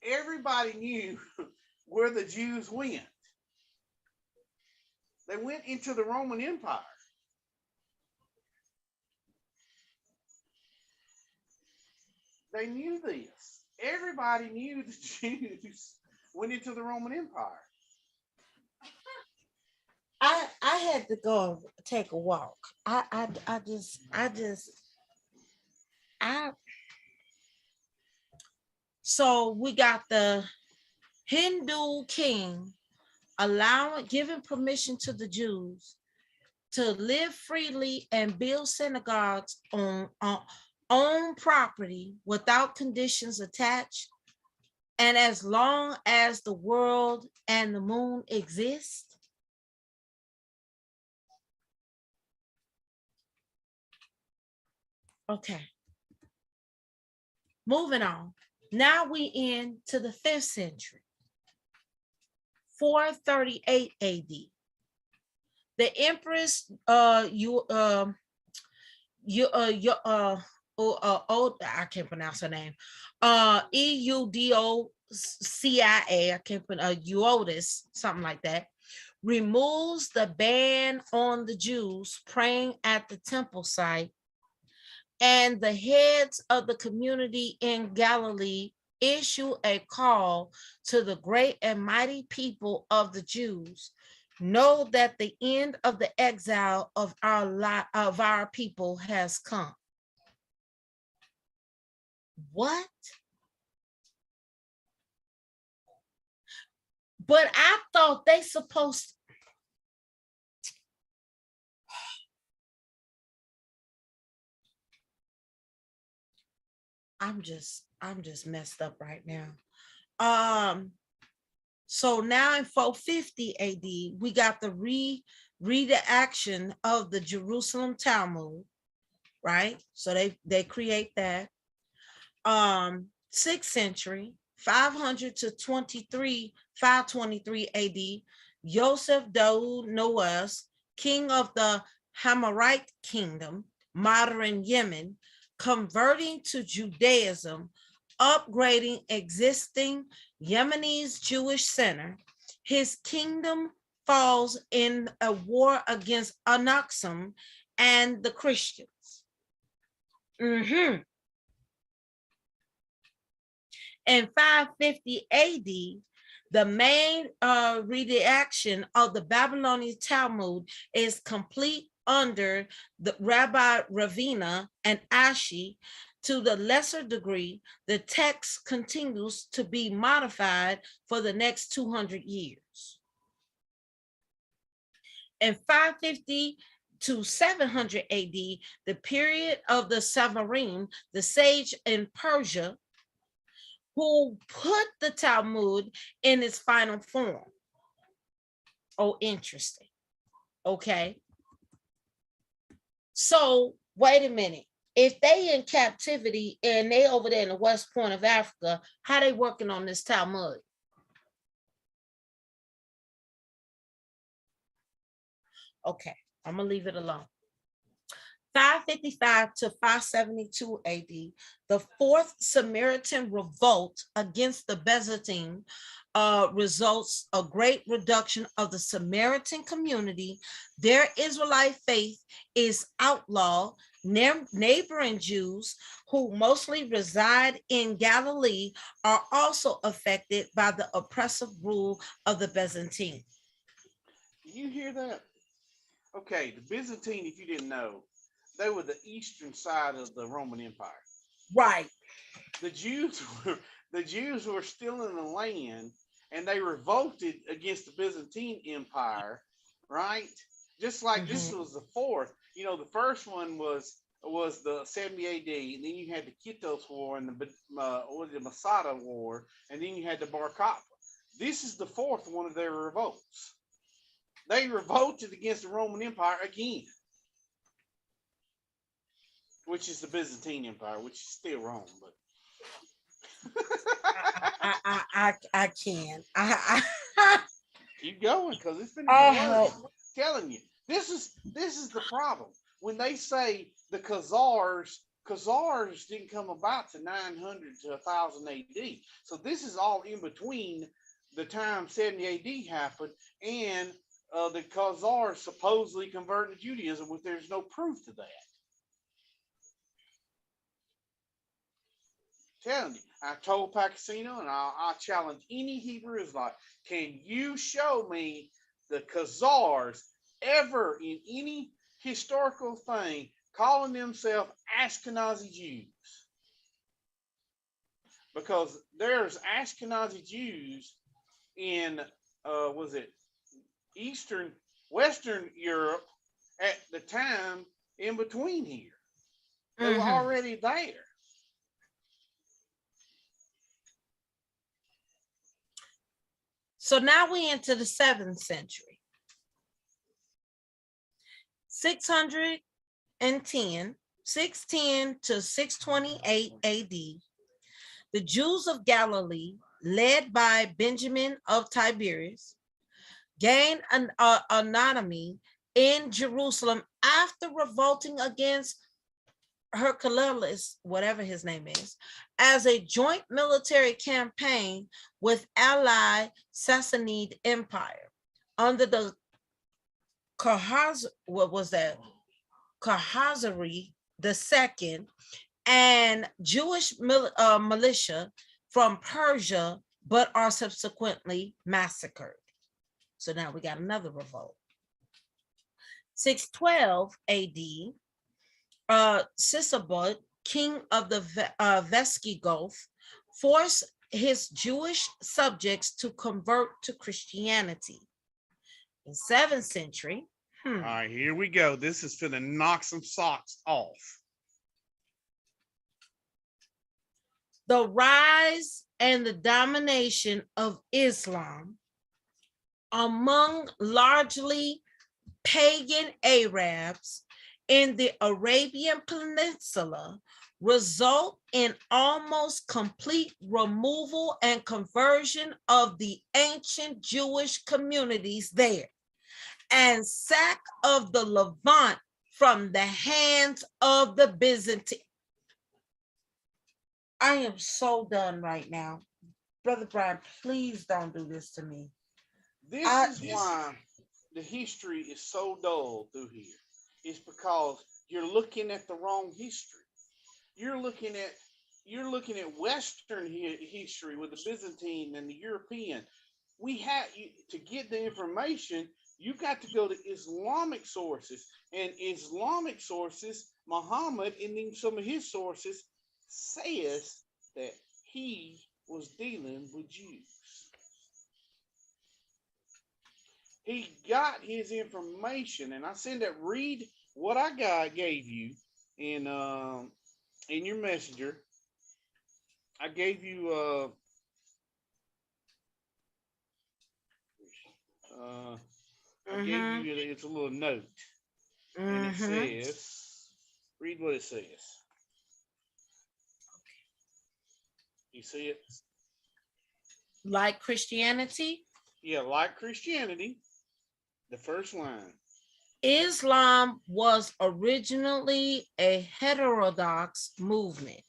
Speaker 4: everybody knew where the Jews went. They went into the Roman Empire. They knew this. Everybody knew the Jews went into the Roman Empire.
Speaker 3: I had to go take a walk. So we got the Hindu king giving permission to the Jews to live freely and build synagogues on property without conditions attached, and as long as the world and the moon exist. Okay. Moving on. Now we into the 5th century, 438 AD. The Empress I can't pronounce her name. Eudocia, I can't pronounce Eudotus, something like that, removes the ban on the Jews praying at the temple site, and the heads of the community in Galilee issue a call to the great and mighty people of the Jews. Know that the end of the exile of our people has come. What? But I thought they supposed to. I'm just messed up right now. So now in 450 AD, we got the redaction of the Jerusalem Talmud, right? So they create that. 6th century, 500 to 523 AD, Joseph Daoud Noas, king of the Hamarite kingdom, modern Yemen, converting to Judaism, upgrading existing Yemenese Jewish center. His kingdom falls in a war against Anaxim and the Christians. In 550 AD, the main redaction of the Babylonian Talmud is complete under the Rabbi Ravina and Ashi. To the lesser degree, the text continues to be modified for the next 200 years. In 550 to 700 AD, the period of the Savarim, the sage in Persia, who put the Talmud in its final form. Oh, interesting. Okay. So wait a minute. If they in captivity and they over there in the West Point of Africa, how they working on this Talmud? Okay, I'm gonna leave it alone. 555 to 572 AD, the Fourth Samaritan Revolt against the Byzantine results a great reduction of the Samaritan community. Their Israelite faith is outlawed. Neighboring Jews who mostly reside in Galilee are also affected by the oppressive rule of the Byzantine.
Speaker 13: You hear that? Okay, the Byzantine, if you didn't know, they were the eastern side of the Roman Empire.
Speaker 3: Right.
Speaker 13: The Jews were still in the land, and they revolted against the Byzantine Empire, right? Just like this was the fourth. You know, the first one was the 70 AD, and then you had the Kittos War and the Masada War, and then you had the Bar Kokhba. This is the fourth one of their revolts. They revolted against the Roman Empire again, which is the Byzantine Empire, which is still Rome, but
Speaker 3: I can.
Speaker 13: Keep going, because it's been telling you. This is the problem. When they say the Khazars didn't come about to 900 to 1000 AD. So this is all in between the time 70 AD happened and the Khazars supposedly converted to Judaism, but there's no proof to that. Telling you, I told Pakistino, and I challenge any Hebrew Israelite, can you show me the Khazars ever in any historical thing calling themselves Ashkenazi Jews? Because there's Ashkenazi Jews in Western Europe at the time in between here. They were already there.
Speaker 3: So now we enter the 7th century. 610 to 628 AD, the Jews of Galilee, led by Benjamin of Tiberias, gained an autonomy in Jerusalem after revolting against Hercules, whatever his name is, as a joint military campaign with allied Sassanid Empire under the Khazari II and Jewish militia from Persia, but are subsequently massacred. So now we got another revolt. 612 AD, Sisabat, king of the Visigoths, forced his Jewish subjects to convert to Christianity. In 7th century.
Speaker 13: All right, here we go. This is going to knock some socks off.
Speaker 3: The rise and the domination of Islam among largely pagan Arabs in the Arabian Peninsula result in almost complete removal and conversion of the ancient Jewish communities there and sack of the Levant from the hands of the Byzantine. I am so done right now. Brother Brian, please don't do this to me.
Speaker 13: This is why the history is so dull through here. It's because you're looking at the wrong history. You're looking at Western history with the Byzantine and the European. We have to get the information. You got to go to Islamic sources, and Islamic sources, Muhammad, and then some of his sources says that he was dealing with Jews. He got his information, and I said that read what I gave you in your messenger. I gave you it's a little note, and it says, read what it says. You see it?
Speaker 3: Like Christianity?
Speaker 13: Yeah, like Christianity. The first line.
Speaker 3: Islam was originally a heterodox movement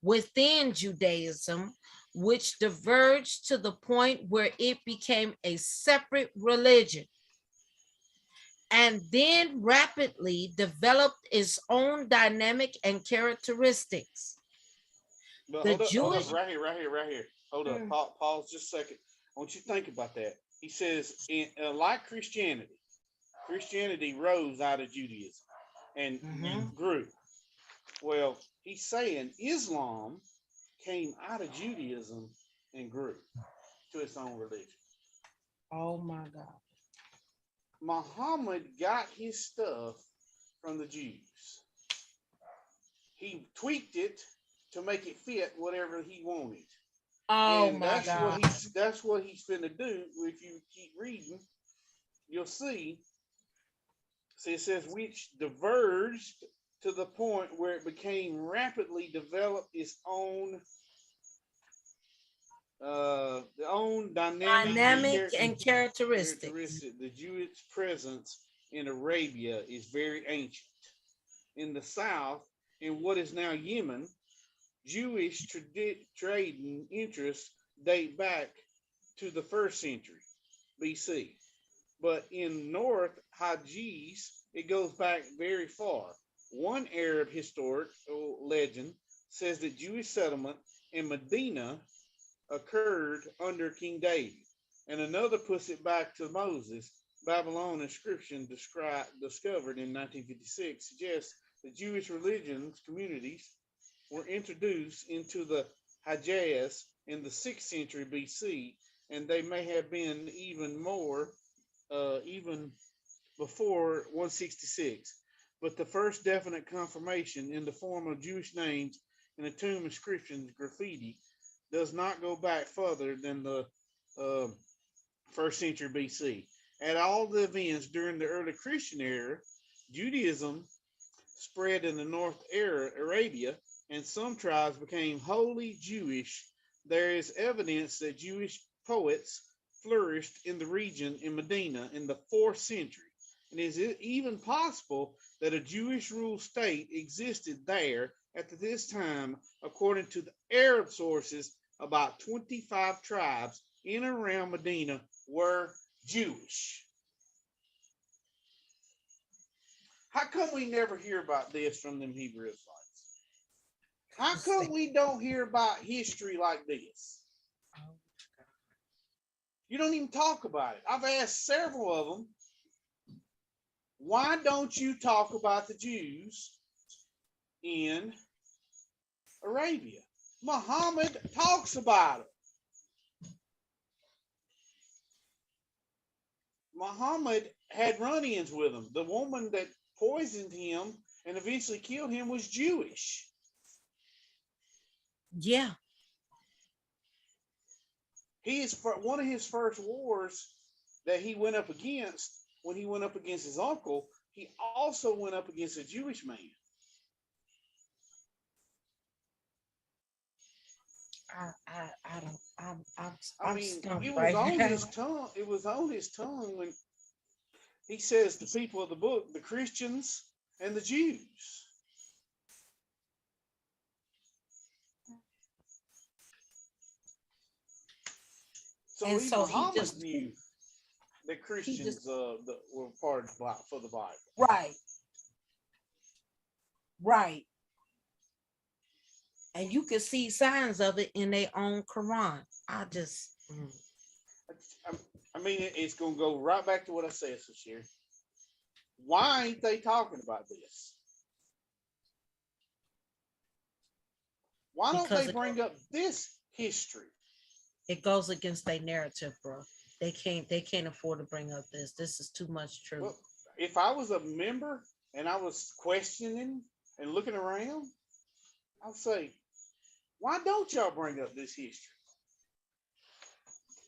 Speaker 3: within Judaism, which diverged to the point where it became a separate religion and then rapidly developed its own dynamic and characteristics.
Speaker 13: But
Speaker 3: The
Speaker 13: hold
Speaker 3: Jewish
Speaker 13: up, right here. Hold up, pause just a second. I want you to think about that. He says, like Christianity rose out of Judaism and grew. Well, he's saying Islam came out of Judaism and grew to its own religion.
Speaker 3: Oh my God.
Speaker 13: Muhammad got his stuff from the Jews. He tweaked it to make it fit whatever he wanted.
Speaker 3: Oh
Speaker 13: and
Speaker 3: my God.
Speaker 13: That's what he's finna do. If you keep reading, you'll see. So it says, which diverged to the point where it became rapidly developed its own
Speaker 3: dynamic and characteristics.
Speaker 13: The Jewish presence in Arabia is very ancient. In the south, in what is now Yemen, Jewish trading interests date back to the 1st century BC. But in North Hejaz, it goes back very far. One Arab historical legend says that Jewish settlement in Medina occurred under King David, and another puts it back to Moses. Babylon inscription discovered in 1956 suggests that Jewish religions communities were introduced into the Hejaz in the 6th century BC, and they may have been even before 166. But the first definite confirmation in the form of Jewish names in a tomb inscriptions graffiti does not go back further than the 1st century BC. At all the events during the early Christian era, Judaism spread in the North Arabia, and some tribes became wholly Jewish. There is evidence that Jewish poets flourished in the region in Medina in the 4th century. And is it even possible that a Jewish ruled state existed there at this time? According to the Arab sources, about 25 tribes in and around Medina were Jewish. How come we never hear about this from them Hebrew Israelites? How come we don't hear about history like this? You don't even talk about it. I've asked several of them, why don't you talk about the Jews in Arabia? Muhammad talks about it. Muhammad had run-ins with them. The woman that poisoned him and eventually killed him was Jewish.
Speaker 3: Yeah.
Speaker 13: one of his first wars that he went up against, when he went up against his uncle, he also went up against a Jewish man. I mean, it was on his tongue. It was on his tongue when he says the people of the book, the Christians and the Jews. So
Speaker 3: And
Speaker 13: even
Speaker 3: so he
Speaker 13: Muhammad
Speaker 3: just
Speaker 13: knew that Christians were part of for the Bible.
Speaker 3: right. Right. And you can see signs of it in their own Quran. I
Speaker 13: mean, it's going to go right back to what I said, Sashir. Why ain't they talking about this? Why don't they bring up this history?
Speaker 3: It goes against their narrative, bro. They can't afford to bring up this. This is too much truth.
Speaker 13: Well, if I was a member and I was questioning and looking around, I'd say, why don't y'all bring up this history?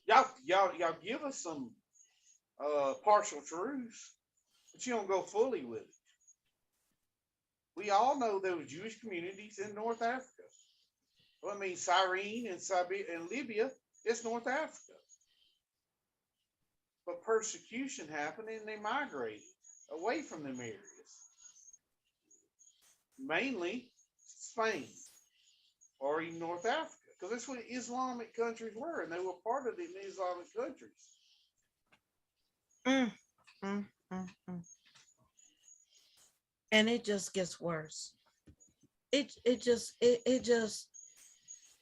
Speaker 13: Y'all give us some partial truths, but you don't go fully with it. We all know there were Jewish communities in North Africa. Well, I mean, Cyrene and Libya, it's North Africa. But persecution happened and they migrated away from them areas. Mainly Spain or even North Africa, because that's what Islamic countries were, and they were part of the Islamic countries.
Speaker 3: And it just gets worse. It just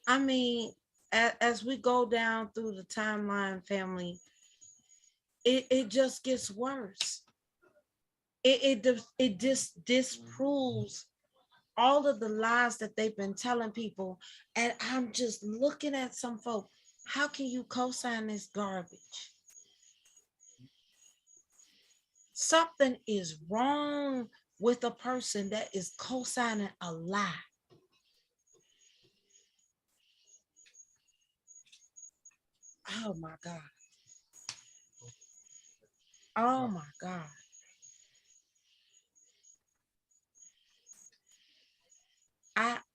Speaker 3: I mean, as we go down through the timeline, family, it just gets worse. It just disproves all of the lies that they've been telling people. And I'm just looking at some folk. How can you co-sign this garbage? Something is wrong with a person that is co-signing a lie. Oh my God. Oh my God.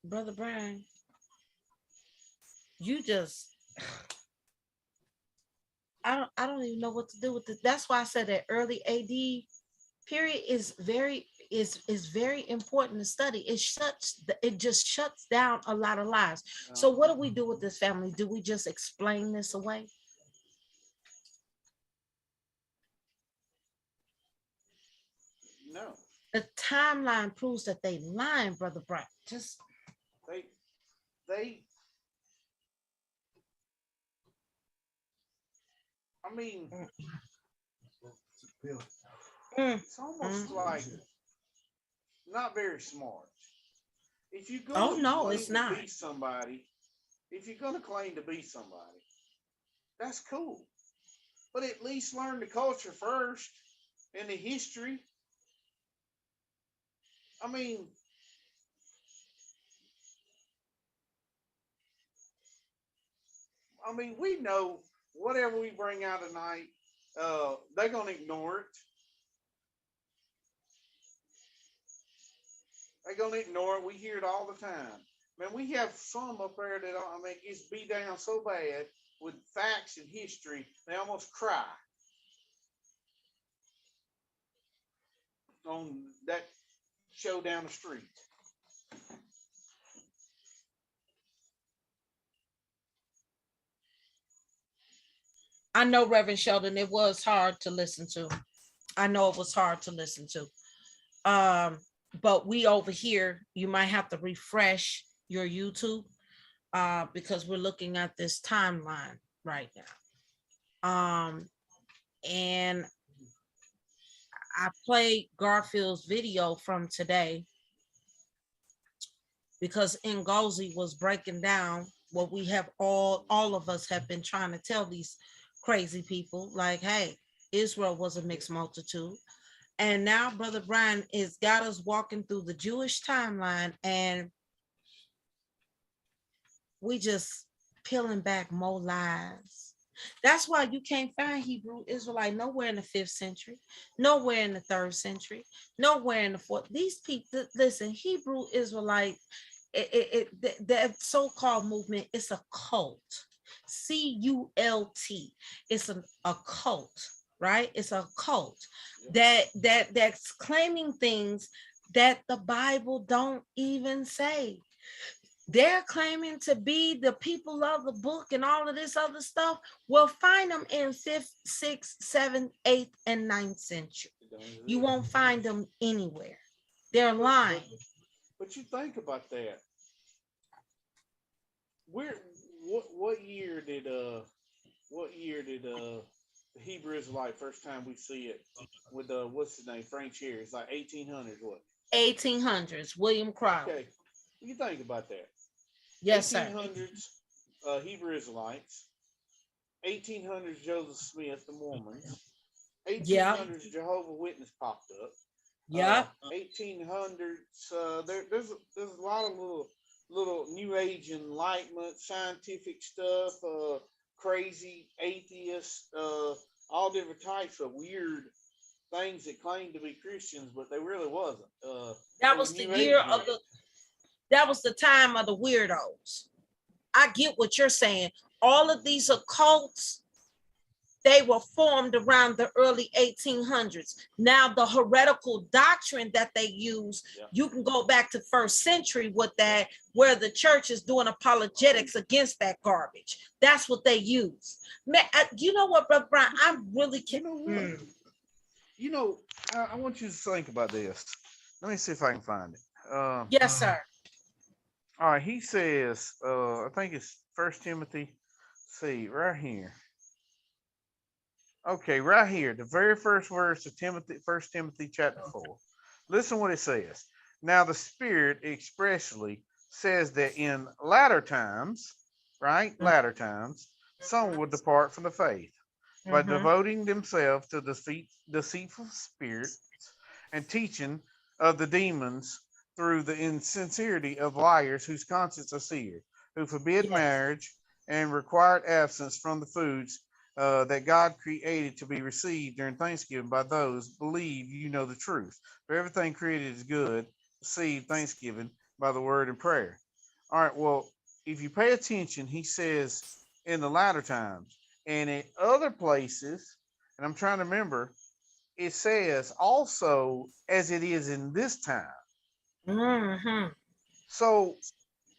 Speaker 3: Brother Brian, you just I don't even know what to do with this. That's why I said that early AD period is very important to study. It just shuts down a lot of lies. So what do we do with this, family? Do we just explain this away?
Speaker 13: No.
Speaker 3: The timeline proves that they lying, Brother Brian. Just
Speaker 13: they I mean, it's almost like not very smart. If you're going to be somebody, if you're going to claim to be somebody, that's cool. But at least learn the culture first and the history. I mean, we know whatever we bring out tonight, they're going to ignore it. They're going to ignore it. We hear it all the time. Man, we have some up there that, it's beat down so bad with facts and history, they almost cry on that show down the street.
Speaker 3: I know, Reverend Sheldon, it was hard to listen to. I know it was hard to listen to. But we over here, you might have to refresh your YouTube because we're looking at this timeline right now. And I played Garfield's video from today because Ngozi was breaking down what we have all of us have been trying to tell these crazy people, like, hey, Israel was a mixed multitude. And now Brother Brian is got us walking through the Jewish timeline, and we just peeling back more lies That's why you can't find Hebrew Israelite nowhere in the 5th century, nowhere in the 3rd century, nowhere in the 4th. These people, listen, Hebrew Israelite, that so-called movement, it's a cult. C-U-L-T. It's a cult, right? It's a cult that's claiming things that the Bible don't even say. They're claiming to be the people of the book and all of this other stuff. We'll find them in 5th, 6th, 7th, 8th, and 9th century. You won't find them anywhere. They're lying.
Speaker 13: But you think about that. What year did the Hebrew Israelite first time we see it with what's his name, Frank Cherry? It's like 1800s. What?
Speaker 3: 1800s. William Crowley.
Speaker 13: Okay, you think about that.
Speaker 3: Yes,
Speaker 13: 1800s, Hebrew Israelites. 1800s, Joseph Smith, the Mormons. 1800s, Jehovah's Witness popped up. 1800s, there's a lot of little New Age enlightenment, scientific stuff, crazy atheists, all different types of weird things that claim to be Christians, but they really wasn't.
Speaker 3: That was the year of that was the time of the weirdos. I get what you're saying. All of these occults, they were formed around the early 1800s. Now, the heretical doctrine that they use, you can go back to 1st century with that, where the church is doing apologetics against that garbage. That's what they use. Man, you know what, Brother Brian? I really can't.
Speaker 13: You know, I want you to think about this. Let me see if I can find it.
Speaker 3: Yes, sir.
Speaker 13: All right, he says, I think it's 1 Timothy. See, right here. Okay, right here, the very first verse of Timothy, 1 Timothy chapter 4. Listen what it says. Now the Spirit expressly says that in latter times, right? Latter times, some will depart from the faith by devoting themselves to deceitful spirits and teaching of the demons through the insincerity of liars whose conscience are seared, who forbid marriage and required absence from the foods that God created to be received during Thanksgiving by those believe you know the truth. For everything created is good. Receive Thanksgiving by the word and prayer. All right, well, if you pay attention, he says in the latter times, and in other places, and I'm trying to remember, it says also as it is in this time. So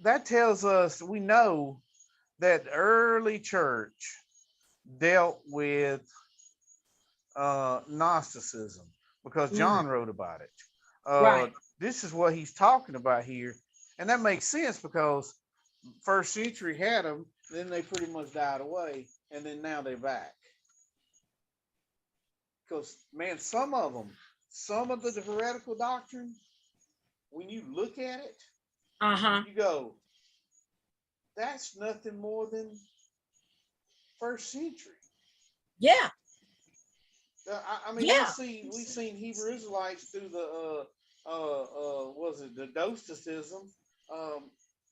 Speaker 13: that tells us we know that the early church dealt with Gnosticism because John wrote about it.
Speaker 3: Right.
Speaker 13: This is what he's talking about here, and that makes sense because 1st century had them, then they pretty much died away, and then now they're back. Because man, some of the heretical doctrine, when you look at it, you go, that's nothing more than 1st century.
Speaker 3: Yeah.
Speaker 13: I mean, we've seen Hebrew Israelites through the the Gnosticism.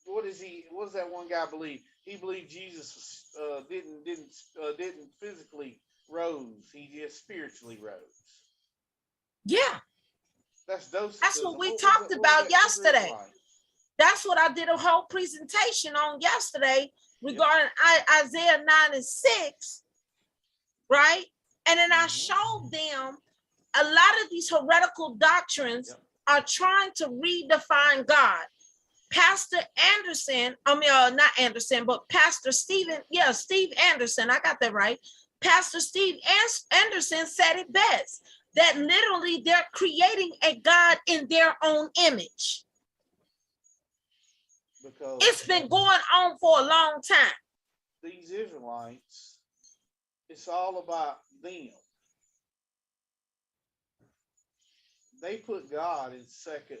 Speaker 13: What is that one guy believe? He believed Jesus didn't physically rose. He just spiritually rose.
Speaker 3: Yeah.
Speaker 13: That's Gnosticism.
Speaker 3: That's what we talked about yesterday. That's what I did a whole presentation on yesterday regarding Isaiah 9 and 6, right? And then I showed them a lot of these heretical doctrines are trying to redefine God. Pastor Anderson, not Anderson, but Pastor Steve Anderson, I got that right. Pastor Steve Anderson said it best, that literally they're creating a God in their own image. Because it's been going on for a long time.
Speaker 13: These Israelites, it's all about them. They put God in second,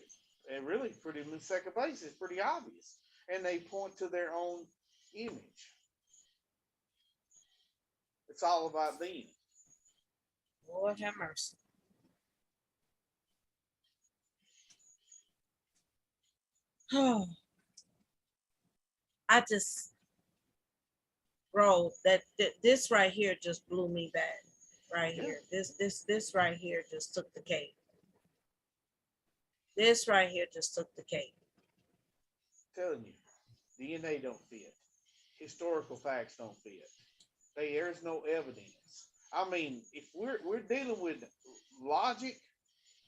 Speaker 13: and really put him in second base. It's pretty obvious. And they point to their own image. It's all about them.
Speaker 3: Lord have mercy. Oh, bro, this right here just blew me back. Right here. This right here just took the cake. This right here just took the cake.
Speaker 13: I'm telling you, DNA don't fit. Historical facts don't fit. There's no evidence. I mean, if we're dealing with logic,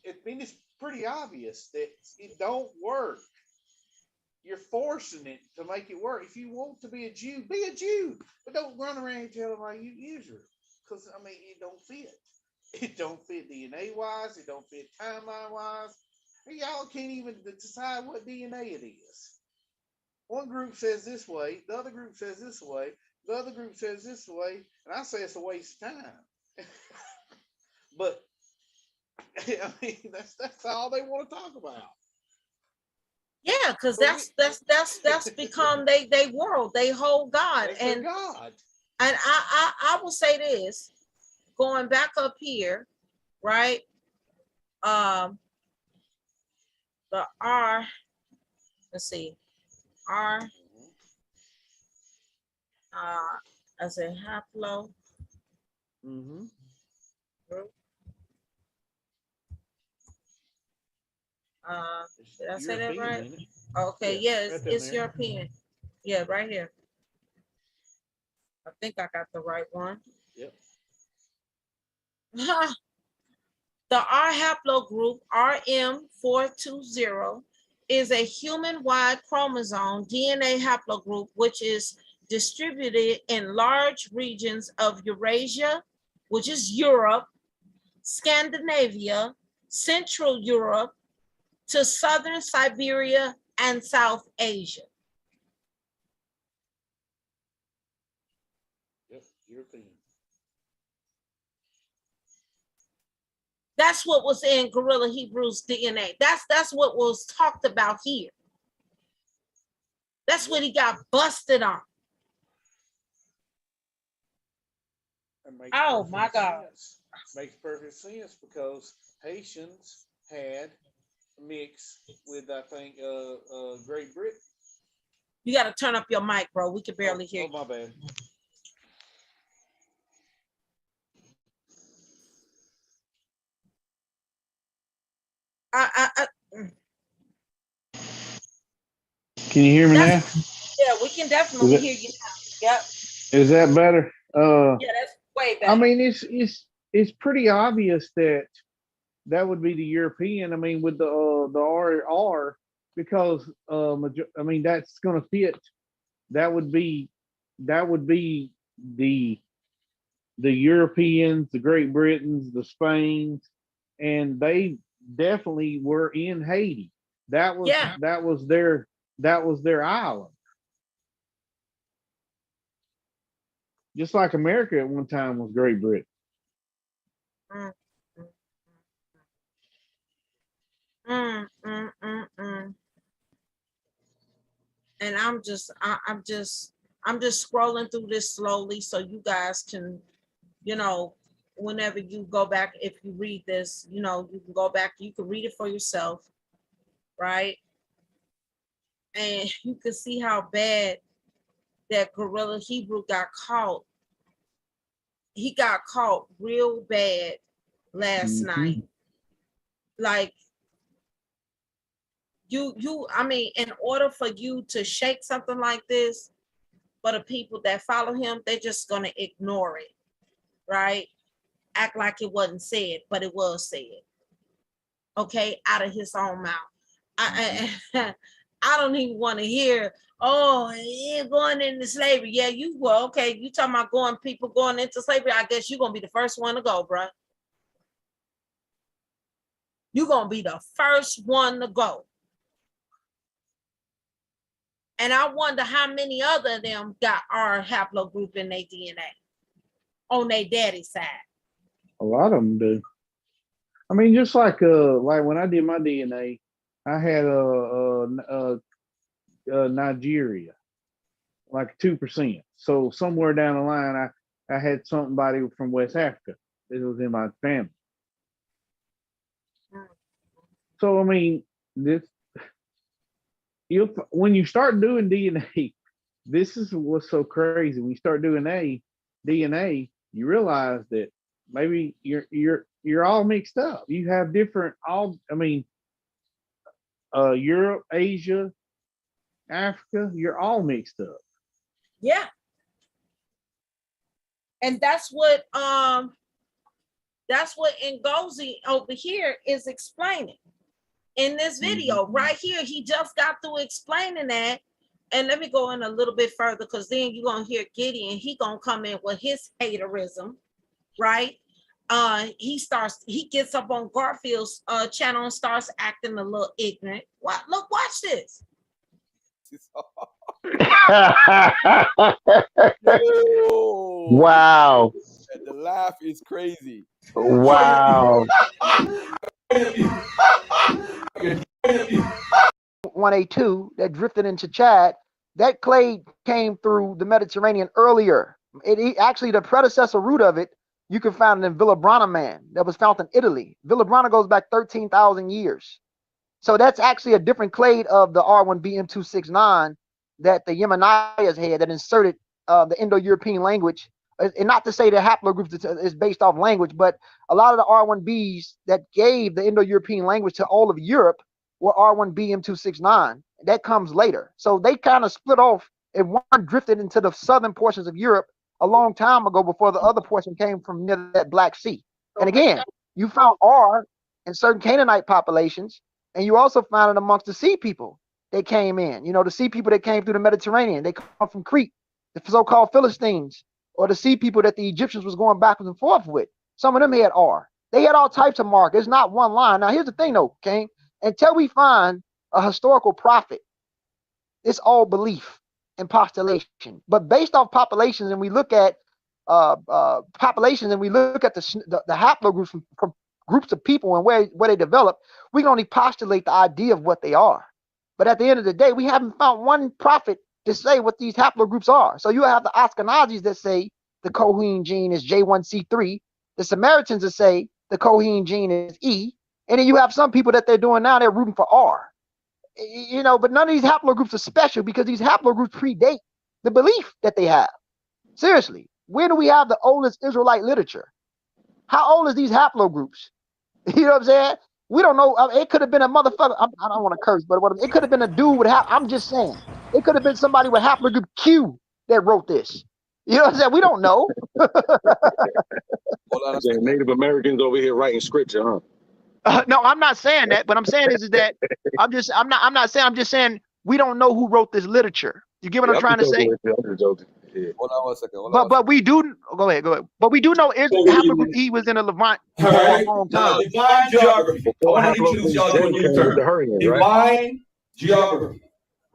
Speaker 13: it's pretty obvious that it don't work. You're forcing it to make it work. If you want to be a Jew, but don't run around and tell them you Israel, because I mean it don't fit. It don't fit DNA wise. It don't fit timeline wise. Y'all can't even decide what DNA it is. One group says this way, the other group says this way, the other group says this way, and I say it's a waste of time. But I mean, that's all they want to talk about.
Speaker 3: Yeah, because that's become they world, they whole God.
Speaker 13: That's
Speaker 3: and
Speaker 13: God.
Speaker 3: And I will say this, going back up here, right? The R, let's see, R, as a haplo group. Did I say that right? Okay, yeah, it's European. Yeah, right here. I think I got the right one.
Speaker 13: Yep.
Speaker 3: The R haplogroup RM420 is a human-wide chromosome DNA haplogroup which is distributed in large regions of Eurasia, which is Europe, Scandinavia, Central Europe, to Southern Siberia and South Asia.
Speaker 13: Yep, European.
Speaker 3: That's what was in Gorilla Hebrew's DNA. That's what was talked about here. That's what he got busted on. Oh my God.
Speaker 13: Makes perfect sense because Haitians had mixed with, I think, Great Britain.
Speaker 3: You got to turn up your mic, bro. We can barely hear you.
Speaker 13: Oh, my bad.
Speaker 4: Can you hear me now?
Speaker 3: Yeah, we can definitely hear you now. Yep.
Speaker 4: Is that better?
Speaker 3: Yeah, that's way better.
Speaker 4: I mean, it's pretty obvious that would be the European. I mean, with the R because I mean that's going to fit. That would be the Europeans, the Great Britons, the Spains, and they definitely were in Haiti. That was their island. Just like America at one time was Great Britain.
Speaker 3: And I'm just scrolling through this slowly so you guys can, whenever you go back, if you read this, you can go back, you can read it for yourself, right? And you can see how bad that Gorilla Hebrew got caught. He got caught real bad last night. Like, I mean, in order for you to shake something like this, for the people that follow him, they're just gonna ignore it, right? Act like it wasn't said, but it was said. Okay, out of his own mouth. I don't even want to hear, oh, you're going into slavery. Yeah, you will. Okay, you talking about people going into slavery. I guess you're gonna be the first one to go, bro. You're gonna be the first one to go. And I wonder how many other of them got our haplogroup in their DNA on their daddy's side.
Speaker 4: A lot of them do. I mean, just like when I did my DNA, I had Nigeria, like 2%. So somewhere down the line, I had somebody from West Africa. It was in my family. So I mean, when you start doing DNA, this is what's so crazy. When you start doing DNA, you realize that maybe you're all mixed up. You have different Europe, Asia, Africa, you're all mixed up.
Speaker 3: Yeah. And that's what Ngozi over here is explaining in this video right here. He just got through explaining that. And let me go in a little bit further, because then you're gonna hear Gideon. He gonna come in with his haterism, right? He gets up on Garfield's channel and starts acting a little ignorant. What? Look, watch this.
Speaker 12: Wow.
Speaker 5: The laugh is crazy.
Speaker 12: Wow.
Speaker 10: 182 that drifted into Chad, that clade came through the Mediterranean earlier. Actually, the predecessor root of it, you can find it in Villabrana man that was found in Italy. Villabrana goes back 13,000 years. So that's actually a different clade of the R1BM269 that the Yemenayas had that inserted the Indo-European language. And not to say that haplogroups is based off language, but a lot of the R1Bs that gave the Indo-European language to all of Europe were R1BM269. That comes later. So they kind of split off, and one drifted into the southern portions of Europe a long time ago before the other portion came from near that Black Sea. And again, you found R in certain Canaanite populations, and you also found it amongst the sea people that came in. You know, the sea people that came through the Mediterranean, they come from Crete, the so-called Philistines, or the sea people that the Egyptians was going backwards and forth with. Some of them had R. They had all types of mark. It's not one line. Now, here's the thing, though, King. Until we find a historical prophet, it's all belief and postulation. But based on populations, and we look at populations, and we look at the haplogroups from groups of people and where they develop, we can only postulate the idea of what they are. But at the end of the day, we haven't found one prophet to say what these haplogroups are. So you have the Ashkenazis that say the Kohen gene is J1C3, the Samaritans that say the Kohen gene is E, and then you have some people that they're doing now, they're rooting for R. You know, but none of these haplogroups are special because these haplogroups predate the belief that they have. Seriously, where do we have the oldest Israelite literature? How old is these haplogroups? You know what I'm saying? We don't know. It could have been a motherfucker. I don't want to curse, but it could have been a dude with I'm just saying. It could have been somebody with haplogroup Q that wrote this. You know what I'm saying? We don't know.
Speaker 14: Native Americans over here writing scripture, huh?
Speaker 10: No, I'm not saying that. What I'm saying is that I'm just saying we don't know who wrote this literature. You get what I'm trying to say?
Speaker 14: Yeah.
Speaker 5: Hold on one second.
Speaker 10: But we do go ahead. But we do know haplogroup E was in the Levant for a long time.
Speaker 6: Divine geography. I want to introduce y'all to a new term. Divine geography.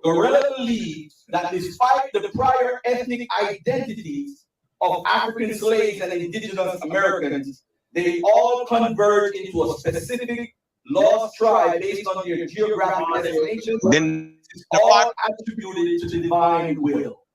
Speaker 6: Gorilla believes that despite the prior ethnic identities of African slaves and indigenous Americans, they all converge into a specific lost tribe based on their geographic designations, then all attributed to the divine will.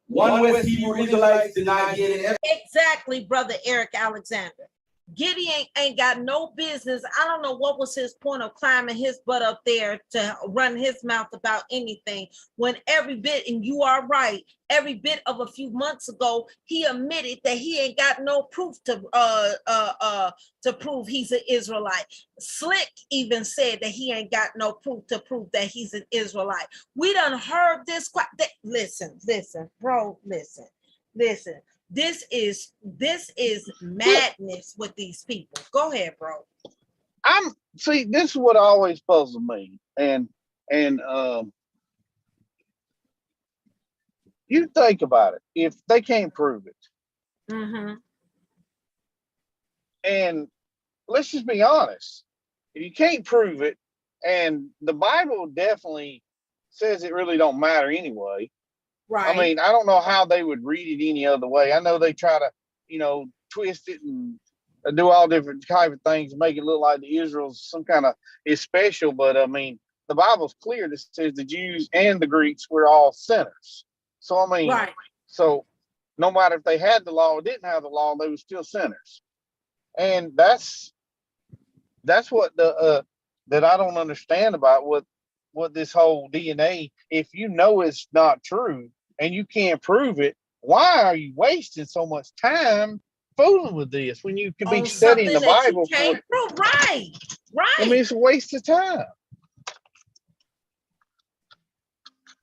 Speaker 6: One West Hebrew Israelites deny DNA.
Speaker 3: Exactly, brother Eric Alexander. Gideon ain't got no business. I don't know what was his point of climbing his butt up there to run his mouth about anything when every bit, and you are right, every bit of a few months ago, he admitted that he ain't got no proof to prove he's an Israelite. Slick even said that he ain't got no proof to prove that he's an Israelite. We done heard this. Listen, bro, listen. This is madness with these people. Go ahead, bro.
Speaker 4: This is what always puzzles me. And you think about it. If they can't prove it.
Speaker 3: Mm-hmm.
Speaker 4: And let's just be honest. If you can't prove it, and the Bible definitely says it really don't matter anyway.
Speaker 3: Right.
Speaker 4: I mean, I don't know how they would read it any other way. I know they try to, twist it and do all different type of things, make it look like the Israel's some kind of is special. But I mean, the Bible's clear that says the Jews and the Greeks were all sinners. So I mean,
Speaker 3: right.
Speaker 4: So no matter if they had the law or didn't have the law, they were still sinners. And that's what that I don't understand about what this whole DNA. If you know it's not true,
Speaker 15: and you can't prove it, why are you wasting so much time fooling with this when you could be studying the Bible?
Speaker 3: Can't prove. Right.
Speaker 15: I mean, it's a waste of time.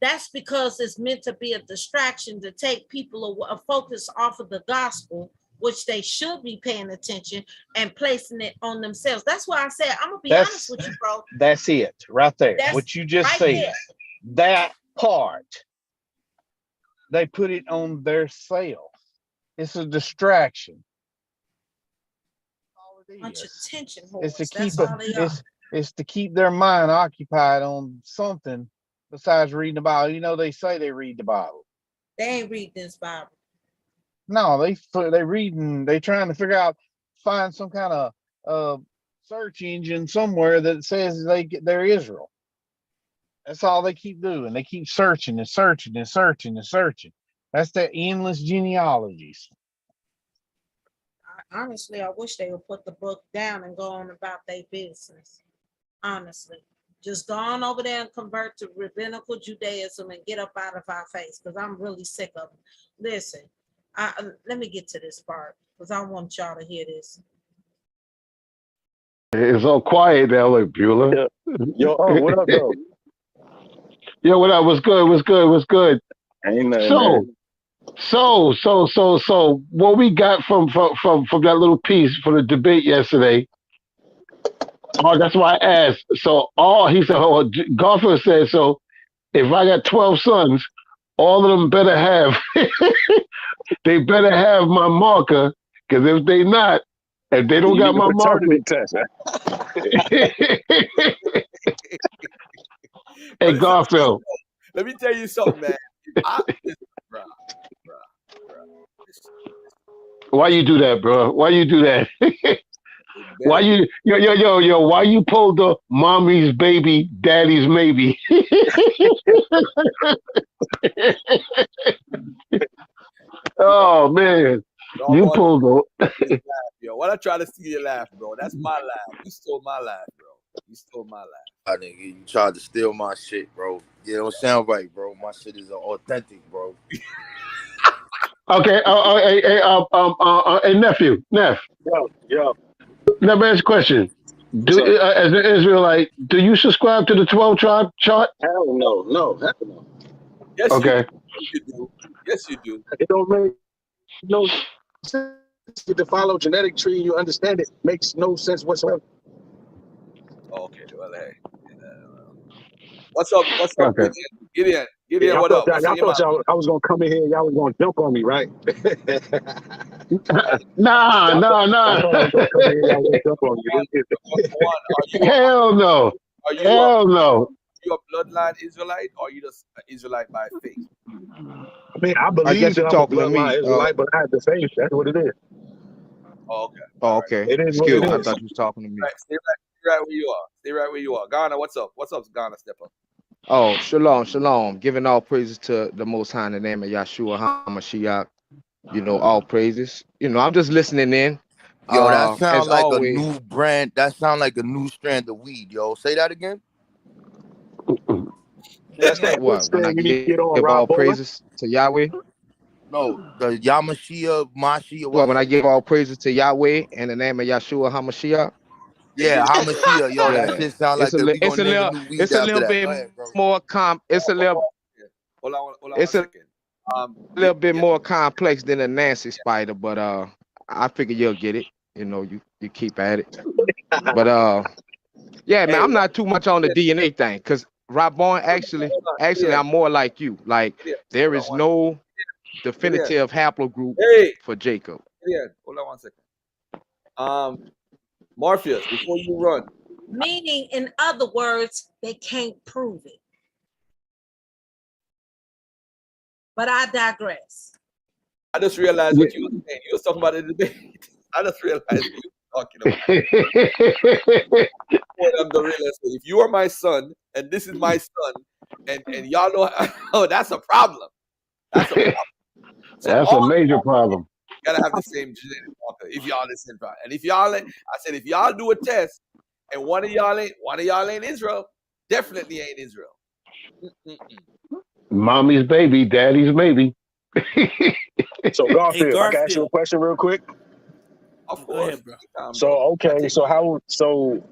Speaker 3: That's because it's meant to be a distraction to take people a focus off of the gospel, which they should be paying attention and placing it on themselves. That's why I said, I'm gonna be honest with you, bro.
Speaker 15: That's it right there.
Speaker 3: That's
Speaker 15: what you just
Speaker 3: right
Speaker 15: said.
Speaker 3: there.
Speaker 15: That part. They put it on their self. It's a distraction.
Speaker 3: Bunch of tension
Speaker 15: It's to
Speaker 3: whores.
Speaker 15: it's to keep their mind occupied on something besides reading the Bible. You know, they say they read the Bible.
Speaker 3: They ain't read this Bible.
Speaker 15: No, they reading. They trying to figure out, find some kind of search engine somewhere that says they're Israel. That's all they keep doing. They keep searching and searching and searching and searching. That's their endless genealogies.
Speaker 3: Honestly, I wish they would put the book down and go on about their business. Honestly, just go on over there and convert to rabbinical Judaism and get up out of our face, because I'm really sick of them. Listen, let me get to this part because I want y'all to hear this.
Speaker 12: It's all quiet now, like Bueller.
Speaker 14: Yo, what up, though?
Speaker 12: Yo, what up? What's good? What's good? What's good?
Speaker 14: Ain't nothing,
Speaker 12: So, what we got from that little piece for the debate yesterday? Oh, that's why I asked. So, he said, Garfield said, so if I got 12 sons, all of them better have, they better have my marker, because if they don't got my marker,
Speaker 14: test.
Speaker 12: Hey, Garfield.
Speaker 5: Let me tell you something, man.
Speaker 12: Why you do that, bro? Why you do that? Why you why you pulled the mommy's baby, daddy's maybe? Oh man. You pulled the
Speaker 5: Yo, why I try to steal your laugh, bro? That's my laugh. You stole my laugh, bro. You stole my laugh.
Speaker 8: I think you tried to steal my shit, bro. Yeah, it don't sound right, bro. My shit is authentic, bro.
Speaker 12: Okay. Hey, nephew.
Speaker 14: Yo.
Speaker 12: Let me ask a question. As an Israelite, do you subscribe to the 12 tribe chart?
Speaker 14: Hell no. No. Hell no.
Speaker 5: Yes,
Speaker 12: okay.
Speaker 5: You do. Yes, you do.
Speaker 14: It don't make no sense to follow genetic tree. You understand it makes no sense whatsoever.
Speaker 5: Okay. Well, hey. What's up?
Speaker 12: Okay.
Speaker 5: Gideon,
Speaker 14: Yeah,
Speaker 5: what up?
Speaker 14: Y'all thought y'all I was gonna come in here and y'all was gonna jump on me, right?
Speaker 12: Nah. Hell no. Hell no.
Speaker 5: You a bloodline Israelite, or are you just an Israelite by faith?
Speaker 14: I mean, I believe that I'm a bloodline Israelite, but I have the faith. That's what it is.
Speaker 5: Oh, okay.
Speaker 16: Oh, okay.
Speaker 14: It is
Speaker 16: Excuse
Speaker 14: what
Speaker 16: me.
Speaker 14: it
Speaker 16: I
Speaker 14: is.
Speaker 16: thought you was talking to me.
Speaker 5: Right, stay right where you are. Stay right where you are. Ghana, what's up? What's up, Ghana? Step up.
Speaker 16: Oh, shalom. Giving all praises to the Most High in the name of Yahshua HaMashiach. You know, all praises. You know, I'm just listening in.
Speaker 8: Yo, that sound
Speaker 16: as
Speaker 8: like
Speaker 16: always.
Speaker 8: a new brand. That sound like a new strand of weed, yo. Say that again.
Speaker 14: That's that
Speaker 16: What? When I
Speaker 14: you need to get on,
Speaker 16: give
Speaker 14: Rob
Speaker 16: all
Speaker 14: Bowler.
Speaker 16: praises to Yahweh.
Speaker 8: No, the Yamashia, Mashia.
Speaker 16: Well, when I give all praises to Yahweh in the name of Yahshua HaMashiach.
Speaker 8: Yeah, Hamashia, yo,
Speaker 16: Yeah.
Speaker 8: that shit sound like that. We gonna name a new weed
Speaker 16: It's a
Speaker 8: after
Speaker 16: little
Speaker 8: that.
Speaker 16: bit
Speaker 8: Go ahead, bro.
Speaker 16: more It's a little.
Speaker 5: Hold on
Speaker 16: It's
Speaker 5: one second.
Speaker 16: a little bit more complex than a Nancy spider, but I figure you'll get it. You know, you keep at it. But yeah, man, I'm not too much on the DNA thing, because Rabon actually, I'm more like you. Like, there is no definitive haplogroup for Jacob.
Speaker 5: Yeah, hold on one second. Morpheus, before you run.
Speaker 3: Meaning, in other words, they can't prove it. But I digress.
Speaker 5: I just realized what you were saying. You were talking about the debate. I just realized what you were talking about. I'm the realist. If you are my son and this is my son, and y'all know, oh, that's a problem. That's a problem. So
Speaker 12: that's a major problem.
Speaker 5: Gotta have the same genetic marker if y'all listen, right? And if y'all, I said, if y'all do a test and one of y'all ain't Israel, definitely ain't Israel.
Speaker 12: Mommy's baby, daddy's maybe.
Speaker 14: So Garfield, I can ask you a
Speaker 9: Garfield.
Speaker 14: question real quick.
Speaker 5: Of
Speaker 9: Go
Speaker 5: course.
Speaker 9: ahead, bro.
Speaker 14: So okay, so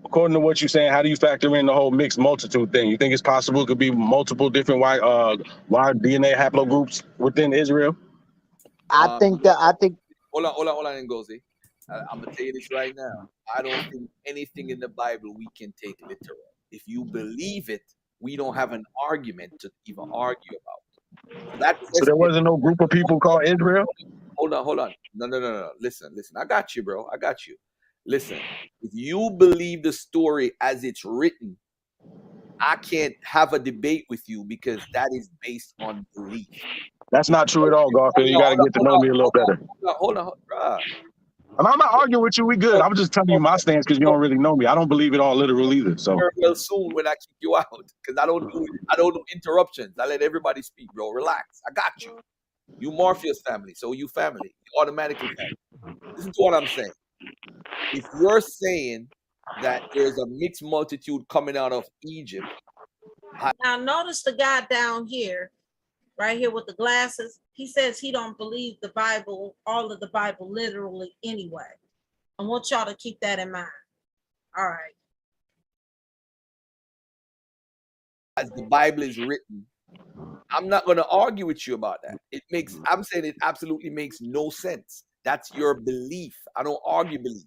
Speaker 14: according to what you're saying, how do you factor in the whole mixed multitude thing? You think it's possible it could be multiple different wide DNA haplogroups within Israel?
Speaker 10: I think
Speaker 5: Hold on, Ngozi. I'm gonna tell you this right now. I don't think anything in the Bible we can take literal. If you believe it, we don't have an argument to even argue about.
Speaker 14: So there wasn't no group of people called Israel?
Speaker 5: Hold on. No. Listen. I got you, bro. I got you. Listen, if you believe the story as it's written, I can't have a debate with you because that is based on belief.
Speaker 14: That's not true at all, Garfield. You got to get to know me a little better.
Speaker 5: Hold on, bro.
Speaker 14: I'm not arguing with you. We good. I'm just telling you my stance because you don't really know me. I don't believe it all literal either. So
Speaker 5: Real soon when I kick you out because I don't do interruptions. I let everybody speak, bro. Relax. I got you. You Morpheus family, so you family. You automatically family. Listen to what I'm saying. If you're saying that there's a mixed multitude coming out of Egypt.
Speaker 3: Now notice the guy down here, right here with the glasses. He says he don't believe the Bible, all of the Bible literally anyway. I want y'all to keep that in mind. All right.
Speaker 5: As the Bible is written, I'm not going to argue with you about that. I'm saying it absolutely makes no sense. That's your belief. I don't argue belief.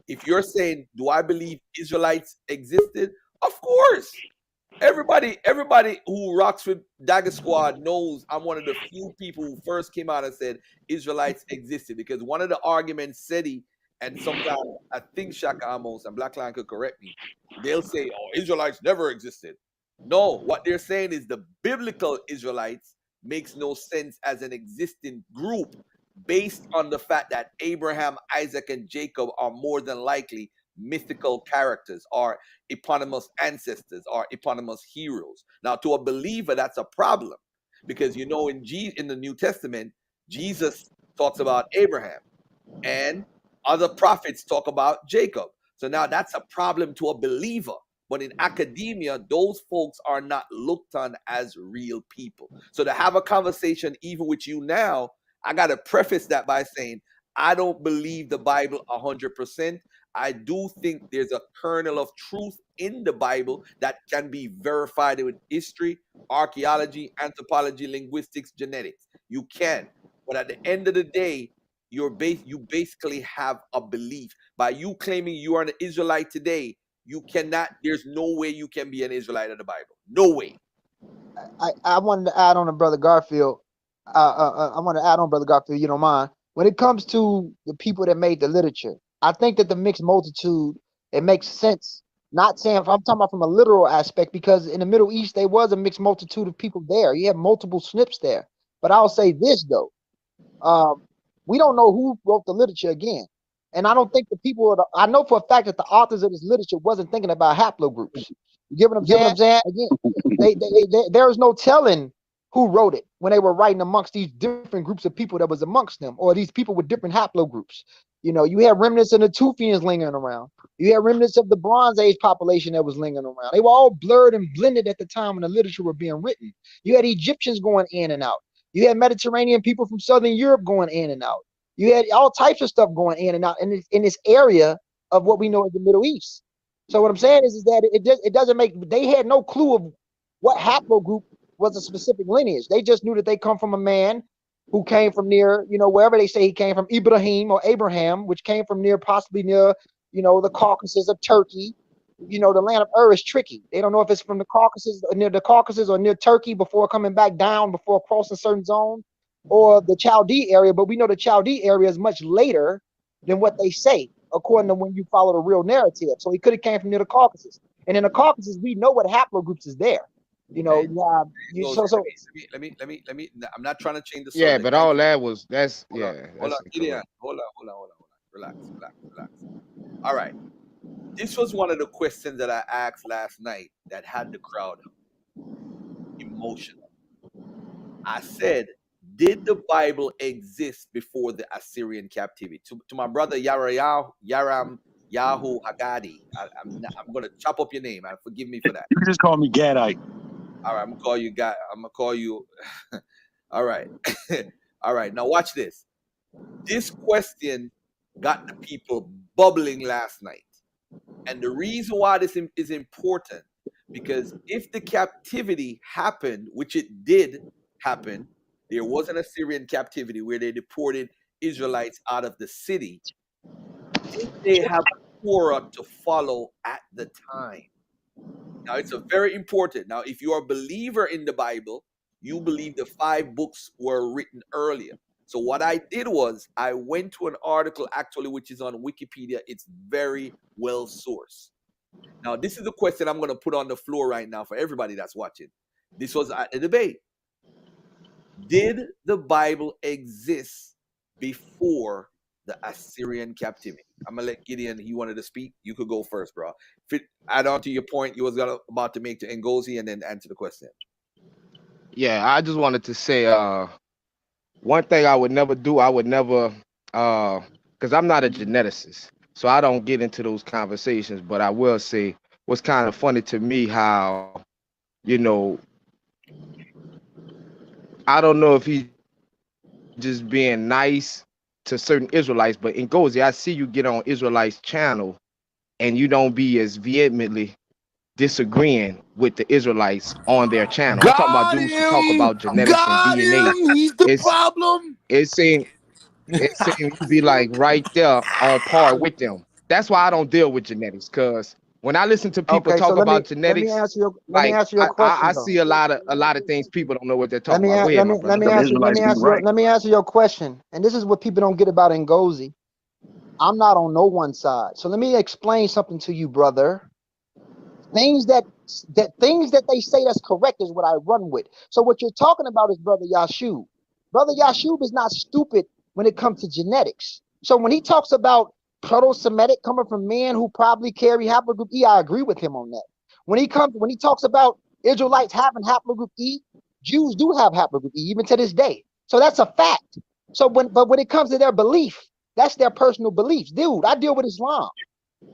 Speaker 5: If you're saying, do I believe Israelites existed? Of course. Everybody who rocks with Dagger Squad knows I'm one of the few people who first came out and said Israelites existed, because one of the arguments SETI and sometimes I think Shaka Amos and Black Lion could correct me, they'll say, oh, Israelites never existed. No, what they're saying is the biblical Israelites makes no sense as an existing group based on the fact that Abraham, Isaac, and Jacob are more than likely mythical characters or eponymous ancestors or eponymous heroes. Now, to a believer, that's a problem because, you know, in the New Testament, Jesus talks about Abraham and other prophets talk about Jacob. So now that's a problem to a believer. But in academia, those folks are not looked on as real people. So to have a conversation even with you now, I got to preface that by saying, I don't believe the Bible 100%. I do think there's a kernel of truth in the Bible that can be verified with history, archaeology, anthropology, linguistics, genetics. You can. But at the end of the day, you basically have a belief. By you claiming you are an Israelite today, you cannot, there's no way you can be an Israelite of the Bible. No way.
Speaker 10: I wanted to add on to Brother Garfield. I want to add on, Brother Garfield, you don't mind. When it comes to the people that made the literature, I think that the mixed multitude, it makes sense. Not saying, I'm talking about from a literal aspect, because in the Middle East, there was a mixed multitude of people there. You have multiple snips there. But I'll say this, though. We don't know who wrote the literature again. And I don't think the people, I know for a fact that the authors of this literature wasn't thinking about haplogroups. You get what I'm saying? Again, there is no telling who wrote it when they were writing amongst these different groups of people that was amongst them, or these people with different haplogroups. You know, you have remnants of the Tufians lingering around. You have remnants of the Bronze Age population that was lingering around. They were all blurred and blended at the time when the literature were being written. You had Egyptians going in and out. You had Mediterranean people from Southern Europe going in and out. You had all types of stuff going in and out in this area of what we know as the Middle East. So what I'm saying is that it doesn't make, they had no clue of what haplogroup was a specific lineage. They just knew that they come from a man who came from near, you know, wherever they say he came from, Ibrahim or Abraham, which came from near, possibly near, you know, the Caucasus of Turkey. You know, the land of Ur is tricky. They don't know if it's from the Caucasus, near the Caucasus, or near Turkey before coming back down, before crossing certain zones, or the Chaldee area. But we know the Chaldee area is much later than what they say, according to when you follow the real narrative. So he could have came from near the Caucasus. And in the Caucasus, we know what haplogroups is there. You know,
Speaker 5: let me. I'm not trying to change the subject.
Speaker 16: Yeah, but all that was
Speaker 5: Hold on, Gideon. Hold on. Relax. All right. This was one of the questions that I asked last night that had the crowd emotional. I said, did the Bible exist before the Assyrian captivity? To my brother Yaram Yahu Hagadi, I'm going to chop up your name. Forgive me for that.
Speaker 14: You can just call me Gadite.
Speaker 5: All right, I'm gonna call you guy. I'm gonna call you. All right. All right. Now watch this. This question got the people bubbling last night. And the reason why this is important, because if the captivity happened, which it did happen, there was an Assyrian captivity where they deported Israelites out of the city. Did they have Torah to follow at the time? Now, it's a very important. Now, if you are a believer in the Bible, you believe the 5 books were written earlier. So what I did was I went to an article actually, which is on Wikipedia. It's very well sourced. Now, this is the question I'm going to put on the floor right now for everybody that's watching. This was at the debate. Did the Bible exist before the Assyrian captivity? I'm gonna let Gideon. He wanted to speak. You could go first, bro. Add on to your point you was about to make to Ngozi, and then answer the question.
Speaker 16: Yeah, I just wanted to say one thing I would never do. I would never because I'm not a geneticist, so I don't get into those conversations. But I will say what's kind of funny to me how, you know, I don't know if he's just being nice to certain Israelites, but Ngozi, I see you get on Israelites channel and you don't be as vehemently disagreeing with the Israelites on their channel. I'm talking about
Speaker 8: Got
Speaker 16: dudes who talk
Speaker 8: him.
Speaker 16: about genetics and
Speaker 8: Got
Speaker 16: DNA.
Speaker 8: him. He's the
Speaker 16: It's
Speaker 8: problem.
Speaker 16: it seems you be like right there on par with them. That's why I don't deal with genetics, because when I listen to people
Speaker 10: Okay, so
Speaker 16: talk
Speaker 10: let me
Speaker 16: about genetics,
Speaker 10: answer your question
Speaker 16: I
Speaker 10: though.
Speaker 16: see a lot of things people don't know what they're talking about. Go ahead, my brother.
Speaker 10: Let me answer your question. And this is what people don't get about Ngozi. I'm not on no one side. So let me explain something to you, brother. Things that they say that's correct is what I run with. So what you're talking about is Brother Yashub. Brother Yashub is not stupid when it comes to genetics. So when he talks about proto-Semitic coming from men who probably carry haplogroup E, I agree with him on that. When he talks about Israelites having haplogroup E, Jews do have haplogroup E, even to this day. So that's a fact. But when it comes to their belief, that's their personal beliefs. Dude, I deal with Islam.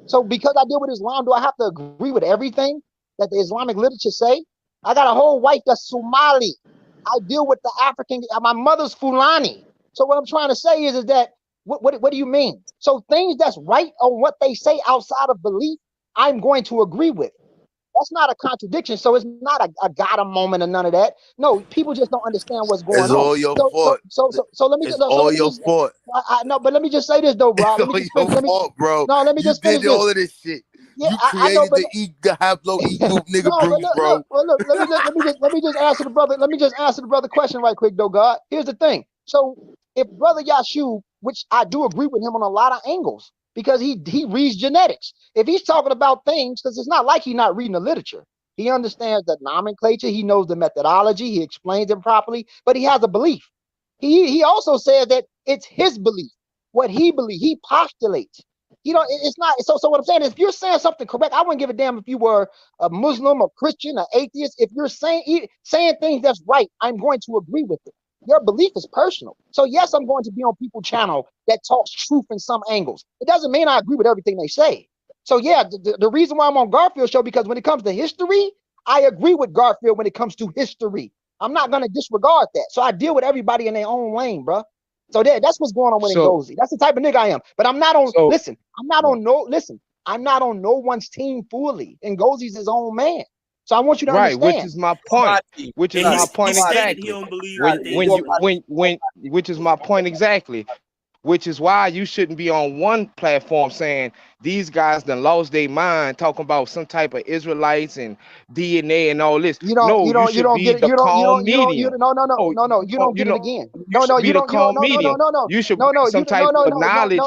Speaker 10: So because I deal with Islam, do I have to agree with everything that the Islamic literature say? I got a whole wife that's Somali. I deal with the African. My mother's Fulani. So what I'm trying to say is that what do you mean? So things that's right on what they say outside of belief, I'm going to agree with. That's not a contradiction. So it's not a got a moment or none of that. No, people just don't understand what's going
Speaker 8: It's
Speaker 10: on.
Speaker 8: all your fault.
Speaker 10: So let me
Speaker 8: It's
Speaker 10: just
Speaker 8: all your fault.
Speaker 10: no, but let me just say this though, bro.
Speaker 8: It's all your fault, bro.
Speaker 10: Let me
Speaker 8: You
Speaker 10: just finish
Speaker 8: did
Speaker 10: this.
Speaker 8: all of this shit.
Speaker 10: Yeah,
Speaker 8: You
Speaker 10: I know,
Speaker 8: created
Speaker 10: but
Speaker 8: the haplo E group nigga
Speaker 10: no, but
Speaker 8: brews, bro.
Speaker 10: look, let me just answer the brother. Let me just answer the brother question right quick though, God. Here's the thing. So if Brother Yashub, which I do agree with him on a lot of angles, because he reads genetics. If he's talking about things, because it's not like he's not reading the literature. He understands the nomenclature, he knows the methodology, he explains it properly, but he has a belief. He also says that it's his belief, what he believes, he postulates. You know, it's not so what I'm saying is if you're saying something correct, I wouldn't give a damn if you were a Muslim, a Christian, an atheist. If you're saying things that's right, I'm going to agree with it. Your belief is personal. So yes, I'm going to be on people's channel that talks truth in some angles. It doesn't mean I agree with everything they say. So yeah, the reason why I'm on Garfield's show, because when it comes to history, I agree with Garfield when it comes to history. I'm not going to disregard that. So I deal with everybody in their own lane, bro. So that's what's going on with Ngozi. That's the type of nigga I am. But I'm not on. Listen, I'm not on no one's team fully. Ngozi's his own man. So I want you to understand.
Speaker 16: Which is my point. Which is my point exactly.
Speaker 9: He don't believe
Speaker 16: Which is my point exactly. Which is why you shouldn't be on one platform saying these guys done lost their mind talking about some type of Israelites and DNA and all this. You should be the calm medium.
Speaker 10: You don't get it again.
Speaker 16: You should be the calm medium. You should bring some type of knowledge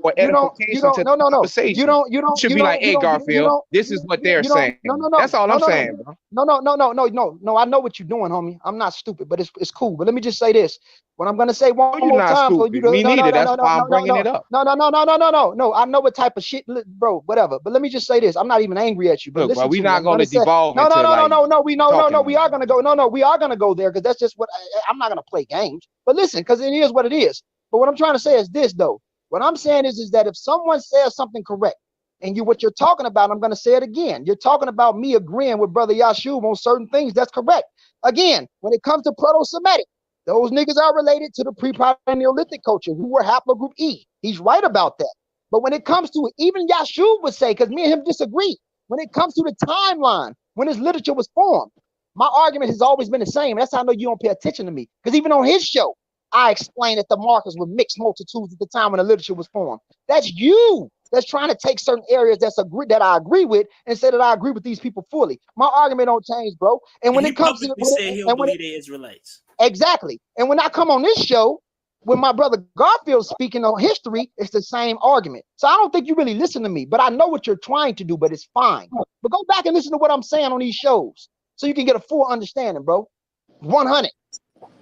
Speaker 16: or edification to the conversation. You should be like, hey, Garfield, this is what they're saying. That's all I'm saying, bro.
Speaker 10: No. I know what you're doing, homie. I'm not stupid, but it's cool. But let me just say this. What I'm gonna say one more time for you to
Speaker 16: me neither. That's why I'm bringing it up.
Speaker 10: No. I know what type of shit, bro. Whatever. But let me just say this. I'm not even angry at you. But
Speaker 16: look, bro, we're not gonna devolve into
Speaker 10: we are gonna go. No, we are gonna go there because that's just what I'm not gonna play games. But listen, because it is what it is. But what I'm trying to say is this, though. What I'm saying is that if someone says something correct, And what you're talking about, I'm going to say it again. You're talking about me agreeing with Brother Yashub on certain things. That's correct. Again, when it comes to Proto-Semitic, those niggas are related to the pre-primary Neolithic culture who were haplogroup E. He's right about that. But when it comes to, even Yashub would say, because me and him disagree, when it comes to the timeline, when his literature was formed, my argument has always been the same. That's how I know you don't pay attention to me. Because even on his show, I explained that the markers were mixed multitudes at the time when the literature was formed. That's you that's trying to take certain areas that I agree with and say that I agree with these people fully. My argument don't change, bro. And when it comes to
Speaker 9: they're Israelites.
Speaker 10: Exactly. And when I come on this show, when my brother Garfield speaking on history, it's the same argument. So I don't think you really listen to me, but I know what you're trying to do, but it's fine. But go back and listen to what I'm saying on these shows so you can get a full understanding, bro. 100.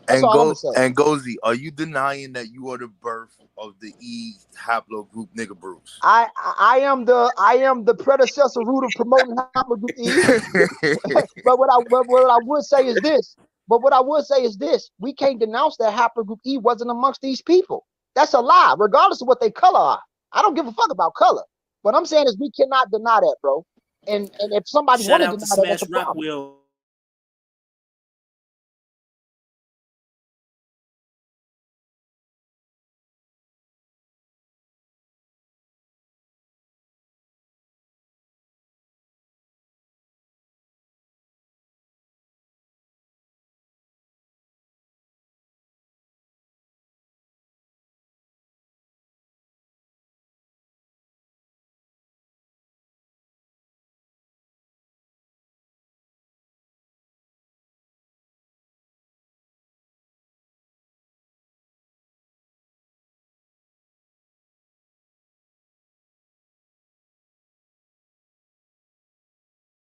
Speaker 10: That's all I'm gonna say.
Speaker 8: And Gozy, are you denying that you are the birth of the E haplogroup nigga Bruce?
Speaker 10: I am the predecessor root of promoting haplogroup E. But what I would say is this. We can't denounce that haplogroup E wasn't amongst these people. That's a lie, regardless of what they color are. I don't give a fuck about color. What I'm saying is we cannot deny that, bro. And if somebody wanted to deny that, that's a problem.
Speaker 9: Rockwell